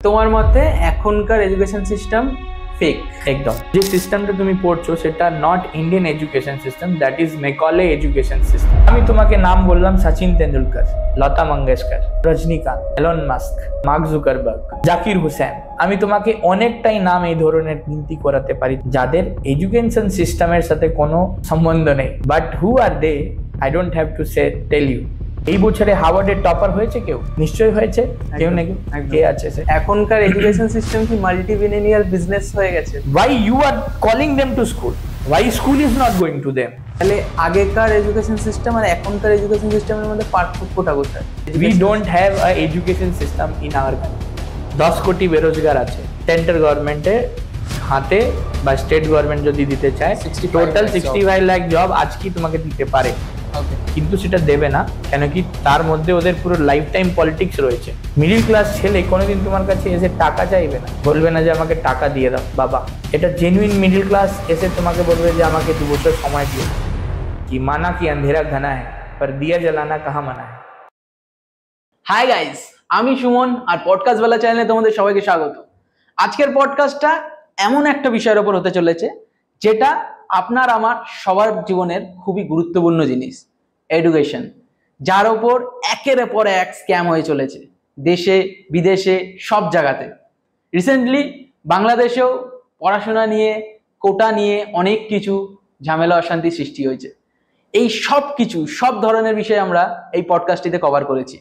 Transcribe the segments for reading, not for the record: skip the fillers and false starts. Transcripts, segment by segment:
তোমার মতে এখনকার এডুকেশন সিস্টেম ফেক? একদম। যে সিস্টেমটা তুমি পড়ছো সেটা not Indian education system, that is Macaulay education system. আমি তোমাকে নাম বললাম Sachin Tendulkar, Lata Mangeshkar, Rajinikanth, Elon Musk, Mark Zuckerberg, Zakir Hussain. আমি তোমাকে অনেকটাই নাম এই ধরনের গিনতি করাতে পারি যাদের এডুকেশন সিস্টেমের সাথে কোনো সম্বন্ধ নেই। But who are they? I don't have to say tell you. এই বছরে হার্ভার্ডের টপার হয়েছে কেউ? নিশ্চয়ই হয়েছে। কেউ নাকি? কে আছে সে? এখনকার এডুকেশন সিস্টেম কি মাল্টিবিলিয়নিয়ার বিজনেস হয়ে গেছে? Why you are calling them to school? Why school is not going to them? তাহলে আগেকার এডুকেশন সিস্টেম আর এখনকার এডুকেশন সিস্টেমের মধ্যে পার্থক্যটা কোথায়? We don't have a education system in our country. 10 কোটি বেরোজগার আছে। সেন্ট্রাল গভর্নমেন্টের হাতে বা স্টেট গভর্নমেন্ট যদি দিতে চায় টোটাল 65 লাখ জব আজকে তোমাকে দিতে পারে, কিন্তু সেটা দেবে না। কেন কি? তার মধ্যে ওদের পুরো লাইফ টাইম পলিটিক্স রয়েছে। মিডিল ক্লাস ছেলে কোনোদিন তোমার কাছে এসে টাকা চাইবে না, বলবে না যে আমাকে টাকা দিয়ে দাও বাবা। এটা জেনুইন মিডিল ক্লাস এসে তোমাকে বলবে যে আমাকে 2 বছর সময় দিও। কি মানা কি আন্ধেরা ঘনা হ্যায় পর দিয়া জ্বালানা কাহা মানা হ্যায়। হাই গাইস, আমি সুমন আর পডকাস্ট বেলা চ্যানেলে তোমাদের সবাইকে স্বাগত। আজকের পডকাস্টটা এমন একটা বিষয়ের উপর হতে চলেছে যেটা আপনার আমার সবার জীবনের খুবই গুরুত্বপূর্ণ জিনিস, এডুকেশন, যার ওপর একের পর এক স্ক্যাম হয়ে চলেছে দেশে বিদেশে সব জায়গাতে। রিসেন্টলি বাংলাদেশেও পড়াশোনা নিয়ে, কোটা নিয়ে অনেক কিছু ঝামেলা অশান্তি সৃষ্টি হয়েছে। এই সব কিছু, সব ধরনের বিষয় আমরা এই পডকাস্টটিতে কভার করেছি।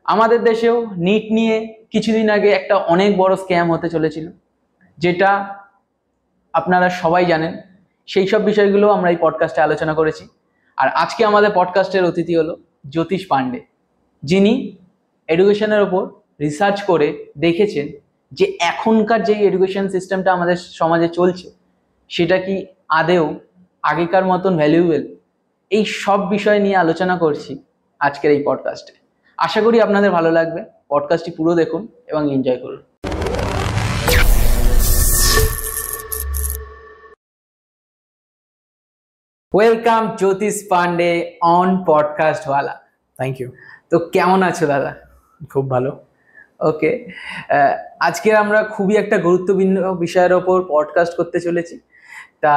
আমাদের দেশেও নিট নিয়ে কিছুদিন আগে একটা অনেক বড় স্ক্যাম হতে চলেছিল, যেটা আপনারা সবাই জানেন। সেই সব বিষয়গুলো আমরা এই পডকাস্টে আলোচনা করেছি। আর আজকে আমাদের পডকাস্টের অতিথি হলো জ্যোতিষ পান্ডে, যিনি এডুকেশনের ওপর রিসার্চ করে দেখেছেন যে এখনকার যে এডুকেশন সিস্টেমটা আমাদের সমাজে চলছে সেটা কি আদেও আগেকার মতন ভ্যালুয়েবল। এই সব বিষয় নিয়ে আলোচনা করছি আজকের এই পডকাস্টে। আশা করি আপনাদের ভালো লাগবে। পডকাস্টটি পুরো দেখুন এবং এনজয় করুন। Welcome Jyotish Pande on podcast ওয়ালা। Thank you. তো কেমন আছো দাদা? খুব ভালো। ওকে, আজকে আমরা খুবই একটা গুরুত্বপূর্ণ বিষয়ের ওপর পডকাস্ট করতে চলেছি। তা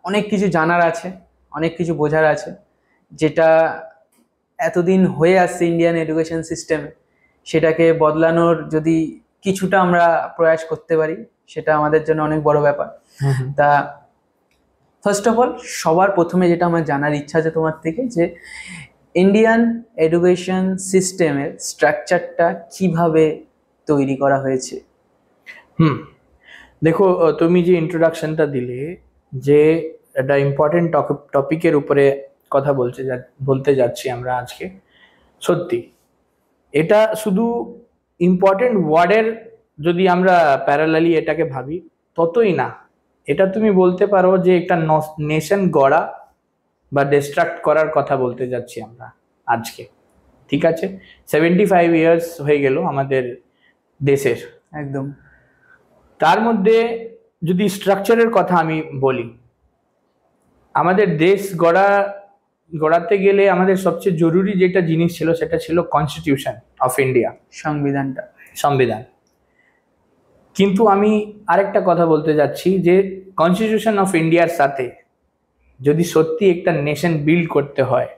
অনেক কিছু জানার আছে, অনেক কিছু বোঝার আছে, যেটা এতদিন হয়ে আসছে ইন্ডিয়ান এডুকেশন সিস্টেমে। সেটাকে বদলানোর যদি কিছুটা আমরা প্রয়াস করতে পারি সেটা আমাদের জন্য অনেক বড় ব্যাপার। তা ফার্স্ট অফ অল সবার প্রথমে যেটা আমার জানার ইচ্ছা আছে তোমার থেকে, যে ইন্ডিয়ান এডুকেশন সিস্টেমের স্ট্রাকচারটা কিভাবে তৈরি করা হয়েছে। দেখো, তুমি যে ইন্ট্রোডাকশনটা দিলে, যে একটা ইম্পর্টেন্ট টপিকের উপরে কথা বলতে যাচ্ছি আমরা আজকে, সত্যি এটা শুধু ইম্পর্টেন্ট ওয়ার্ডের যদি আমরা প্যারালালি এটাকে ভাবি ততই না, এটা তুমি বলতে পারো যে একটা নেশন গড়া বা ডিস্ট্রাক্ট করার কথা বলতে যাচ্ছি আমরা আজকে। ঠিক আছে, 75 ইয়ার্স হয়ে গেল আমাদের দেশের। একদম। তার মধ্যে যদি স্ট্রাকচারের কথা আমি বলি, আমাদের দেশ গড়াতে গেলে আমাদের সবচেয়ে জরুরি যেটা জিনিস ছিল সেটা ছিল কনস্টিটিউশন অফ ইন্ডিয়া, সংবিধান। কিন্তু আমি আরেকটা কথা বলতে যাচ্ছি যে কনস্টিটিউশন অফ ইন্ডিয়ার সাথে যদি সত্যি একটা নেশন বিল্ড করতে হয়,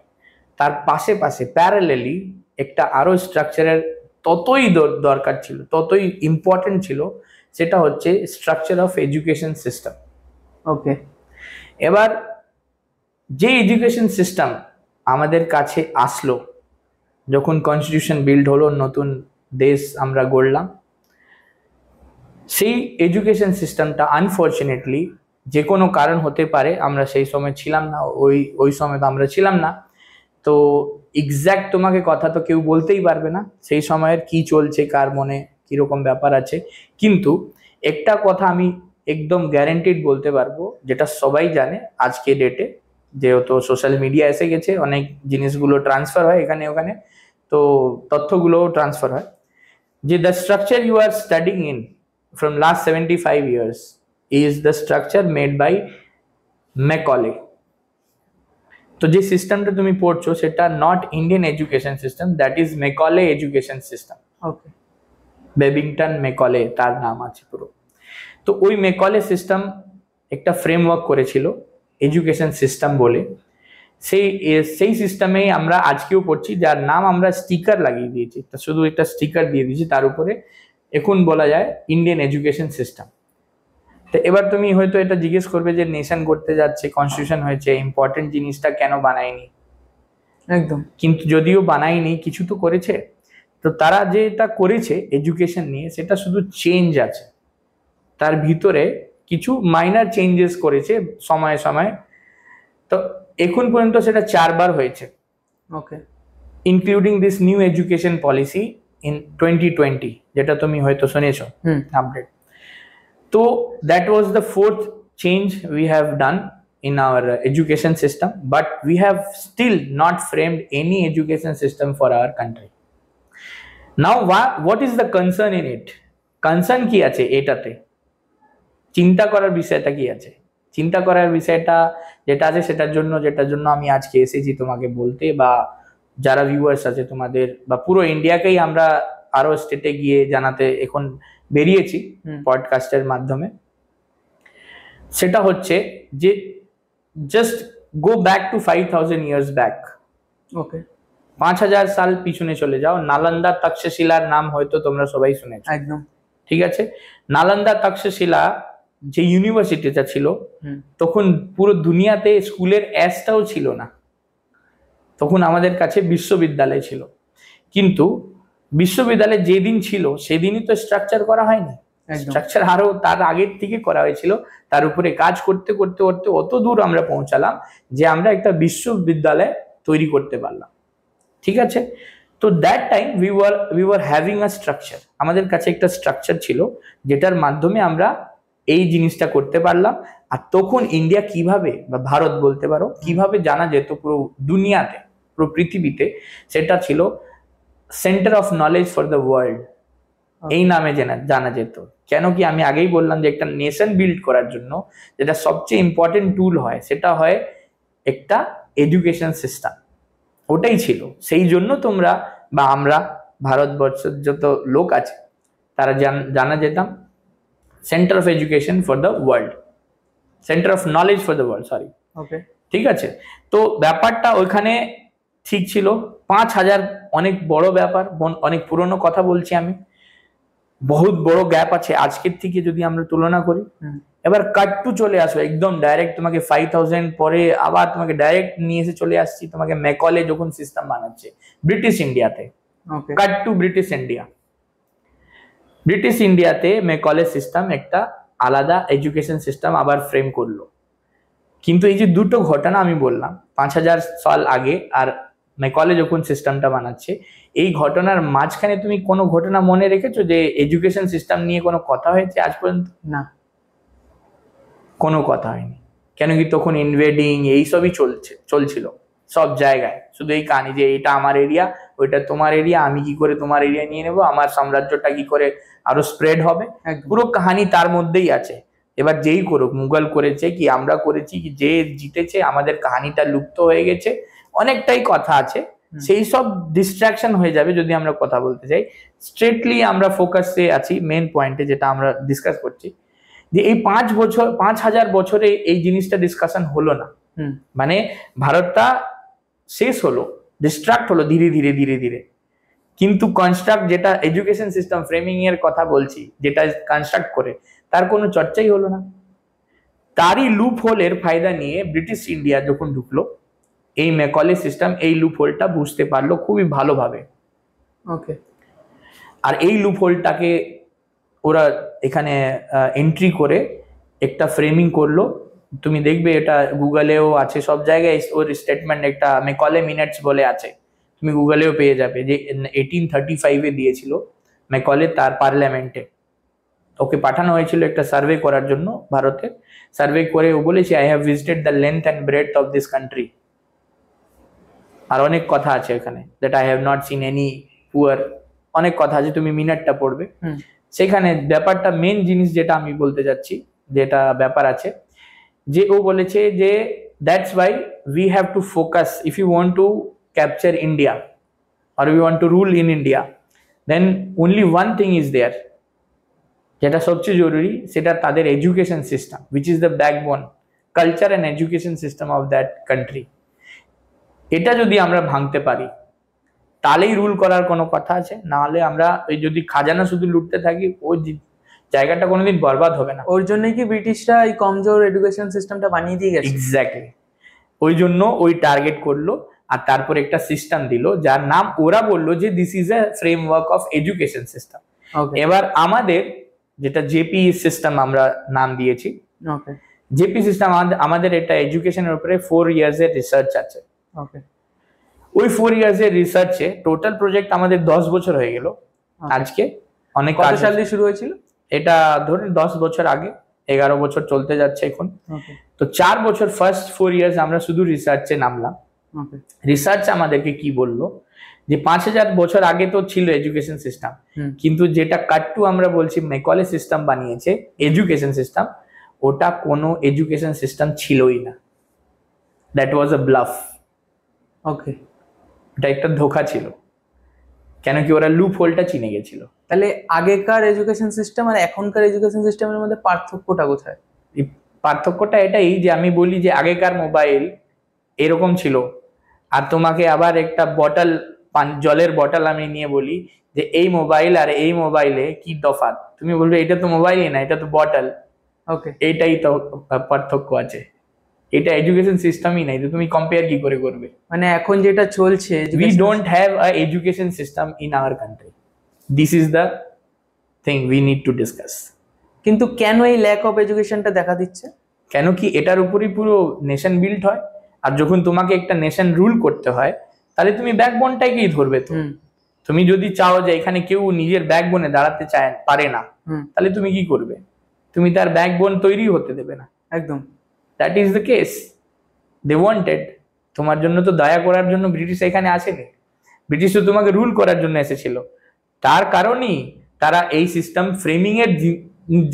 তার পাশে প্যারালেলি একটা আরো স্ট্রাকচারের ততই দরকার ছিল, ততই ইম্পর্টেন্ট ছিল, সেটা হচ্ছে স্ট্রাকচার অফ এডুকেশন সিস্টেম। ওকে, এবার যে এডুকেশন সিস্টেম আমাদের কাছে আসলো যখন কনস্টিটিউশন বিল্ড হলো, নতুন দেশ আমরা গড়লাম, সেই এডুকেশন সিস্টেমটা আনফর্চুনেটলি যে কোনো কারণ হতে পারে, আমরা সেই সময় ছিলাম না, ওই সময় তো আমরা ছিলাম না, তো এক্স্যাক্ট তোমাকে কথা তো কেউ বলতেই পারবে না সেই সময়ের কি চলছে, কার মনে কিরকম ব্যাপার আছে। কিন্তু একটা কথা আমি একদম গ্যারান্টিড বলতে পারবো, যেটা সবাই জানে আজকে ডেটে, যেহেতু সোশ্যাল মিডিয়া এসে গেছে, অনেক জিনিসগুলো ট্রান্সফার হয় এখানে ওখানে, তো তথ্যগুলোও ট্রান্সফার হয়, যে the structure you are studying in from last 75 years is the structure made by Macaulay. তো যে সিস্টেমটা তুমি পড়ছো সেটা not Indian education system, that is Macaulay education system. Okay, Babington Macaulay তার নাম আছে পুরো। তো ওই মেকলে সিস্টেম একটা ফ্রেমওয়ার্ক করেছিল এডুকেশন সিস্টেম বলে, সেই সিস্টেমেই আমরা আজকেও পড়ছি, যার নাম আমরা স্টিকার লাগিয়ে দিয়েছি, শুধু একটা স্টিকার দিয়ে দিয়েছি তার উপরে, এখন বলা যায় ইন্ডিয়ান এডুকেশন সিস্টেম। তো এবার তুমি হয়তো এটা জিজ্ঞেস করবে যে নেশন করতে যাচ্ছে, কনস্টিটিউশন হয়েছে, ইম্পর্টেন্ট জিনিসটা কেন বানায়নি? একদম। কিন্তু যদিও বানায়নি, কিছু তো করেছে। তো তারা যেটা করেছে এডুকেশন নিয়ে, সেটা শুধু চেঞ্জ আছে, তার ভিতরে কিছু মাইনার চেঞ্জেস করেছে সময়ে সময়ে। তো এখন পর্যন্ত সেটা 4বার হয়েছে, okay, including this new education policy in 2020, যেটা তুমি হয়তো শুনেছো আপডেট। তো that was the 4th change we have done in our education system, but we have still not framed any education system for our country. Now what is the concern in it? Concern কি আছে এটাতে? চিন্তা করার বিষয়টা কি আছে? চিন্তা করার বিষয়টা যেটা আছে, যেটার জন্য আমি আজকে এসেছি তোমাকে বলতে, বা যারা ভিউয়ার্স আছে তোমাদের, বা পুরো ইন্ডিয়াকেই আমরা আরো স্টেটে গিয়ে জানাতে এখন বেরিয়েছি পডকাস্টের মাধ্যমে। সেটা হচ্ছে যে just go back to 5000 years back. Okay, 5000 সাল পিছনে চলে যাও। নালন্দা তক্ষশিলার নাম হয়তো তোমরা সবাই শুনেছো। একদম, ঠিক আছে। নালন্দা তক্ষশিলা যে ইউনিভার্সিটিটা ছিল, তখন পুরো দুনিয়াতে স্কুলের অ্যাসটাও ছিল না, তখন আমাদের কাছে বিশ্ববিদ্যালয় ছিল। কিন্তু বিশ্ববিদ্যালয় যেদিন ছিল সেদিনই তো স্ট্রাকচার করা হয়নি, স্ট্রাকচার আরো তার আগের থেকে করা হয়েছিল। তার উপরে কাজ করতে করতে করতে অত দূর আমরা পৌঁছালাম যে আমরা একটা বিশ্ববিদ্যালয় তৈরি করতে পারলাম। ঠিক আছে। তো that time we were having a structure, আমাদের কাছে একটা স্ট্রাকচার ছিল যেটার মাধ্যমে আমরা এই জিনিসটা করতে পারলাম। আর তখন ইন্ডিয়া কিভাবে, বা ভারত বলতে পারো, কিভাবে জানা যেত পুরো দুনিয়াতে, পুরো পৃথিবীতে, সেটা ছিল centre of knowledge for the world, এই নামে জানা যেত। কেন কি আমি আগেই বললাম যে একটা নেশন বিল্ড করার জন্য যেটা সবচেয়ে ইম্পর্টেন্ট টুল হয়, সেটা হয় একটা এডুকেশন সিস্টেম। ওটাই ছিল, সেই জন্য তোমরা বা আমরা, ভারতবর্ষের যত লোক আছে তারা জানা যেতাম centre of education for the world, centre of knowledge for the world, sorry. Okay, ঠিক আছে। তো ব্যাপারটা ওইখানে ঠিক ছিল। 5000 অনেক বড় ব্যাপার, অনেক পুরনো কথা বলছি আমি, বহুত বড় গ্যাপ আছে আজকের থেকে যদি আমরা তুলনা করি। এবার কাট টু চলে আসো, একদম ডাইরেক্ট তোমাকে 5000 পরে আবার তোমাকে ডাইরেক্ট নিয়ে এসে চলে আসছি তোমাকে মেকলে যখন সিস্টেম বানাচ্ছে ব্রিটিশ ইন্ডিয়াতে। কাট টু ব্রিটিশ ইন্ডিয়া। ব্রিটিশ ইন্ডিয়াতে মেকলে সিস্টেম একটা আলাদা এডুকেশন সিস্টেম আবার ফ্রেম করলো। কিন্তু এই যে দুটো ঘটনা আমি বললাম 5000 সাল আগে আর মেকলে যখন সিস্টেমটা বানাচ্ছে, এই ঘটনার মাঝখানে তুমি কোনো ঘটনা মনে রেখেছো যে এডুকেশন সিস্টেম নিয়ে কোনো কথা হয়েছে আজ পর্যন্ত? না, কোনো কথা হয়নি। কেন কি তখন ইনভেডিং এইসবই চলছিল সব জায়গায়। শুধু এই কাহিনী যে এটা আমার এরিয়া, ওইটা তোমার এরিয়া, আমি কি করে তোমার এরিয়া নিয়ে নেবো, আমার সাম্রাজ্যটা কি করে আরো স্প্রেড হবে, পুরো কাহিনী তার মধ্যেই আছে। এবার যেই করুক, মুঘল করেছে কি আমরা করেছি কি, যে জিতেছে, আমাদের কাহিনীটা লুপ্ত হয়ে গেছে, অনেকটাই কথা আছে। সেই সব ডিস্ট্রাকশন হয়ে যাবে যদি আমরা কথা বলতে চাই। স্ট্রেটলি আমরা ফোকাসে আছি মেন পয়েন্টে, যেটা আমরা ডিসকাস করছি, যে এই 5000 বছরে এই জিনিসটা ডিসকাশন হলো না। মানে ভারতটা শেষ হলো, ডিস্ট্রাক্ট হলো ধীরে ধীরে ধীরে ধীরে। কিন্তু কনস্ট্রাক্ট, যেটা এডুকেশন সিস্টেম ফ্রেমিং এর কথা বলছি, যেটা কনস্ট্রাক্ট করে, তার কোনো চর্চাই হলো না। তারই লুপ হোলের ফায়দা নিয়ে ব্রিটিশ ইন্ডিয়া যখন ঢুকলো, এই মেকলে সিস্টেম এই লুপ হোলটা বুঝতে পারলো খুবই ভালোভাবে। ওকে। আর এই লুপ হোলটাকে ওরা এখানে এন্ট্রি করে একটা ফ্রেমিং করলো। তুমি দেখবে এটা গুগলেও আছে, সব জায়গায় ওর স্টেটমেন্ট একটা মেকলে মিনিটস বলে আছে, তুমি গুগলেও পেয়ে যাবে, যে 1835 দিয়েছিল মেকলে তার পার্লামেন্টে। ওকে পাঠানো হয়েছিল একটা সার্ভে করার জন্য ভারতে। সার্ভে করে ও বলেছে, I have visited the length and breadth of this country. আর অনেক কথা আছে এখানে, that I have not seen any poor, অনেক কথা আছে, তুমি মিনিটটা পড়বে। সেখানে ব্যাপারটা মেন জিনিস যেটা আমি বলতে যাচ্ছি, যেটা ব্যাপার আছে, যে ও বলেছে যে that's why we have to focus, if you want to capture India or we want to rule in India, then only one thing is there, যেটা সবচেয়ে জরুরি, সেটা তাদের education system, which is the backbone, culture and education system of that country. এটা যদি আমরা ভাঙতে পারি তাহলেই রুল করার কোনো কথা আছে, নাহলে আমরা ওই যদি খাজানা শুধু লুটতে থাকি ওই জায়গাটা কোনোদিন বরবাদ হবে না। ওর জন্যই কি ব্রিটিশরা এই কমজোর এডুকেশন সিস্টেমটা বানিয়ে দিয়ে গেছে? এক্স্যাক্টলি, ওই জন্য ওই টার্গেট করলো আর তারপর একটা সিস্টেম দিল যার নাম ওরা বললো যে this is a framework of education system. এবার আমাদের যেটা জেপি সিস্টেম আমরা নাম দিয়েছি, জেপি সিস্টেম আমাদের এটা এডুকেশনের উপরে 4 ইয়ার্স এর রিসার্চ আছে। ওই 4 ইয়ার্স এর রিসার্চে টোটাল প্রজেক্ট আমাদের 10 বছর হয়ে গেল আজকে। অনেক কত সাল দিয়ে শুরু হয়েছিল এটা? ধরুন 10 বছর আগে, 11 বছর চলতে যাচ্ছে এখন। তো 4 বছর ফার্স্ট 4 ইয়ার্স আমরা শুধু রিসার্চে নামলাম। রিসার্চ আমাদেরকে কি বললো যে 5000 বছর আগে তো ছিল এডুকেশন সিস্টেম, কিন্তু যেটা কাট্টু আমরা বলছি মেকলে সিস্টেম বানিয়েছে এডুকেশন সিস্টেম, ওটা কোনো এডুকেশন সিস্টেম ছিলই না। That was a bluff. ওকে, এটা একটা ধোঁকা ছিল, কেন কি ওরা লুপ হোলটা চিনে গেছিল। তাহলে আগেকার এডুকেশন সিস্টেম আর এখনকার এডুকেশন সিস্টেমের মধ্যে পার্থক্যটা কোথায়? পার্থক্যটা এটাই যে আমি বলি যে আগেকার মোবাইল এরকম ছিল, আর তোমাকে আবার একটা বটল জলের বটল আমি নিয়ে বলি যে এই মোবাইল আর এই মোবাইলে কি তফাৎ, তুমি বলবে এটা তো মোবাইলই না, এটা তো বটল। ওকে, এইটাই তো পার্থক্য আছে। এটা এডুকেশন সিস্টেমই নাই, তো তুমি কম্পেয়ার কি করে করবে? মানে এখন যেটা চলছে, we don't have a education system in our country. This is the thing we need to discuss. কিন্তু কেন এই ল্যাক অফ এডুকেশনটা দেখা দিচ্ছে? কেন কি এটার উপরই পুরো নেশন বিল্ড হয়, আর যখন তোমাকে একটা নেশন রুল করতে হয় তাহলে তুমি ব্যাকবোনটাকেই ধরবে। তো তুমি যদি চাও যে এখানে কেউ নিজের ব্যাকবোনে দাঁড়াতে চায় পারে না, তাহলে তুমি কি করবে? তুমি তার ব্যাকবোন তৈরি হতে দেবে না। একদম, that is the case. They wanted, তোমার জন্য তো দয়া করার জন্য ব্রিটিশ এখানে আসেনি, ব্রিটিশ তো তোমাকে রুল করার জন্য এসেছিল। তার কারণেই তারা এই সিস্টেম ফ্রেমিং এর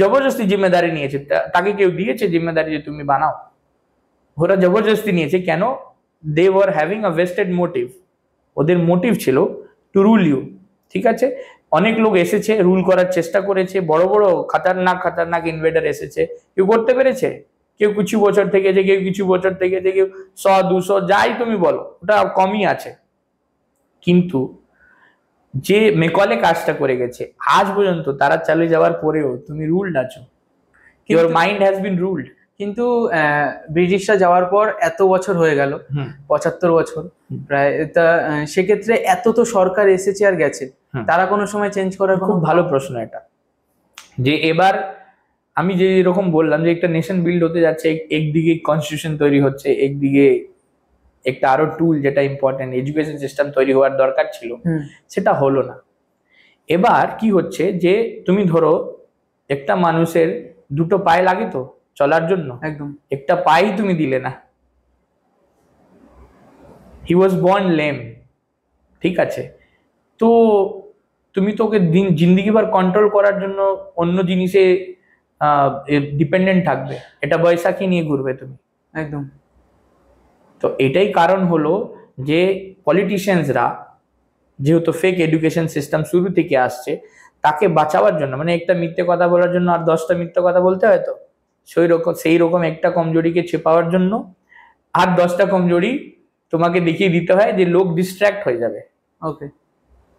জবরদস্তি জিম্মেদারি নিয়েছে। তাকে কেউ দিয়েছে জিম্মেদারি যে তুমি বানাও? ওরা জবরদস্তি নিয়েছে। কেন? They were having a vested motive. ওদের মোটিভ ছিল টু রুল ইউ। ঠিক আছে, অনেক লোক এসেছে, রুল করার চেষ্টা করেছে, বড় বড় খাতারনাক ইনভেডার এসেছে, কেউ করতে পেরেছে? কেউ কিছু বছর থেকেছে, কেউ কিছু বছর থেকেছে, কেউ 100-200 যাই তুমি বলো, ওটা কমই আছে। কিন্তু যে মেকলে কাজটা করে গেছে আজ পর্যন্ত, তারা চালিয়ে যাওয়ার পরেও তুমি রুলড আছো, your mind has been ruled. কিন্তু ব্রিটিশরা যাওয়ার পর এত বছর হয়ে গেল, 75 বছর প্রায়, তা সেক্ষেত্রে এত তো সরকার এসেছে আর গেছে, তারা কোনো সময় চেঞ্জ করার? খুব ভালো প্রশ্ন এটা। যে এবার আমি যে এরকম বললাম যে একটা নেশন বিল্ড হতে যাচ্ছে, একদিকে কনস্টিটিউশন তৈরি হচ্ছে, একদিকে একটা আরো টুল যেটা ইম্পর্টেন্ট এডুকেশন সিস্টেম তৈরি হওয়ার দরকার ছিল, সেটা হলো না। এবার কি হচ্ছে যে তুমি ধরো একটা মানুষের দুটো পায়ে লাগে তো চলার জন্য, একদম একটা পাই তুমি দিলে না। হি ওয়াজ বর্ন লেম, ঠিক আছে, তো তুমি তোকে জিন্দিগি ভর কন্ট্রোল করার জন্য অন্য জিনিসে ডিপেন্ডেন্ট থাকবে, এটা বৈশাখী নিয়ে ঘুরবে তুমি, একদম। তো এটাই কারণ হলো যে পলিটিশিয়ানসরা যেহেতু ফেক এডুকেশন সিস্টেম শুরু থেকে আসছে, তাকে বাঁচাবার জন্য, মানে একটা মিথ্যে কথা বলার জন্য আর 10টা মিথ্যে কথা বলতে হয়, তো সেই রকম একটা কমজোরিকে ছেপাবার জন্য আর 10টা কমজোরি তোমাকে দেখিয়ে দিতে হয় যে লোক ডিস্ট্র্যাক্ট হয়ে যাবে। ওকে,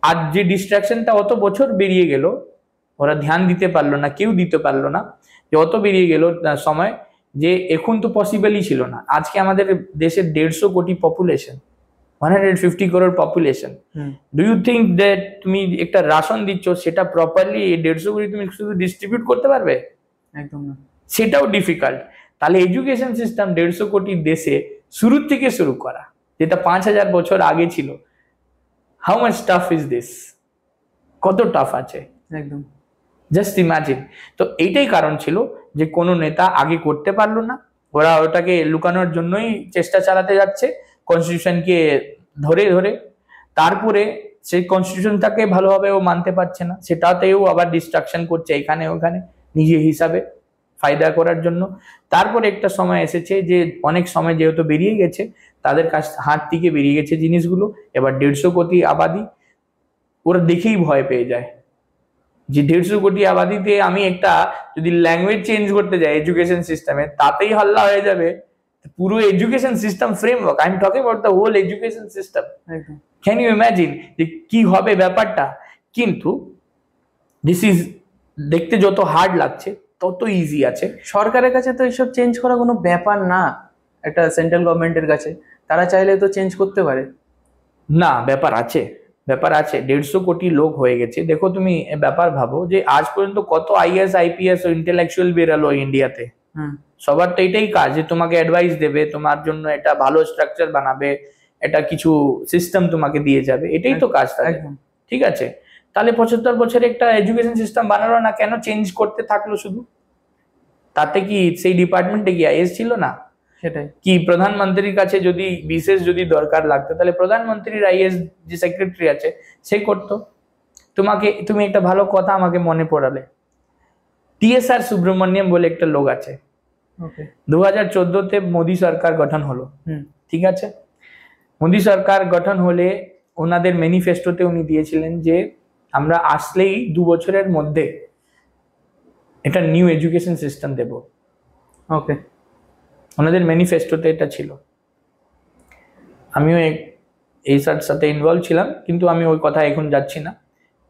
আর যে ডিস্ট্রাকশনটা অত বছর বেরিয়ে গেল, ওরা ধ্যান দিতে পারলো না, কেউ দিতে পারলো না, যে অত বেরিয়ে গেল সময়, যে এখন তো পসিবলই ছিল না। আজকে আমাদের দেশের 150 কোটি population, 150 crore population. Do you think that তুমি একটা রাশন দিচ্ছ, সেটা প্রপারলি 150 কোটি তুমি শুধু ডিস্ট্রিবিউট করতে পারবে? একদম না, সেটাও ডিফিকাল্ট। তাহলে এডুকেশন সিস্টেম 150 কোটি দেশে শুরু থেকে শুরু করা, যেটা 5000 বছর আগে ছিল, how much tough is this? কত টাফ আছে, একদম জাস্ট ইমাজিন। তো এইটাই কারণ ছিল যে কোনো নেতা আগে করতে পারলো না, ওরা ওটাকে লুকানোর জন্যই চেষ্টা চালাতে যাচ্ছে কনস্টিটিউশনকে ধরে ধরে। তারপরে সেই কনস্টিটিউশনটাকে ভালোভাবে ও মানতে পারছে না, সেটাতেও আবার ডিস্ট্রাকশন করছে এখানে ওখানে নিজের হিসাবে ফায়দা করার জন্য। তারপরে একটা সময় এসেছে যে অনেক সময় যেহেতু বেরিয়ে গেছে, তাদের কাছ হাত থেকে বেরিয়ে গেছে জিনিসগুলো। এবার 150 কোটি আবাদি, ওরা দেখেই ভয় পেয়ে যায় যে 150 কোটি আবাদিতে আমি একটা যদি ল্যাঙ্গুয়েজ চেঞ্জ করতে যাই এডুকেশন সিস্টেমে তাতেই হাল্লা হয়ে যাবে। পুরো education system framework, I am talking about the whole education system, can you imagine যে কি হবে ব্যাপারটা। কিন্তু দিস ইজ দেখতে যত হার্ড লাগছে তত ইজি আছে। সরকারের কাছে তো এইসব চেঞ্জ করা কোনো ব্যাপার না, একটা সেন্ট্রাল গভর্নমেন্টের কাছে তারা চাইলে তো চেঞ্জ করতে পারে। না, ব্যাপার আছে, ব্যাপার আছে। 150 কোটি লোক হয়ে গেছে। দেখো তুমি ব্যাপার ভাবো যে আজ পর্যন্ত কত আইএস আইপিএস ও ইন্টেলেকচুয়াল বেরালো ইন্ডিয়াতে। সবার তো এটাই কাজ যে তোমাকে অ্যাডভাইস দেবে, তোমার জন্য একটা ভালো স্ট্রাকচার বানাবে, এটা কিছু সিস্টেম তোমাকে দিয়ে যাবে, এটাই তো কাজ থাকে। ঠিক আছে, তাহলে 75 বছরে একটা এডুকেশন সিস্টেম বানালো না, কেন চেঞ্জ করতে থাকলো শুধু? তাতে কি সেই ডিপার্টমেন্টে কি আইএস ছিল না? সেটাই কি প্রধানমন্ত্রীর কাছে যদি বিশেষ যদি দরকার লাগতো তাহলে প্রধানমন্ত্রীর আইএস যে সেক্রেটারি আছে সে করতো। তুমি একটা ভালো কথা আমাকে মনে পড়ালে, টিএসআর সুব্রমণ্যম বলে একটা লোক আছে। 2014-তে মোদী সরকার গঠন হলো, ঠিক আছে। মোদী সরকার গঠন হলে ওনাদের ম্যানিফেস্টোতে উনি দিয়েছিলেন যে আমরা আসলেই 2 বছরের মধ্যে একটা নিউ এডুকেশন সিস্টেম দেব। ওকে, ওনাদের ম্যানিফেস্টোতে এটা ছিল। আমিও এই সাথে ইনভলভ ছিলাম, কিন্তু আমি ওই কথা এখন যাচ্ছি না,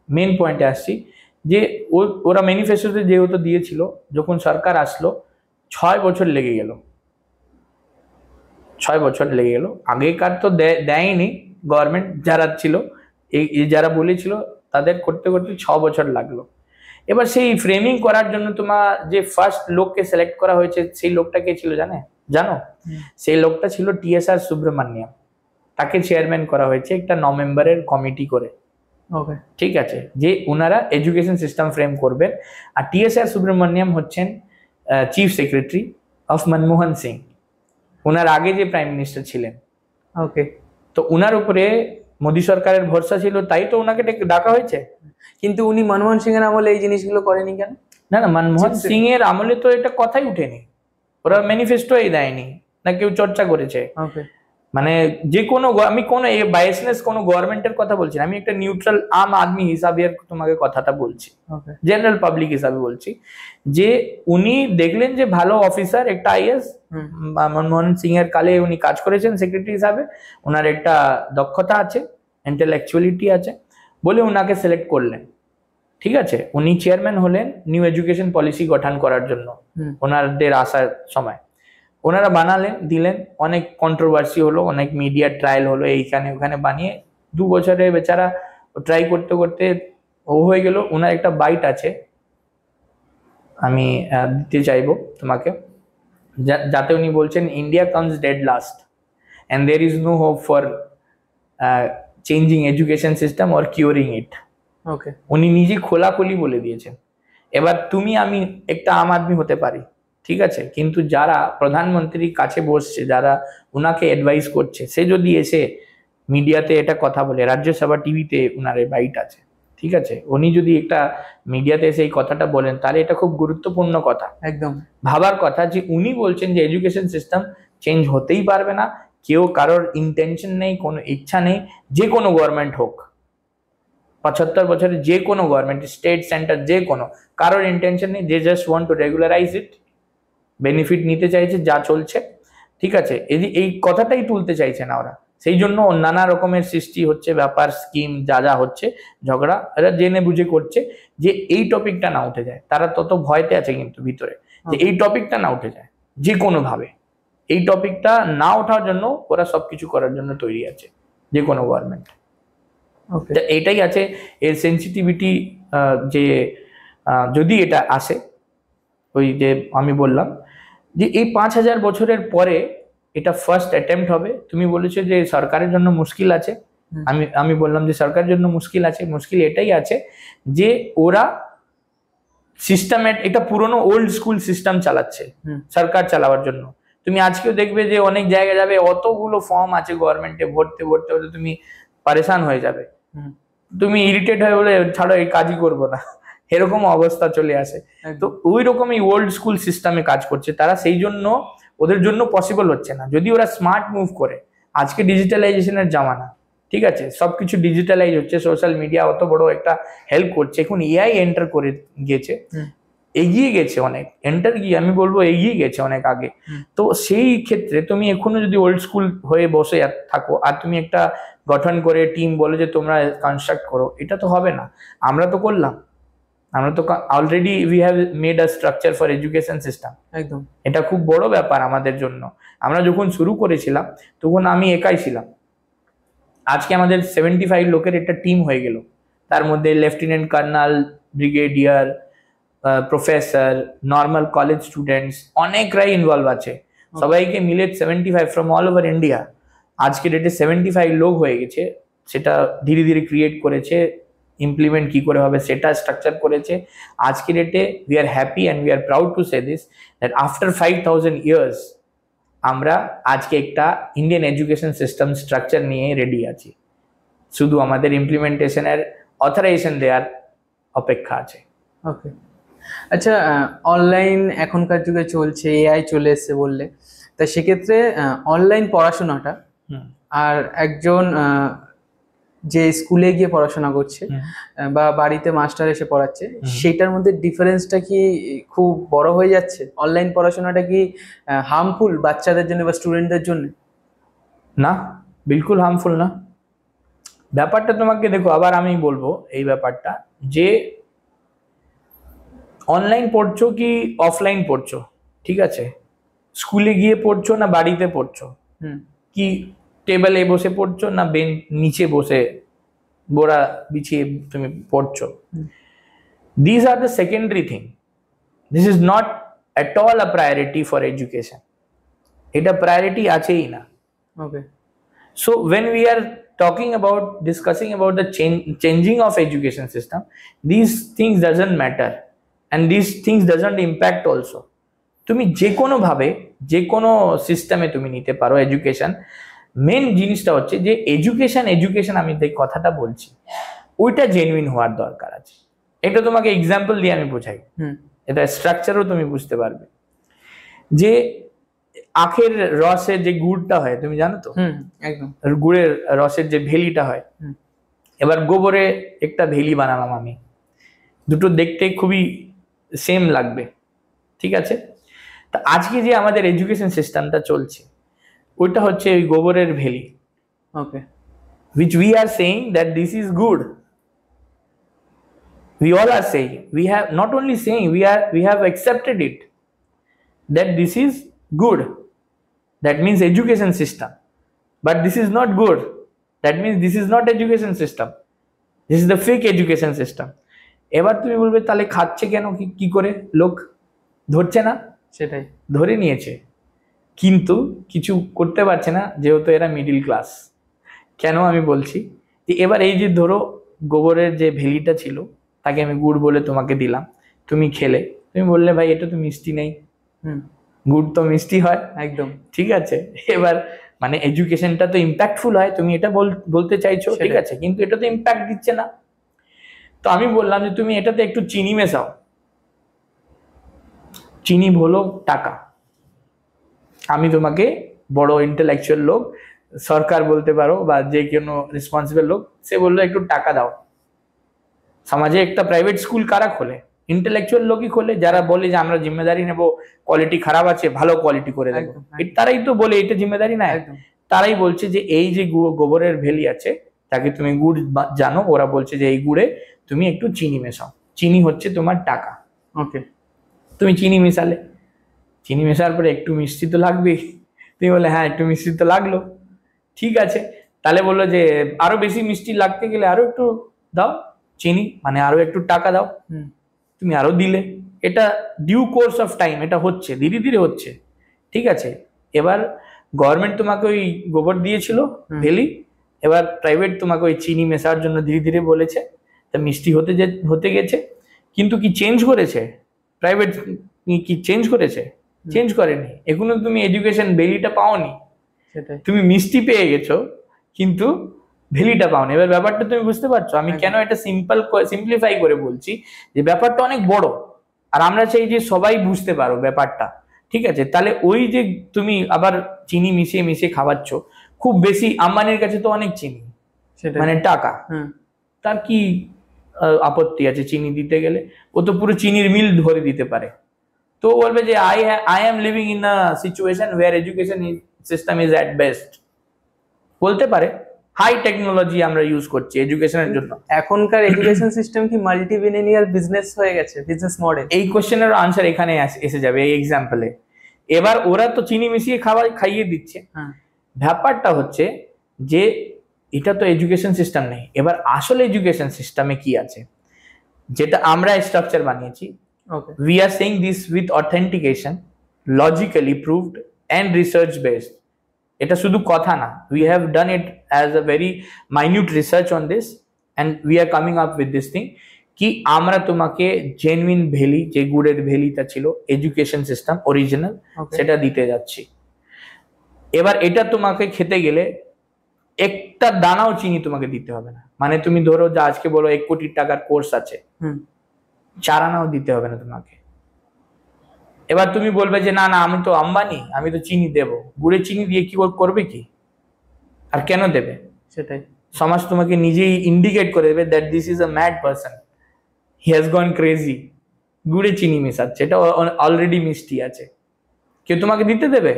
মেন পয়েন্টে আসছি যে ওরা ম্যানিফেস্টোতে যেহেতু দিয়েছিল, যখন সরকার আসলো 6 বছর লেগে গেল। 6 বছর লেগে গেল। আগেকার তো দেয়নি গভর্নমেন্ট, যারা ছিল যারা বলেছিল তাদের করতে করতে 6 বছর লাগলো। এবার সেই ফ্রেমিং করার জন্য তোমার যে ফার্স্ট লোককে সিলেক্ট করা হয়েছে সেই লোকটা কে ছিল জানো? সেই লোকটা ছিল টিএসআর সুব্রমণ্যম। তাকে চেয়ারম্যান করা হয়েছে একটা 9 মেম্বারের কমিটি করে। ওকে, ঠিক আছে, যে ওনারা এডুকেশন সিস্টেম ফ্রেম করবেন। আর টিএসআর সুব্রমণ্যম হচ্ছেন chief secretary of Manmohan Singh, ওনার আগে যে প্রাইম মিনিস্টার ছিলেন। ওকে, তো ওনার উপরে মোদী সরকারের ভরসা ছিল, তাই তো ওনাকে ডাকা হয়েছে। কিন্তু উনি মনমোহন সিং এর আমলে এই জিনিসগুলো করেনি কেন? না, মনমোহন সিং এর আমলে তো এটা কথাই উঠেনি, ওরা ম্যানিফেস্টোই দেয়নি, না কেউ চর্চা করেছে। ওকে, মানে যে কোনো আমি কোনো বায়াসনেস কোনো গভর্নমেন্টের কথা বলছি না, আমি একটা নিউট্রাল আম আদমি হিসাবে তোমাকে কথাটা বলছি, জেনারেল পাবলিক হিসাবে বলছি যে উনি দেখলেন যে ভালো অফিসার একটা আইএস, মনমোহন সিং এর কালে উনি কাজ করেছেন সেক্রেটারি হিসাবে, ওনার একটা দক্ষতা আছে, ইন্টেলেকচুয়ালিটি আছে বলে ওনাকে সিলেক্ট করলেন। ঠিক আছে, উনি চেয়ারম্যান হলেন নিউ এডুকেশন পলিসি গঠন করার জন্য। ওনাদের আসার সময় ওনারা বানালেন, দিলেন, অনেক কন্ট্রোভার্সি হলো, অনেক মিডিয়া ট্রায়াল হলো, এইখানে ওখানে বানিয়ে 2 বছরে বেচারা ট্রাই করতে করতে ও হয়ে গেল। ওনার একটা বাইট আছে, আমি দিতে চাইবো তোমাকে, যাতে উনি বলছেন India comes dead last and there is no hope for changing education system or curing it. Okay, উনি নিজে খোলাখুলি বলে দিয়েছেন। এবার তুমি আমি একটা আম আদমি হতে পারি, ঠিক আছে, কিন্তু যারা প্রধানমন্ত্রীর কাছে বসছে, যারা উনাকে অ্যাডভাইস করছে, সে যদি এসে মিডিয়াতে এটা কথা বলে, রাজ্যসভা টিভিতে উনার বাইট আছে, ঠিক আছে, উনি যদি একটা মিডিয়াতে এসে এই কথাটা বলেন তাহলে এটা খুব গুরুত্বপূর্ণ কথা, একদম ভাবার কথা যে উনি বলছেন যে এডুকেশন সিস্টেম চেঞ্জ হতেই পারবে না, কেউ কারোর ইন্টেনশন নেই, কোনো ইচ্ছা নেই, যে কোনো গভর্নমেন্ট হোক 75 বছরে, যে কোনো গভর্নমেন্ট, স্টেট সেন্টার, যে কোনো, কারোর ইন্টেনশন নেই, যে just want to regularise it, benefit নিতে চাইছে যা চলছে। ঠিক আছে, এই কথাটাই তুলতে চাইছে না ওরা, সেই জন্য নানা রকমের সৃষ্টি হচ্ছে, ব্যাপার স্কিম যা যা হচ্ছে, ঝগড়া এরা জেনে বুঝে করছে যে এই টপিকটা না উঠে যায়। তারা তত ভয়তে আছে কিন্তু ভিতরে যে এই টপিকটা না উঠে যায়, যে কোনো ভাবে এই টপিকটা না ওঠার জন্য ওরা সবকিছু করার জন্য তৈরি আছে, যে কোনো গভর্নমেন্ট। এইটাই আছে এর সেন্সিটিভিটি, যে যদি এটা আসে, ওই যে আমি বললাম যে এই 5000 বছরের পরে এটা ফার্স্ট অ্যাটেম্প্ট হবে। তুমি বলেছো যে সরকারের জন্য মুশকিল আছে, আমি বললাম যে সরকারের জন্য মুশকিল আছে। মুশকিল এটাই আছে যে ওরা সিস্টেমেট একটা পুরনো ওল্ড স্কুল সিস্টেম চালাচ্ছে সরকার চালাবার জন্য। তুমি আজকেও দেখবে যে অনেক জায়গায় যাবে, অতগুলো ফর্ম আছে গভর্নমেন্টে, ভরতে ভরতে ভরতে তুমি পারেশান হয়ে যাবে, তুমি ইরিটেট হয়ে বলে ছাড়ো এই কাজই করবো না, এরকম অবস্থা চলে আসে। তো ওই রকমই ওল্ড স্কুল সিস্টেমে কাজ করছে তারা, সেই জন্য ওদের জন্য পসিবল হচ্ছে না। যদি ওরা স্মার্ট মুভ করে, আজকে ডিজিটালাইজেশনের জামানা, ঠিক আছে, সবকিছু ডিজিটালাইজ হচ্ছে, সোশ্যাল মিডিয়া অত বড় একটা হেল্প করছে, এখন এআই এন্টার করে গেছে, এগিয়ে গেছে অনেক, এন্টার গিয়ে আমি বলবো এগিয়ে গেছে অনেক আগে। তো সেই ক্ষেত্রে তুমি এখনো যদি ওল্ড স্কুল হয়ে বসে থাকো আর তুমি একটা গঠন করে টিম বলে যে তোমরা কনস্ট্রাক্ট করো, এটা তো হবে না। আমরা তো করলাম, আমরা তো already we have made a structure for education system. একদম, এটা খুব বড় ব্যাপার আমাদের জন্য। আমরা যখন শুরু করেছিলাম তখন আমি একাই ছিলাম, আজকে আমাদের 75 লোকের একটা টিম হয়ে গেল, তার মধ্যে lieutenant colonel, brigadier, professor, normal college students অনেকরাই ইনভলভ আছে, সবাইকে মিলে 75 ফ্রম অল ওভার ইন্ডিয়া। আজকে ডেটে 75 লোক হয়ে গেছে, সেটা ধীরে ধীরে ক্রিয়েট করেছে, ইমপ্লিমেন্ট কি করে হবে সেটা স্ট্রাকচার করেছে। আজকে ডেটে we are happy and we are proud to say this that after 5000 years আমরা আজকে একটা ইন্ডিয়ান এডুকেশন সিস্টেম স্ট্রাকচার নিয়ে রেডি আছি, শুধু আমাদের ইমপ্লিমেন্টেশনের অথরাইজেশন দেওয়ার অপেক্ষা আছে। ওকে, আচ্ছা, অনলাইন এখনকার যুগে চলছে, এআই চলে এসছে বললে, তা সেক্ষেত্রে অনলাইন পড়াশোনাটা আর একজন যে স্কুলে গিয়ে পড়াশোনা করছে বা বাড়িতে মাস্টার এসে পড়াচ্ছে, সেটার মধ্যে ডিফারেন্সটা কি খুব বড় হয়ে যাচ্ছে? অনলাইন পড়াশোনাটা কি হার্মফুল বাচ্চাদের জন্য বা স্টুডেন্টদের জন্য? না, বিলকুল হার্মফুল না। ব্যাপারটা তোমাকে দেখো, আবার আমি বলবো এই ব্যাপারটা যে অনলাইন পড়ছো কি অফলাইন পড়ছো, ঠিক আছে, স্কুলে গিয়ে পড়ছো না বাড়িতে পড়ছো, কি টেবিলে বসে পড়ছো না বেঞ্চ নিচে বসে বোরা বিছিয়ে তুমি পড়ছো, this are the secondary thing, this is not at all a priority for education, এটা প্রায়োরিটি আছেই না। ওকে, so when we are talking about discussing about the changing of education system, these things doesn't matter and these things doesn't impact also. তুমি যে কোনো ভাবে যে কোনো সিস্টেমে তুমি নিতে পারো এডুকেশন। মেন জিনিসটা হচ্ছে যে এডুকেশন আমি যে কথাটা বলছি ওইটা জেনুইন হওয়ার দরকার আছে। এটা তোমাকে এক্সাম্পল দিয়ে আমি বোঝাই, এটা স্ট্রাকচারও তুমি বুঝতে পারবে। যে আখের রসের যে গুড়টা হয় তুমি জানো তো, একদম, গুড়ের রসের যে ভেলিটা হয়, এবার গোবরে একটা ভেলি বানালাম আমি, দুটো দেখতে খুবই সেম লাগবে, ঠিক আছে। তা আজকে যে আমাদের এডুকেশন সিস্টেমটা চলছে ওইটা হচ্ছে ওই গোবরের ভেলি। ওকে, which we are saying that this is good, we all are saying, we have not only saying, we have accepted it that this is good, that means education system, but this is not good, that means this is not education system, this is the fake education system. এবার তুমি বলবে তাহলে খাচ্ছে কেন, কি করে লোক ধরছে না? সেটাই, ধরে নিয়েছে কিন্তু কিছু করতে পারছে না, যেহেতু এরা মিডিল ক্লাস। কেন আমি বলছি যে এবার এই যে ধরো গোবরের যে ভেলিটা ছিল তাকে আমি গুড় বলে তোমাকে দিলাম, তুমি খেলে, তুমি বললে ভাই এটা তো মিষ্টি নেই, গুড় তো মিষ্টি হয়, একদম ঠিক আছে। এবার মানে এডুকেশনটা তো ইম্প্যাক্টফুল হয়, তুমি এটা বলতে চাইছো, ঠিক আছে, কিন্তু এটা তো ইম্প্যাক্ট দিচ্ছে না। তো আমি বললাম যে তুমি এটাতে একটু চিনি মেশাও, চিনি হলো টাকা। আমি তোমাকে বড় ইন্টেলেকচুয়াল লোক, সরকার বলতে পারো বা যে কোনো রেসপন্সিবল লোক, সে বললো একটু টাকা দাও। সমাজে একটা প্রাইভেট স্কুল কারা খোলে? ইন্টেলেকচুয়াল লোকই খোলে, যারা বলে যে আমরা জিম্মেদারি নেব, কোয়ালিটি খারাপ আছে ভালো কোয়ালিটি করে দেবো, তারাই তো বলে এটা জিম্মেদারি না। তারাই বলছে যে এই যে গোবরের ভেলি আছে তাকে তুমি গুড় জানো, ওরা বলছে যে এই গুড়ে তুমি একটু চিনি মেশাও, চিনি হচ্ছে তোমার টাকা। ওকে, তুমি চিনি মেশালে, চিনি মেশার পরে একটু মিষ্টি তো লাগবেই, তুমি বলে হ্যাঁ একটু মিষ্টি তো লাগলো, ঠিক আছে। তাহলে বললো যে আরো বেশি মিষ্টি লাগতে গেলে আরো একটু দাও চিনি, মানে আরো একটু টাকা দাও, তুমি আরো দিলে। এটা ডিউ কোর্স অফ টাইম, এটা হচ্ছে ধীরে ধীরে হচ্ছে, ঠিক আছে। এবার গভর্নমেন্ট তোমাকে ওই গোবর দিয়েছিল ভেলি, এবার প্রাইভেট তোমাকে ওই চিনি মেশার জন্য ধীরে ধীরে বলেছে, তা মিষ্টি হতে গেছে। কিন্তু কি চেঞ্জ করেছে প্রাইভেট? কি চেঞ্জ করেছে? চেঞ্জ করেনি। এখনো তুমি এডুকেশন ভ্যালিটা পাওনি, তুমি মিষ্টি পেয়ে গেছো কিন্তু ভ্যালিটা পাওনি। এবার ব্যাপারটা তুমি বুঝতে পারছো আমি কেন এটা সিম্পলিফাই করে বলছি, যে ব্যাপারটা অনেক বড় আর আমরা চাই যে সবাই বুঝতে পারো ব্যাপারটা, ঠিক আছে। তাহলে ওই যে তুমি আবার চিনি মিশিয়ে মিশিয়ে খাওয়াচ্ছ, খুব বেশি, আম্বানির কাছে তো অনেক চিনি, সেটাই। মানে টাকা, হুম। তার কি আপত্তি আছে চিনি দিতে গেলে? ও তো পুরো চিনির মিল ধরে দিতে পারে। তো ও বলবে যে I am living in a situation where education system is at best, বলতে পারে হাই টেকনোলজি আমরা ইউজ করছি এডুকেশনের জন্য। এখনকার এডুকেশন সিস্টেম কি মাল্টি বিলিয়নিয়ার বিজনেস হয়ে গেছে, বিজনেস মডেল? এই কোশ্চেনের আনসার এখানে এসে যাবে এই এক্সাম্পলে। এবার ওরা তো চিনি মিশিয়ে খাইয়ে দিচ্ছে। হ্যাঁ। ব্যাপারটা হচ্ছে যে এটা তো এডুকেশন সিস্টেম নেই। এবার আসলে এডুকেশন সিস্টেমে কি আছে, যেটা আমরা স্ট্রাকচার বানিয়েছি, ওকে। we are saying this with authentication, logically proved and research based. এটা শুধু কথা না, we have done it as a very minute research on this and we are coming up with this thing কি আমরা তোমাকে genuine valley, যে গুড়ের ভ্যালিটা ছিল এডুকেশন সিস্টেম অরিজিনাল, সেটা দিতে যাচ্ছি। এবার এটা তোমাকে খেতে গেলে একটা দানাও চিনি তোমাকে দিতে হবে না। মানে তুমি ধরো যে আজকে বলো 1 কোটি টাকার কোর্স আছে, 4 আনাও দিতে হবে না তোমাকে। এবার তুমি বলবে যে না না আমি তো আম্বানি, আমি তো চিনি দেব। গুড়ে চিনি দিয়ে কি করবে কি, আর কেন দেবে? সেটাই। সমাজ তোমাকে নিজেই ইন্ডিকেট করে দেবে that this is a mad person, he has gone crazy. গুড়ে চিনি মেশাচ্ছে, এটা অলরেডি মিষ্টি আছে, কেউ তোমাকে দিতে দেবে?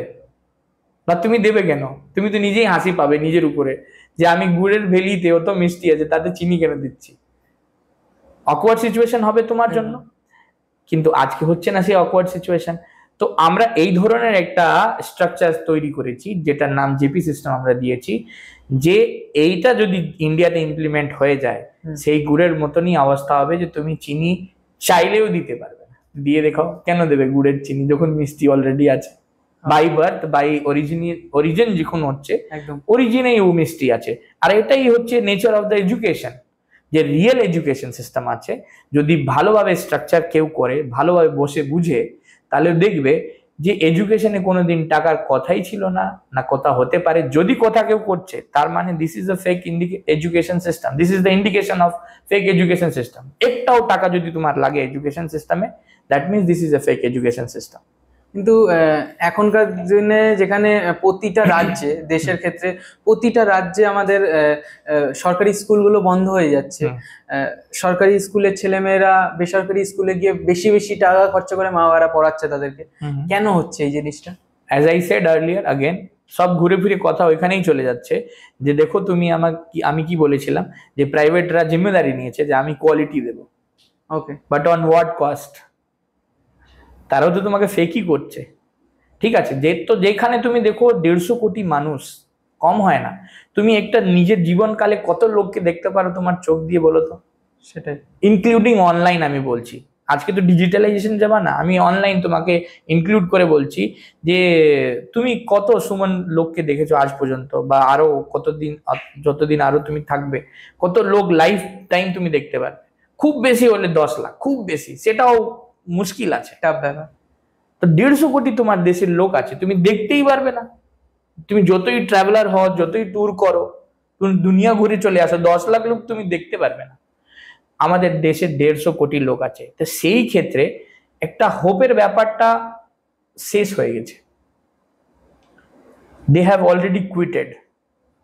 বা তুমি দেবে কেন? তুমি তো নিজেই হাসি পাবে নিজের উপরে যে আমি গুড়ের ভেলিতে অত মিষ্টি আছে, তাতে চিনি কেন দিচ্ছি? অকওয়ার্ড সিচুয়েশন হবে তোমার জন্য। কিন্তু আজকে হচ্ছে না সেই অকওয়ার্ড সিচুয়েশন। তো আমরা এই ধরনের একটা স্ট্রাকচার তৈরি করেছি যেটার নাম জেপি সিস্টেম আমরা দিয়েছি, যে এইটা যদি ইন্ডিয়াতে ইমপ্লিমেন্ট হয়ে যায় সেই গুড়ের মতনই অবস্থা হবে, যে তুমি চিনি চাইলেও দিতে পারবে না। দিয়ে দেখাও, কেন দেবে গুড়ের চিনি যখন মিষ্টি অলরেডি আছে? বাই বার্থ, বাই অরিজিন যখন হচ্ছে, অরিজিনেই ও মিষ্টি আছে। আর এটাই হচ্ছে নেচার অফ দ্য এডুকেশন, যে রিয়েল এডুকেশন সিস্টেম আছে যদি ভালোভাবে স্ট্রাকচার কেউ করে, ভালোভাবে বসে বুঝে, তাহলে দেখবে যে এডুকেশনে কোনোদিন টাকার কথাই ছিল না, না কথা হতে পারে। যদি কথা কেউ করছে তার মানে this is a fake education system, this is the indication of fake education system. একটাও টাকা যদি তোমার লাগে এডুকেশন সিস্টেমে, that means this is a fake education system. কিন্তু এখনকার দিনে যেখানে প্রতিটা রাজ্যে, দেশের ক্ষেত্রে প্রতিটা রাজ্যে আমাদের সরকারি স্কুলগুলো বন্ধ হয়ে যাচ্ছে। সরকারি স্কুলের ছেলেমেয়েরা বেসরকারি স্কুলে গিয়ে বেশি বেশি টাকা খরচা করে মা বাবারা পড়াচ্ছে তাদেরকে। কেন হচ্ছে এই জিনিসটা? As I said earlier, again সব ঘুরে ফিরে কথা ওইখানেই চলে যাচ্ছে যে দেখো তুমি আমি কি বলেছিলাম, যে প্রাইভেটরা জিম্মেদারি নিয়েছে যে আমি কোয়ালিটি দেবো। ওকে, বাট অন হোয়াট কস্ট? তারাও তো তোমাকে ফেকই করছে। ঠিক আছে, যেখানে তুমি দেখো 150 কোটি মানুষ, কম হয় না। তুমি একটা নিজের জীবনকালে কত লোককে দেখতে পারো তোমার চোখ দিয়ে, বলো তো? সেটাই। ইনক্লুডিং অনলাইন আমি বলছি, আজকে তো ডিজিটালাইজেশন জামানা, আমি অনলাইন তোমাকে ইনক্লুড করে বলছি যে তুমি কত সুমন লোককে দেখেছো আজ পর্যন্ত, বা আরো কতদিন, যতদিন আরো তুমি থাকবে, কত লোক লাইফ টাইম তুমি দেখতে পারবে? খুব বেশি হলে 10 লাখ, খুব বেশি, সেটাও মুশকিল আছে। টাফ ব্যাপার। তো 150 কোটি তোমার দেশের লোক আছে, তুমি দেখতেই পারবে না। তুমি যতই ট্রাভেলার হও, যতই ট্যুর করো, তুমি দুনিয়া ঘুরে চলে আসো, 10 লাখ লোক তুমি দেখতে পারবে না। আমাদের দেশে 150 কোটি লোক আছে। তো সেই ক্ষেত্রে একটা হোপের ব্যাপারটা শেষ হয়ে গেছে। They have already quitted.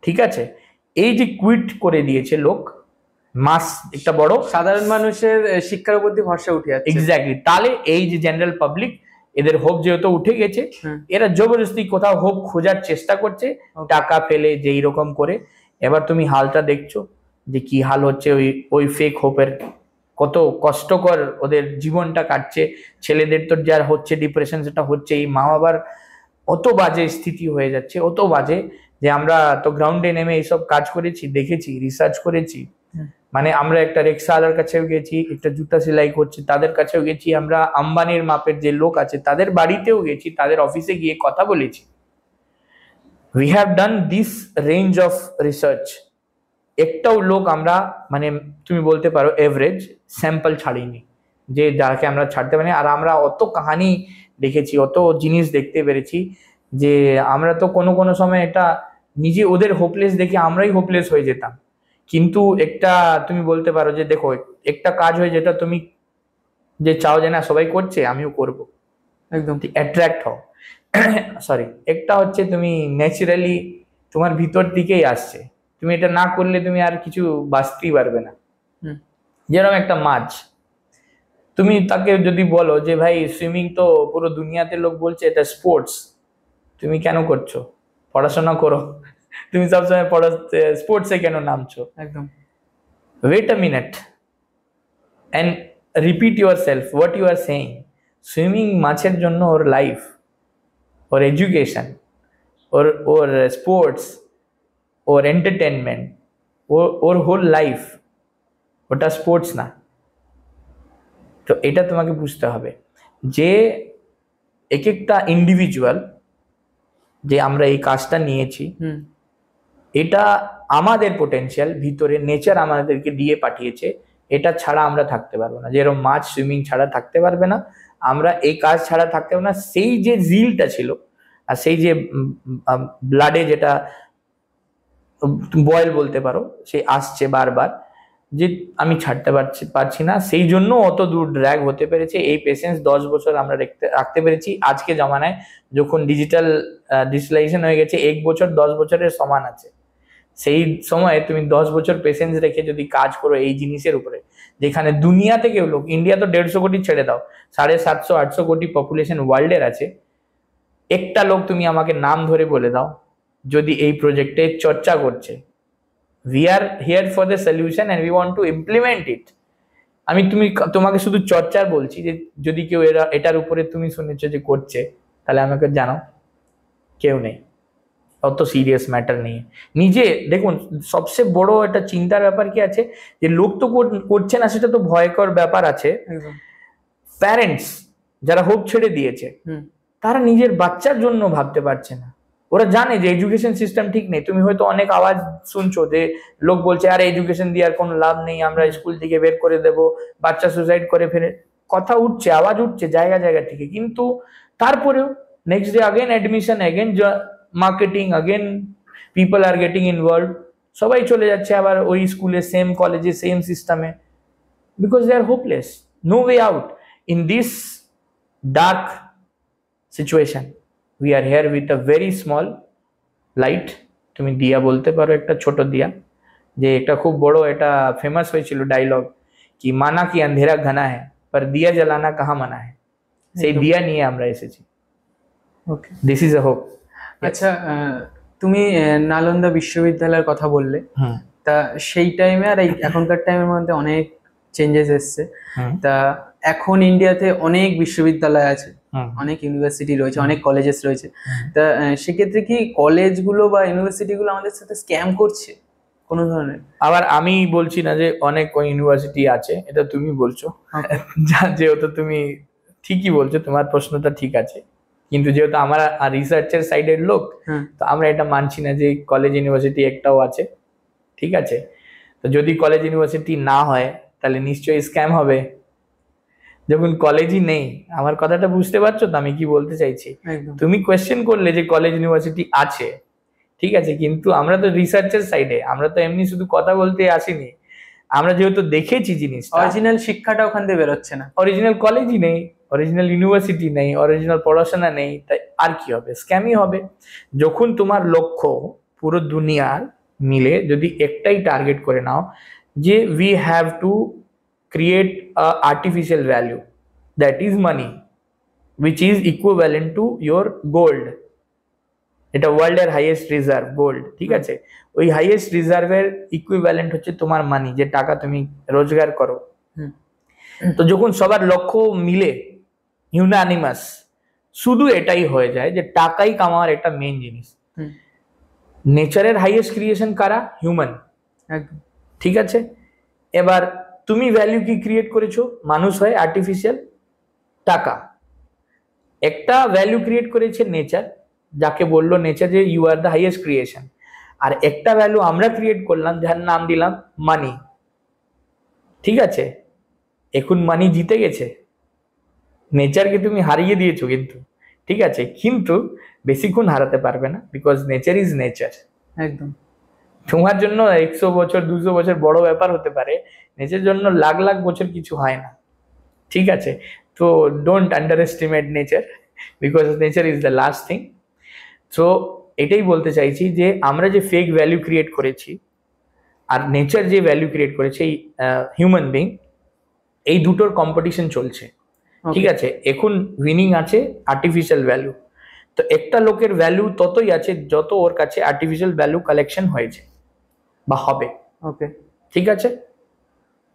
ঠিক আছে, এই যে কুইট করে দিয়েছে লোক, মাস একটা বড় সাধারণ মানুষের শিক্ষার উপর দিয়ে ভরসা উঠে যাচ্ছে। এক্স্যাক্টলি। তাহলে এই যে জেনারেল পাবলিক, এদের হোপ যেহেতু উঠে গেছে, এরা জবরদস্তি কোথাও হোপ খোঁজার চেষ্টা করছে, টাকা ফেলে যেই রকম করে। এবার তুমি হালটা দেখছো যে কি হাল হচ্ছে ওই ফেক হোপের, কত কষ্টকর ওদের জীবনটা কাটছে। ছেলেদের তো যার হচ্ছে ডিপ্রেশন, সেটা হচ্ছে, এই মা বাবার অত বাজে স্থিতি হয়ে যাচ্ছে, অত বাজে যে আমরা তো গ্রাউন্ডে নেমে এইসব কাজ করেছি, দেখেছি, রিসার্চ করেছি। মানে আমরা একটা রিক্সাওয়ালার কাছেও গেছি, একটা জুতা সেলাই করছে তাদের কাছেও গেছি, আমরা আম্বানির মাপের যে লোক আছে তাদের বাড়িতেও গেছি, তাদের অফিসে গিয়ে কথা বলেছি। We have done this range of research. একটাও লোক আমরা, মানে তুমি বলতে পারো এভারেজ স্যাম্পল ছাড়িনি যে যাকে আমরা ছাড়তে পারি। আর আমরা অত কাহানি দেখেছি, অত জিনিস দেখতে পেরেছি যে আমরা তো কোনো সময় এটা নিজে ওদের হোপলেস দেখে আমরাই হোপলেস হয়ে যেতাম। কিন্তু একটা তুমি বলতে পারো যে দেখো একটা কাজ হয় যেটা তুমি যে চাও যে না সবাই করছে আমিও করব, একদম অ্যাট্রাক্ট হও। সরি, একটা হচ্ছে তুমি ন্যাচারালি তোমার ভিতর দিকেই আসছে তুমি এটা না করলে তুমি আর কিছু বাঁচতেই পারবে না। হুম। যেরকম একটা মাছ, তুমি তাকে যদি বলো যে ভাই সুইমিং তো পুরো দুনিয়াতে লোক বলছে এটা স্পোর্টস, তুমি কেন করছো? পড়াশোনা করো, তুমি সবসময় স্পোর্টসে কেন নামছো? একদম। Wait a minute and repeat yourself what you are saying. Swimming মাছের জন্য ওর লাইফ, ওর এডুকেশন, ওর স্পোর্টস, ওর এন্টারটেনমেন্ট, ওর হোল লাইফ, ওটা স্পোর্টস না। তো এটা তোমাকে বুঝতে হবে যে এক একটা ইন্ডিভিজুয়াল যে আমরা এই কাজটা নিয়েছি, এটা আমাদের পোটেনশিয়াল ভিতরে নেচার আমাদেরকে দিয়ে পাঠিয়েছে, এটা ছাড়া আমরা থাকতে পারবো না। যেরকম মাছ সুইমিং ছাড়া থাকতে পারবে না, আমরা এই কাজ ছাড়া থাকতে পারবো না। সেই যে জিলটা ছিল আর সেই যে ব্লাডে যেটা বয়েল বলতে পারো, সে আসছে বারবার, যে আমি ছাড়তে পারছি না, সেই জন্য অত দূর ড্র্যাগ হতে পেরেছে। এই পেশেন্স 10 বছর আমরা রাখতে পেরেছি। আজকে জামানায় যখন ডিজিটালাইজেশন হয়ে গেছে, 1 বছর 10 বছরের সমান আছে। সেই সময় তুমি 10 বছর পেশেন্স রেখে যদি কাজ করো এই জিনিসের উপরে, যেখানে দুনিয়া থেকে লোক, ইন্ডিয়া তো 150 কোটি ছেড়ে দাও, 750-800 কোটি পপুলেশন ওয়ার্ল্ডের আছে, একটা লোক তুমি আমাকে নাম ধরে বলে দাও যদি এই প্রজেক্টে চর্চা করছে। We are here for the solution and we want to implement it. আমি তোমাকে শুধু চর্চার বলছি, যে যদি কেউ এটার উপরে তুমি শুনেছো যে করছে, তাহলে আমাকে জানাও। কেউ নেই, অত সিরিয়াস ম্যাটার নেই। নিজে দেখুন, সবচেয়ে বড় একটা চিন্তার ব্যাপার কি আছে, যে লোক তো করছে না, সেটা তো ভয়কর ব্যাপার আছে। প্যারেন্টস যারা হোপ ছেড়ে দিয়েছে, তারা নিজের বাচ্চার জন্য ভাবতে পারছে না। ওরা জানে যে এডুকেশন সিস্টেম ঠিক নেই। তুমি হয়তো অনেক আওয়াজ শুনছো যে লোক বলছে আরে এডুকেশন দিয়ে আর কোনো লাভ নেই, আমরা স্কুল থেকে বের করে দেব, বাচ্চা সুসাইড করে ফেলে, কথা উঠছে, আওয়াজ উঠছে জায়গা জায়গা থেকে। কিন্তু তারপরেও next day again admission, again marketing, again people are getting involve, সবাই চলে যাচ্ছে আবার ওই স্কুলে, সেম কলেজে, সেম সিস্টেমে, because they are hopeless, no way out in this dark situation. We are here with a very small light. তুমি দিয়া বলতে পারো, একটা ছোট দিয়া, যে একটা খুব বড়, এটা ফেমাস হয়েছিল ডায়লগ, কি মানা কি আন্ধেরা ঘনা হ্যায় পর দিয়া জ্বালানা কাহা মানা হ্যায়। সেই দিয়া নিয়ে আমরা এসেছি। ওকে, দিস ইজ আ হোপ। আচ্ছা, তুমি নালন্দা বিশ্ববিদ্যালয়ের কথা বললে, তা সেই টাইমে আর এখনকার টাইমের মধ্যে অনেক চেঞ্জেস এসছে। তা এখন ইন্ডিয়াতে অনেক বিশ্ববিদ্যালয় আছে, অনেক ইউনিভার্সিটি রয়েছে, অনেক কলেজেস রয়েছে। তা সেক্ষেত্রে কি কলেজগুলো বা ইউনিভার্সিটিগুলো আমাদের সাথে স্ক্যাম করছে কোনো ধরনের? আবার আমি বলছি না যে অনেক ইউনিভার্সিটি আছে, এটা তুমি বলছো, যেহেতু তুমি ঠিকই বলছো, তোমার প্রশ্নটা ঠিক আছে, কিন্তু যেহেতু আমরা রিসার্চের সাইডের লোক, তো আমরা এটা মানছি না যে কলেজ ইউনিভার্সিটি একটাও আছে। ঠিক আছে, তো যদি কলেজ ইউনিভার্সিটি না হয় তাহলে নিশ্চয়ই স্ক্যাম হবে। যখন কলেজই নেই, আমার কথাটা বুঝতে পারছো তো আমি কি বলতে চাইছি? তুমি কোয়েশ্চেন করলে যে কলেজ ইউনিভার্সিটি আছে, ঠিক আছে, কিন্তু আমরা তো রিসার্চের সাইডে, আমরা তো এমনি শুধু কথা বলতে আসিনি। আমরা যেহেতু দেখেছি জিনিস, অরিজিনাল শিক্ষাটা ওখান থেকে বেরোচ্ছে না, অরিজিনাল কলেজই নেই, অরিজিনাল ইউনিভার্সিটি নেই, অরিজিনাল পড়াশোনা নেই, তাই আর কি হবে? স্ক্যামই হবে। যখন তোমার লক্ষ্য পুরো দুনিয়ার মিলে যদি একটাই টার্গেট করে নাও, যে we have two create a artificial value, that is money, which is equivalent to your gold. এটা ওয়ার্ল্ডের হাইয়েস্ট রিজার্ভ গোল্ড, ঠিক আছে? ওই হাইয়েস্ট রিজার্ভের ইকুইভ্যালেন্ট হচ্ছে তোমার মানি, যে টাকা তুমি রোজগার করো। তো যখন সবার লক্ষ্য মিলে ইউনানিমাস, শুধু এটাই হয়ে যায় যে টাকাই কামাওয়ার একটা মেইন জিনিস। নেচারের হাইয়েস্ট ক্রিয়েশন কারা? হিউম্যান, ঠিক আছে? এবার তুমি ভ্যালু কি ক্রিয়েট করেছো? মানুষ হয় আর্টিফিশিয়াল টাকা। একটা ভ্যালু ক্রিয়েট করেছে নেচার, যাকে বললো নেচার যে you are the highest creation. আর একটা ভ্যালু আমরা ক্রিয়েট করলাম, যার নাম দিলাম মানি। ঠিক আছে, এখন মানি জিতে গেছে, নেচারকে তুমি হারিয়ে দিয়েছো কিন্তু, ঠিক আছে, কিন্তু বেশিক্ষণ হারাতে পারবে না, বিকজ নেচার ইজ নেচার। একদম। তোমার জন্য 100 বছর 200 বছর বড় ব্যাপার হতে পারে, নেচার জন্য লাখ লাখ বছর কিছু হয় না। ঠিক আছে, তো don't under estimate nature, because nature is the last thing. So এটাই বলতে চাইছি যে আমরা যে ফেক ভ্যালু ক্রিয়েট করেছি, আর নেচার যে ভ্যালু ক্রিয়েট করেছে এই হিউম্যান বিং, এই দুটোর কম্পিটিশন চলছে। ঠিক আছে, এখন উইনিং আছে আর্টিফিশিয়াল ভ্যালু। তো একটা লোকের ভ্যালু ততই আছে যত ওর কাছে আর্টিফিশিয়াল ভ্যালু কালেকশন হয়েছে বা হবে। ওকে, ঠিক আছে,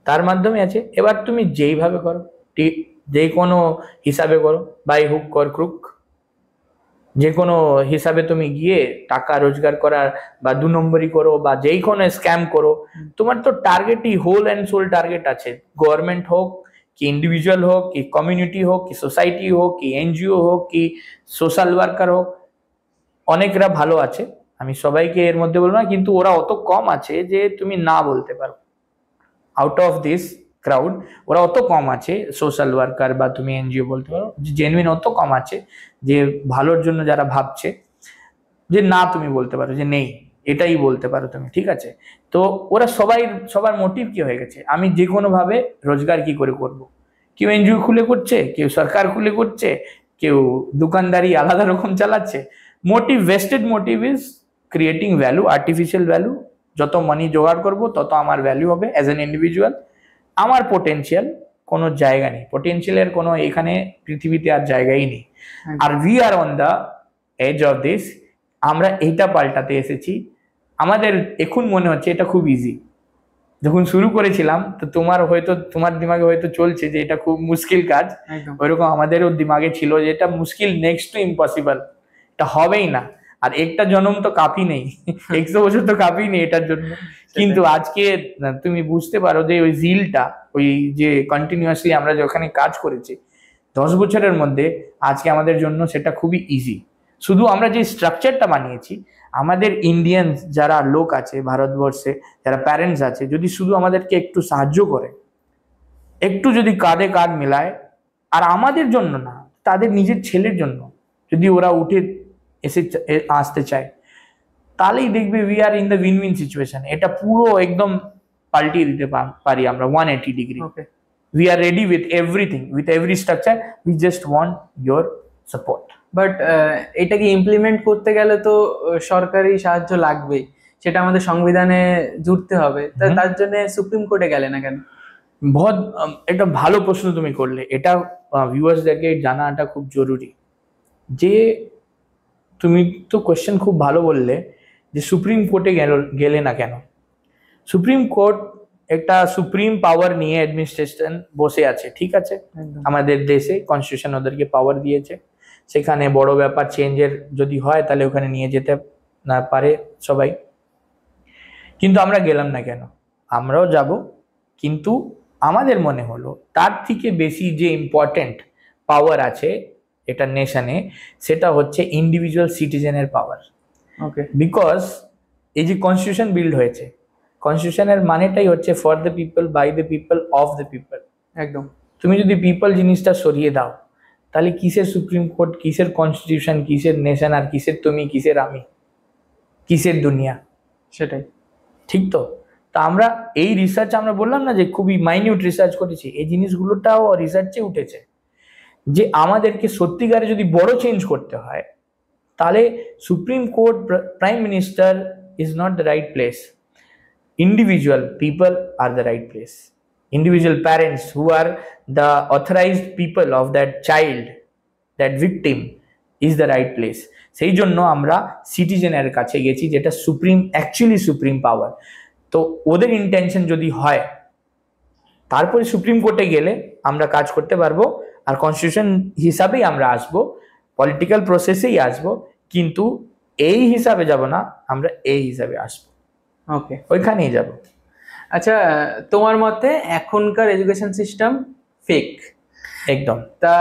তার মাধ্যমে আছে। এবার তুমি যেইভাবে করো, যে কোনো হিসাবে করো, বাই হুক কর ক্রুক, যে কোনো হিসাবে তুমি গিয়ে টাকা রোজগার করার বা 2 নম্বরই করো বা যেই কোনো স্ক্যাম করো, তোমার তো টার্গেটই হোল অ্যান্ড সোল টার্গেট আছে। গভর্নমেন্ট হোক কি ইন্ডিভিজুয়াল হোক কি কমিউনিটি হোক কি সোসাইটি হোক কি এনজিও হোক কি সোশ্যাল ওয়ার্কার হোক, অনেকরা ভালো আছে, আমি সবাইকে এর মধ্যে বলবো না, কিন্তু ওরা অত কম আছে যে তুমি না বলতে পারো। আউট অফ দিস ক্রাউড ওরা অত কম আছে, সোশ্যাল ওয়ার্কার বা তুমি এনজিও বলতে পারো, যে জেনুইন অত কম আছে যে ভালোর জন্য যারা ভাবছে, যে না তুমি বলতে পারো যে নেই, এটাই বলতে পারো তুমি। ঠিক আছে, তো ওরা সবার মোটিভ কি হয়ে গেছে, আমি যে কোনো ভাবে রোজগার কি করে করব। কেউ এনজিও খুলে করছে, কেউ সরকার খুলে করছে, কেউ দোকানদারি আলাদা রকম চালাচ্ছে। Motive, vested motive is creating value, artificial value. যত মানি জোগাড় করবো তত আমার ভ্যালু হবে অ্যাজ এন ইন্ডিভিজুয়াল। আমার পোটেনশিয়াল কোনো জায়গা নেই, পোটেনশিয়ালের কোনো এখানে পৃথিবীতে আর জায়গাই নেই। আর we are on the edge of this, আমরা এইটা পাল্টাতে এসেছি। আমাদের এখন মনে হচ্ছে এটা খুব ইজি, যখন শুরু করেছিলাম তো তোমার দিমাগে হয়তো চলছে যে এটা খুব মুশকিল কাজ, ওইরকম আমাদেরও দিমাগে ছিল যে এটা মুশকিল, নেক্সট টু ইম্পসিবল, এটা হবেই না। আর একটা জন্ম তো কাফি নেই, 100 বছর তো কাফি নেই এটার জন্য। কিন্তু আজকে তুমি বুঝতে পারো যে ওই জিলটা, ওই যে কন্টিনিউয়াসলি আমরা যেখানে কাজ করেছি 10 বছরের মধ্যে, আজকে আমাদের জন্য সেটা খুবই ইজি। শুধু আমরা যে স্ট্রাকচারটা বানিয়েছি, আমাদের ইন্ডিয়ান যারা লোক আছে ভারতবর্ষে, যারা প্যারেন্টস আছে, যদি শুধু আমাদেরকে একটু সাহায্য করে, একটু যদি কাঁধে কাঁধ মেলায়, আর আমাদের জন্য না, তাদের নিজের ছেলের জন্য যদি ওরা উঠে আসতে চায়, তাহলেই দেখবে we are in the win win situation. এটা পুরো একদম পাল্টিয়ে দিতে পারি আমরা 180 degree. We are ready with everything, with every structure, we just want your support. But এটাকে ইমপ্লিমেন্ট করতে গেলে তো সরকারি সাহায্য লাগবেই, সেটা আমাদের সংবিধানে জুড়তে হবে, তার জন্য সুপ্রিম কোর্টে গেলে না কেন? একটা ভালো প্রশ্ন তুমি করলে, এটা ভিউয়ার্সদেরকে জানাটা খুব জরুরি। যে তুমি তো কোয়েশ্চেন খুব ভালো বললে যে সুপ্রিম কোর্টে গেলে না কেন। সুপ্রিম কোর্ট একটা সুপ্রিম পাওয়ার নিয়ে অ্যাডমিনিস্ট্রেশন বসে আছে, ঠিক আছে, আমাদের দেশে কনস্টিটিউশন ওদেরকে পাওয়ার দিয়েছে। সেখানে বড় ব্যাপার চেঞ্জের যদি হয় তাহলে ওখানে নিয়ে যেতে না পারে সবাই, কিন্তু আমরা গেলাম না কেন? আমরাও যাব, কিন্তু আমাদের মনে হলো তার থেকে বেশি যে ইম্পর্টেন্ট পাওয়ার আছে এটা নেশনে, সেটা হচ্ছে ইন্ডিভিজুয়াল সিটিজেনের পাওয়ার। ওকে, বিকজ এই যে কনস্টিটিউশন বিল্ড হয়েছে, কনস্টিটিউশনের মানেটাই হচ্ছে for the people, by the people, of the people. একদম। তুমি যদি পিপল জিনিসটা সরিয়ে দাও, তাহলে কিসের সুপ্রিম কোর্ট, কিসের কনস্টিটিউশন, কিসের নেশন, আর কিসের তুমি, কিসের আমি, কিসের দুনিয়া? সেটাই ঠিক তো। তা আমরা এই রিসার্চ, আমরা বললাম না যে খুবই মাইনিউট রিসার্চ করেছি, এই জিনিসগুলোটাও রিসার্চে উঠেছে যে আমাদেরকে সত্যিকারে যদি বড় চেঞ্জ করতে হয়, তাহলে supreme court, prime minister is not the right place. Individual people are the right place. Individual parents who are the authorized people of that child, that victim, is the right place. সেই জন্য আমরা সিটিজেনের কাছে গেছি, যেটা actually supreme পাওয়ার। তো ওদের intention যদি হয়, তারপরে সুপ্রিম কোর্টে গেলে আমরা কাজ করতে পারবো, আর কনস্টিটিউশন হিসাবেই আমরা আসবো, পলিটিক্যাল প্রসেসেই আসবো, কিন্তু এই হিসাবে যাব না, আমরা এই হিসাবে আসবো। ওকে, ওইখানেই যাব। আচ্ছা, তোমার মতে এখনকার এডুকেশন সিস্টেম ফেক? একদম। তা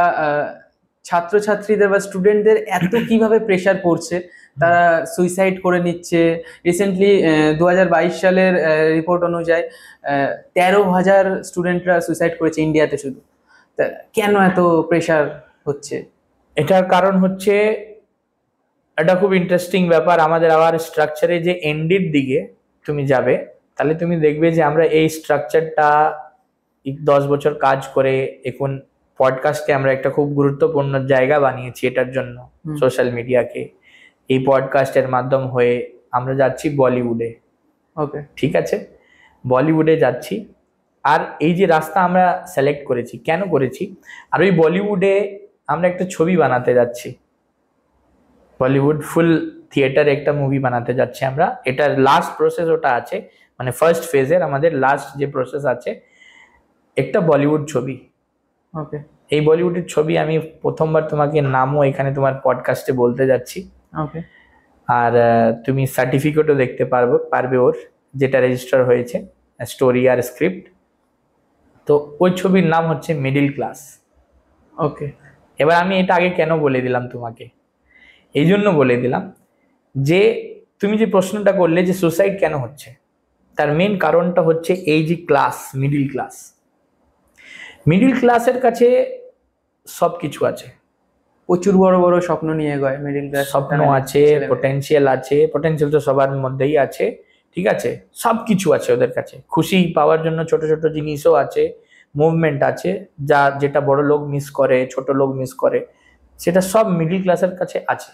ছাত্রছাত্রীদের বা স্টুডেন্টদের এত কিভাবে প্রেশার পড়ছে, তারা সুইসাইড করে নিচ্ছে? রিসেন্টলি 2022 সালের রিপোর্ট অনুযায়ী 13,000 স্টুডেন্টরা সুইসাইড করেছে ইন্ডিয়াতে শুধু। তা কেন এত প্রেশার হচ্ছে? এটার কারণ হচ্ছে, এটা খুব ইন্টারেস্টিং ব্যাপার, আমাদের আবার স্ট্রাকচারে যে এন্ডের দিকে তুমি যাবে, তাহলে তুমি দেখবে যে আমরা এই স্ট্রাকচারটা 10 বছর কাজ করে এখন পডকাস্টকে আমরা একটা খুব গুরুত্বপূর্ণ জায়গা বানিয়েছি এটার জন্য, সোশ্যাল মিডিয়াকে। এই পডকাস্টের মাধ্যম হয়ে আমরা যাচ্ছি বলিউডে। ওকে, ঠিক আছে, বলিউডে যাচ্ছি। আর এই যে রাস্তা আমরা সিলেক্ট করেছি, কেন করেছি, আর ওই বলিউডে আমরা একটা ছবি বানাতে যাচ্ছি, বলিউড ফুল থিয়েটারে একটা মুভি বানাতে যাচ্ছি আমরা। এটার লাস্ট প্রসেস ওটা আছে, মানে ফার্স্ট ফেজের আমাদের লাস্ট যে প্রসেস আছে, একটা বলিউড ছবি। ওকে। এই বলিউডের ছবি আমি প্রথমবার তোমাকে নামও এখানে তোমার পডকাস্টে বলতে যাচ্ছি। ওকে। আর তুমি সার্টিফিকেটও দেখতে পারবে ওর, যেটা রেজিস্টার হয়েছে, স্টোরি আর স্ক্রিপ্ট। তো ওই ছবির নাম হচ্ছে মিডিল ক্লাস। ওকে। এবার আমি এটা আগে কেন বলে দিলাম তোমাকে, এই জন্য বলে দিলাম যে তুমি যে প্রশ্নটা করলে যে সুসাইড কেন হচ্ছে, তার মেন কারণটা হচ্ছে এই যে ক্লাস, মিডিল ক্লাস। মিডিল ক্লাসের কাছে সব কিছু আছে, প্রচুর বড় বড় স্বপ্ন নিয়ে গয় মিডিল ক্লাস। স্বপ্ন আছে, পটেনশিয়াল আছে, পটেনশিয়াল তো সবার মধ্যেই আছে, ঠিক আছে, সব কিছু আছে ওদের কাছে। খুশি পাওয়ার জন্য ছোট ছোট জিনিসও আছে, মুভমেন্ট আছে, যেটা বড় লোক মিস করে, ছোট লোক মিস করে, সেটা সব মিডিল ক্লাসের কাছে আছে।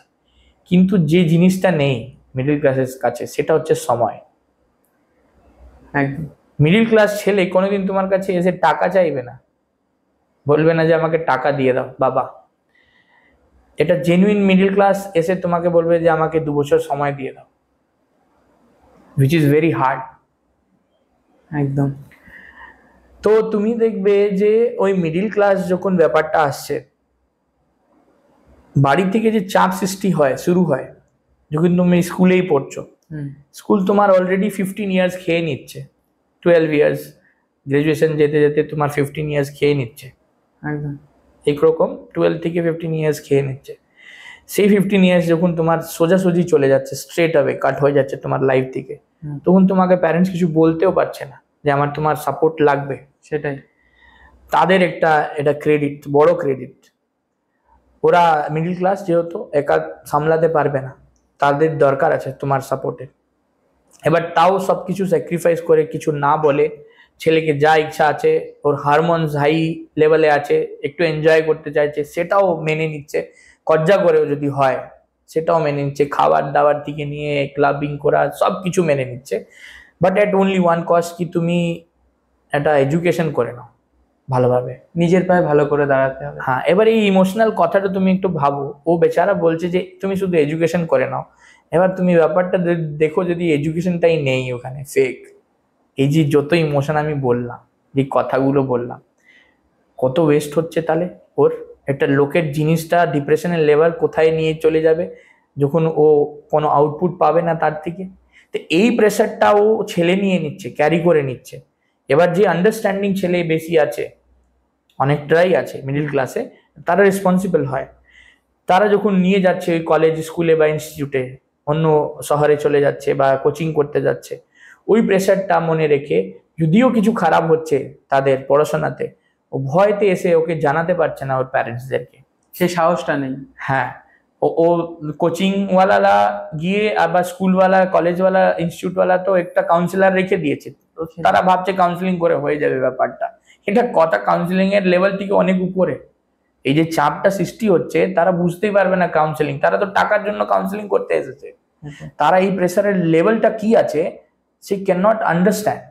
কিন্তু যে জিনিসটা নেই মিডিল ক্লাসের কাছে, সেটা হচ্ছে সময়। একদম। মিডিল ক্লাস ছেলে কোনোদিন তোমার কাছে এসে টাকা চাইবে না, বলবে না যে আমাকে টাকা দিয়ে দাও বাবা। এটা জেনুইন মিডিল ক্লাস এসে তোমাকে বলবে যে আমাকে 2 বছর সময় দিয়ে দাও, which is very hard। একদম। তো তুমি দেখবে যে ওই মিডিল ক্লাস যখন ব্যাপারটা আসছে, বাড়ি থেকে যে চাপ সৃষ্টি হয়, শুরু হয় যখন তুমি স্কুলেই পড়ছো। স্কুল তোমার অলরেডি 15 ইয়ার্স খেয়ে নিচ্ছে, 12 ইয়ার্স, গ্রাজুয়েশন যেতে যেতে তোমার 15 ইয়ার্স খেয়ে নিচ্ছে। একদম। এইরকম 12 থেকে 15 ইয়ার্স খেয়ে নিচ্ছে। সেই 15 ইয়ার্স যখন তোমার সোজাসুজি চলে যাচ্ছে, স্ট্রেট আওয়ে কাট হয়ে যাচ্ছে তোমার লাইফ থেকে, তখন তোমাকে প্যারেন্টস কিছু বলতেও পারছে না যে আমার তোমার সাপোর্ট লাগবে। সেটাই তাদের এটা ক্রেডিট, বড় ক্রেডিট। ওরা মিডিল ক্লাস যেহেতু একা সামলাতে পারবে না, তাদের দরকার আছে তোমার সাপোর্টের। এবার তাও সবকিছু স্যাক্রিফাইস করে, কিছু না বলে, ছেলেকে যা ইচ্ছা আছে, ওর হারমোনস হাই লেভেলে আছে, একটু এনজয় করতে চাইছে, সেটাও মেনে নিচ্ছে। কজ্জা করেও যদি হয় সেটাও মেনে নিচ্ছে, খাবার দাবার থেকে নিয়ে ক্লাবিং করা সব কিছু মেনে নিচ্ছে। But at only one cost, কি তুমি একটা এডুকেশন করে নাও ভালোভাবে, নিজের পায়ে ভালো করে দাঁড়াতে হবে। হ্যাঁ। এবার এই ইমোশনাল কথাটা তুমি একটু ভাবো, ও বেচারা বলছে যে তুমি শুধু এডুকেশন করে নাও। এবার তুমি ব্যাপারটা দেখো, যদি এডুকেশনটাই নেই ওখানে, ফেক, এই যে যত ইমোশন আমি বললাম, যে কথাগুলো বললাম, কত ওয়েস্ট হচ্ছে তাহলে ওর। একটা লোকের জিনিসটা ডিপ্রেশনের লেভেল কোথায় নিয়ে চলে যাবে যখন ও কোনো আউটপুট পাবে না তার থেকে। তো এই প্রেশারটা ও ছেলে নিয়ে নিচ্ছে, ক্যারি করে নিচ্ছে। এবার যে আন্ডারস্ট্যান্ডিং ছেলে বেশি আছে, অনেকটাই আছে মিডিল ক্লাসে, তারা রেসপন্সিবল হয়। তারা যখন নিয়ে যাচ্ছে ওই কলেজ, স্কুলে বা ইনস্টিটিউটে, অন্য শহরে চলে যাচ্ছে বা কোচিং করতে যাচ্ছে, ওই প্রেশারটা মনে রেখে, যদিও কিছু খারাপ হচ্ছে তাদের পড়াশোনাতে, ও ভয়তে এসে ওকে জানাতে পারছে না ওর প্যারেন্টসদেরকে, সেই সাহসটা নেই। হ্যাঁ। ও কোচিং ওয়ালারা গিয়ে, আবার স্কুলওয়ালা, কলেজওয়ালা, ইনস্টিটিউটওয়ালা তো একটা কাউন্সিলর রেখে দিয়েছে, তো তারা ভাবছে কাউন্সিলিং করে হয়ে যাবে ব্যাপারটা। এটা কথা কাউন্সিলিং এর লেভেল থেকে অনেক উপরে। এই যে চাপটা সৃষ্টি হচ্ছে, তারা বুঝতেই পারবে না কাউন্সিলিং, তারা তো টাকার জন্য কাউন্সিলিং করতে এসেছে। তারা এই প্রেসারের লেভেলটা কি আছে সে ক্যান নট আন্ডারস্ট্যান্ড।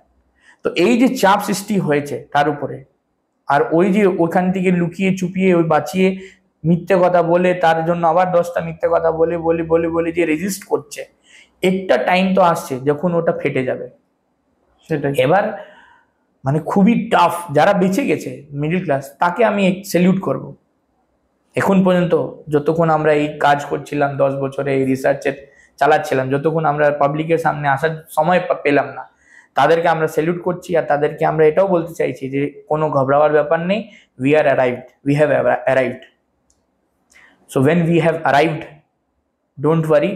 তো এই যে চাপ সৃষ্টি হয়েছে তার উপরে, আর ওই যে ওখান থেকে লুকিয়ে চুপিয়ে ওই বাঁচিয়ে মিথ্যে কথা বলে, তার জন্য আবার 10টা মিথ্যে কথা বলে বলে বলে বলে যে রেজিস্ট করছে, একটা টাইম তো আসছে যখন ওটা ফেটে যাবে। সেটাই। এবার মানে খুবই টাফ, যারা বেঁচে গেছে মিডিল ক্লাস, তাকে আমি স্যালিউট করব। এখন পর্যন্ত যতক্ষণ আমরা এই কাজ করছিলাম, 10 বছরে এই রিসার্চে চালাচ্ছিলাম, যতক্ষণ আমরা পাবলিকের সামনে আসার সময় পেলাম না, তাদেরকে আমরা স্যালিউট করছি। আর তাদেরকে আমরা এটাও বলতে চাইছি যে কোনো ঘবরাবার ব্যাপার নেই, we have arrived. So when we have arrived, don't worry.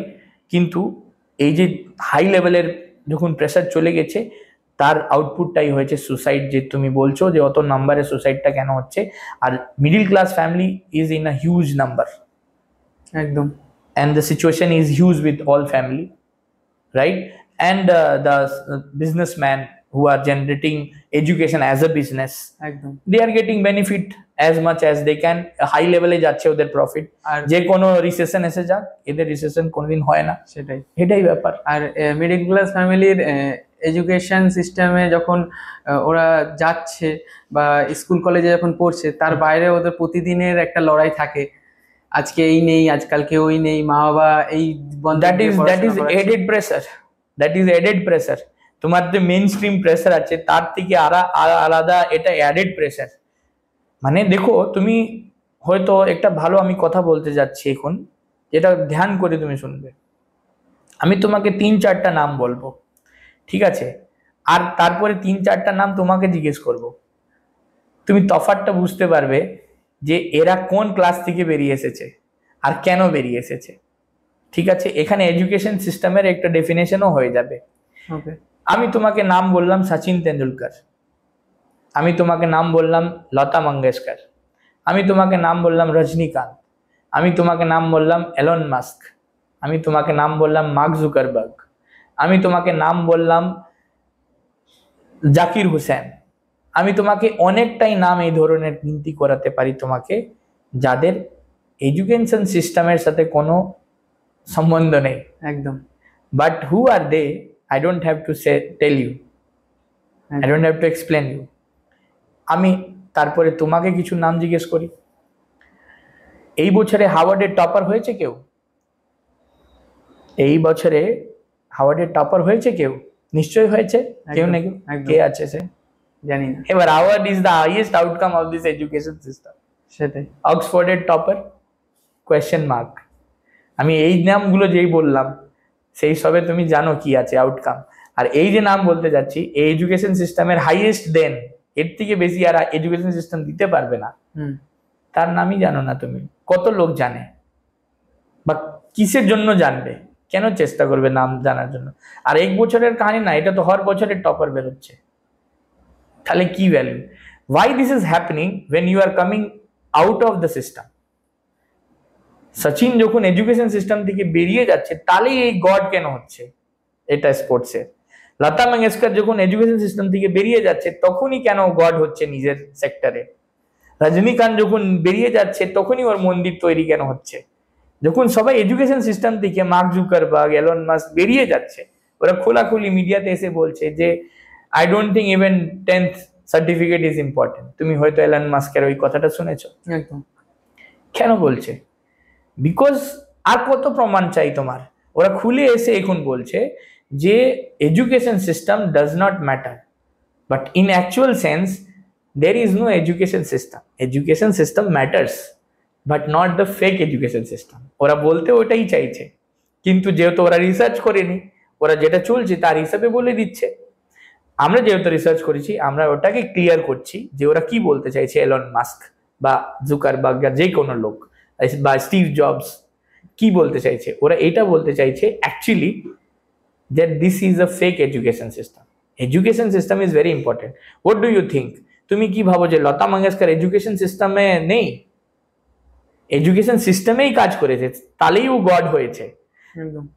কিন্তু এই যে হাই লেভেলের যখন প্রেশার চলে গেছে, তার আউটপুটটাই হয়েছে সুসাইড। যে তুমি বলছো যে অত নাম্বারে সুসাইডটা কেন হচ্ছে, আর middle class family is in a huge number, একদম। and the situation is huge with all family, right? And the businessmen who are generating education as a business, একদম, they are getting benefit as much as they can, high level এ যাচ্ছে ওদের profit. আর যে কোনো recession এসে যাক, এদের recession কোনোদিন হয় না, সেটাই এটাই ব্যাপার। আর মিডল ক্লাস ফ্যামিলির এডুকেশন সিস্টেমে যখন ওরা যাচ্ছে বা স্কুল কলেজে যখন পড়ছে, তার বাইরে ওদের প্রতিদিনের একটা লড়াই থাকে, আজকে এই নেই, আজকালকে ওই নেই, মা বাবা এই that is added pressure, that is added pressure. তোমার যে মেইন স্ট্রিম প্রেসার আছে তার থেকে আলাদা এটা অ্যাডেড প্রেসার। মানে দেখো, তুমি হয়তো একটা ভালো আমি কথা বলতে যাচ্ছি এখন, যেটা ধ্যান করে তুমি শুনবে। আমি তোমাকে 3-4টা নাম বলবো, ঠিক আছে? আর তারপরে 3-4টা নাম তোমাকে জিজ্ঞেস করব, তুমি তফাৎটা বুঝতে পারবে যে এরা কোন ক্লাস থেকে বেরিয়ে এসেছে আর কেন বেরিয়ে এসেছে, ঠিক আছে? এখানে এডুকেশন সিস্টেমের একটা ডেফিনেশনও হয়ে যাবে। ওকে, আমি তোমাকে নাম বললাম সচিন তেন্ডুলকর, আমি তোমাকে নাম বললাম লতা মঙ্গেশকর, আমি তোমাকে নাম বললাম রজনীকান্ত, আমি তোমাকে নাম বললাম এলন মাস্ক, আমি তোমাকে নাম বললাম মার্ক জুকারবার্গ, আমি তোমাকে নাম বললাম জাকির হুসেন, আমি তোমাকে অনেকটাই নাম এই ধরনের গিনতি করাতে পারি তোমাকে, যাদের এডুকেশন সিস্টেমের সাথে কোনো সম্বন্ধ নেই। একদম। But who are they, I don't have to tell you, I don't have to explain you. আমি তারপরে তোমাকে কিছু নাম জিজ্ঞেস করি। এই বছরে হাওয়ার্ডের টপার হয়েছে কেউ? এই বছরে হাওয়ার্ডের টপার হয়েছে কেউ? নিশ্চয়ই হয়েছে, কেউ না কেউ। কে আছে সে? জানি না। এবার Howard is the highest outcome of this education system. সেটাই। অক্সফোর্ডের টপার? Question mark. আমি এই নামগুলো যেই বললাম সেই সবে তুমি জানো কি আছে আউটকাম। আর এই যে নাম বলতে যাচ্ছি, এই এডুকেশন সিস্টেমের হাইয়েস্ট দেন, এর থেকে বেশি আর এডুকেশন সিস্টেম দিতে পারবে না, তার নামই জানো না তুমি। কত লোক জানে বা কিসের জন্য জানবে, কেন চেষ্টা করবে নাম জানার জন্য? আর এক বছরের কাহিনী না, এটা তো হর বছরের টপার বেরোচ্ছে, তাহলে কি value? Why this is happening when you are coming out of the system? Sachin যখন এডুকেশন সিস্টেম থেকে বেরিয়ে যাচ্ছে, তাহলে এই গড কেন হচ্ছে? এটা স্পোর্টসের। লতা মঙ্গেশকর যখন এডুকেশন সিস্টেম থেকে বেরিয়ে যাচ্ছে, তখনই কেন গড হচ্ছে নিজের সেক্টরে? রজনীকান্ত যখন বেরিয়ে যাচ্ছে, তখনই ওর মন্দির তৈরি কেন হচ্ছে? যখন সবাই এডুকেশন সিস্টেম থেকে, মার্ক জুকারবার্গ, এলন মাস্ক বেরিয়ে যাচ্ছে, ওরা খোলাখুলি মিডিয়াতে এসে বলছে যে I don't think even 10th certificate is important. তুমি হয়তো এলন মাস্কের ওই কথাটা শুনেছো। একদম। কেন বলছে? বিকজ আর কত প্রমাণ চাই তোমার? ওরা খুলে এসে এখন বলছে যে education system does not matter, but in actual sense there is no education system. Education system matters, but not the fake education system. ওরা বলতে ওটাই চাইছে, কিন্তু যেহেতু ওরা রিসার্চ করেনি, ওরা যেটা চলছে তার হিসাবে বলে দিচ্ছে। আমরা যেহেতু রিসার্চ করেছি, আমরা ওটাকে ক্লিয়ার করছি যে ওরা কি বলতে চাইছে। এলন মাস্ক বা জুকারবার্গ বা যে কোনো লোক বা স্টিভ জবস কি বলতে চাইছে? ওরা এটা বলতে চাইছে actually that this is a fake education system. Education system is very important. What do you think? তুমি কি ভাবো যে লতা মঙ্গেশকর এডুকেশন সিস্টেমে নেই? এডুকেশন সিস্টেমেই কাজ করেছে, তাহলেই ও গড হয়েছে।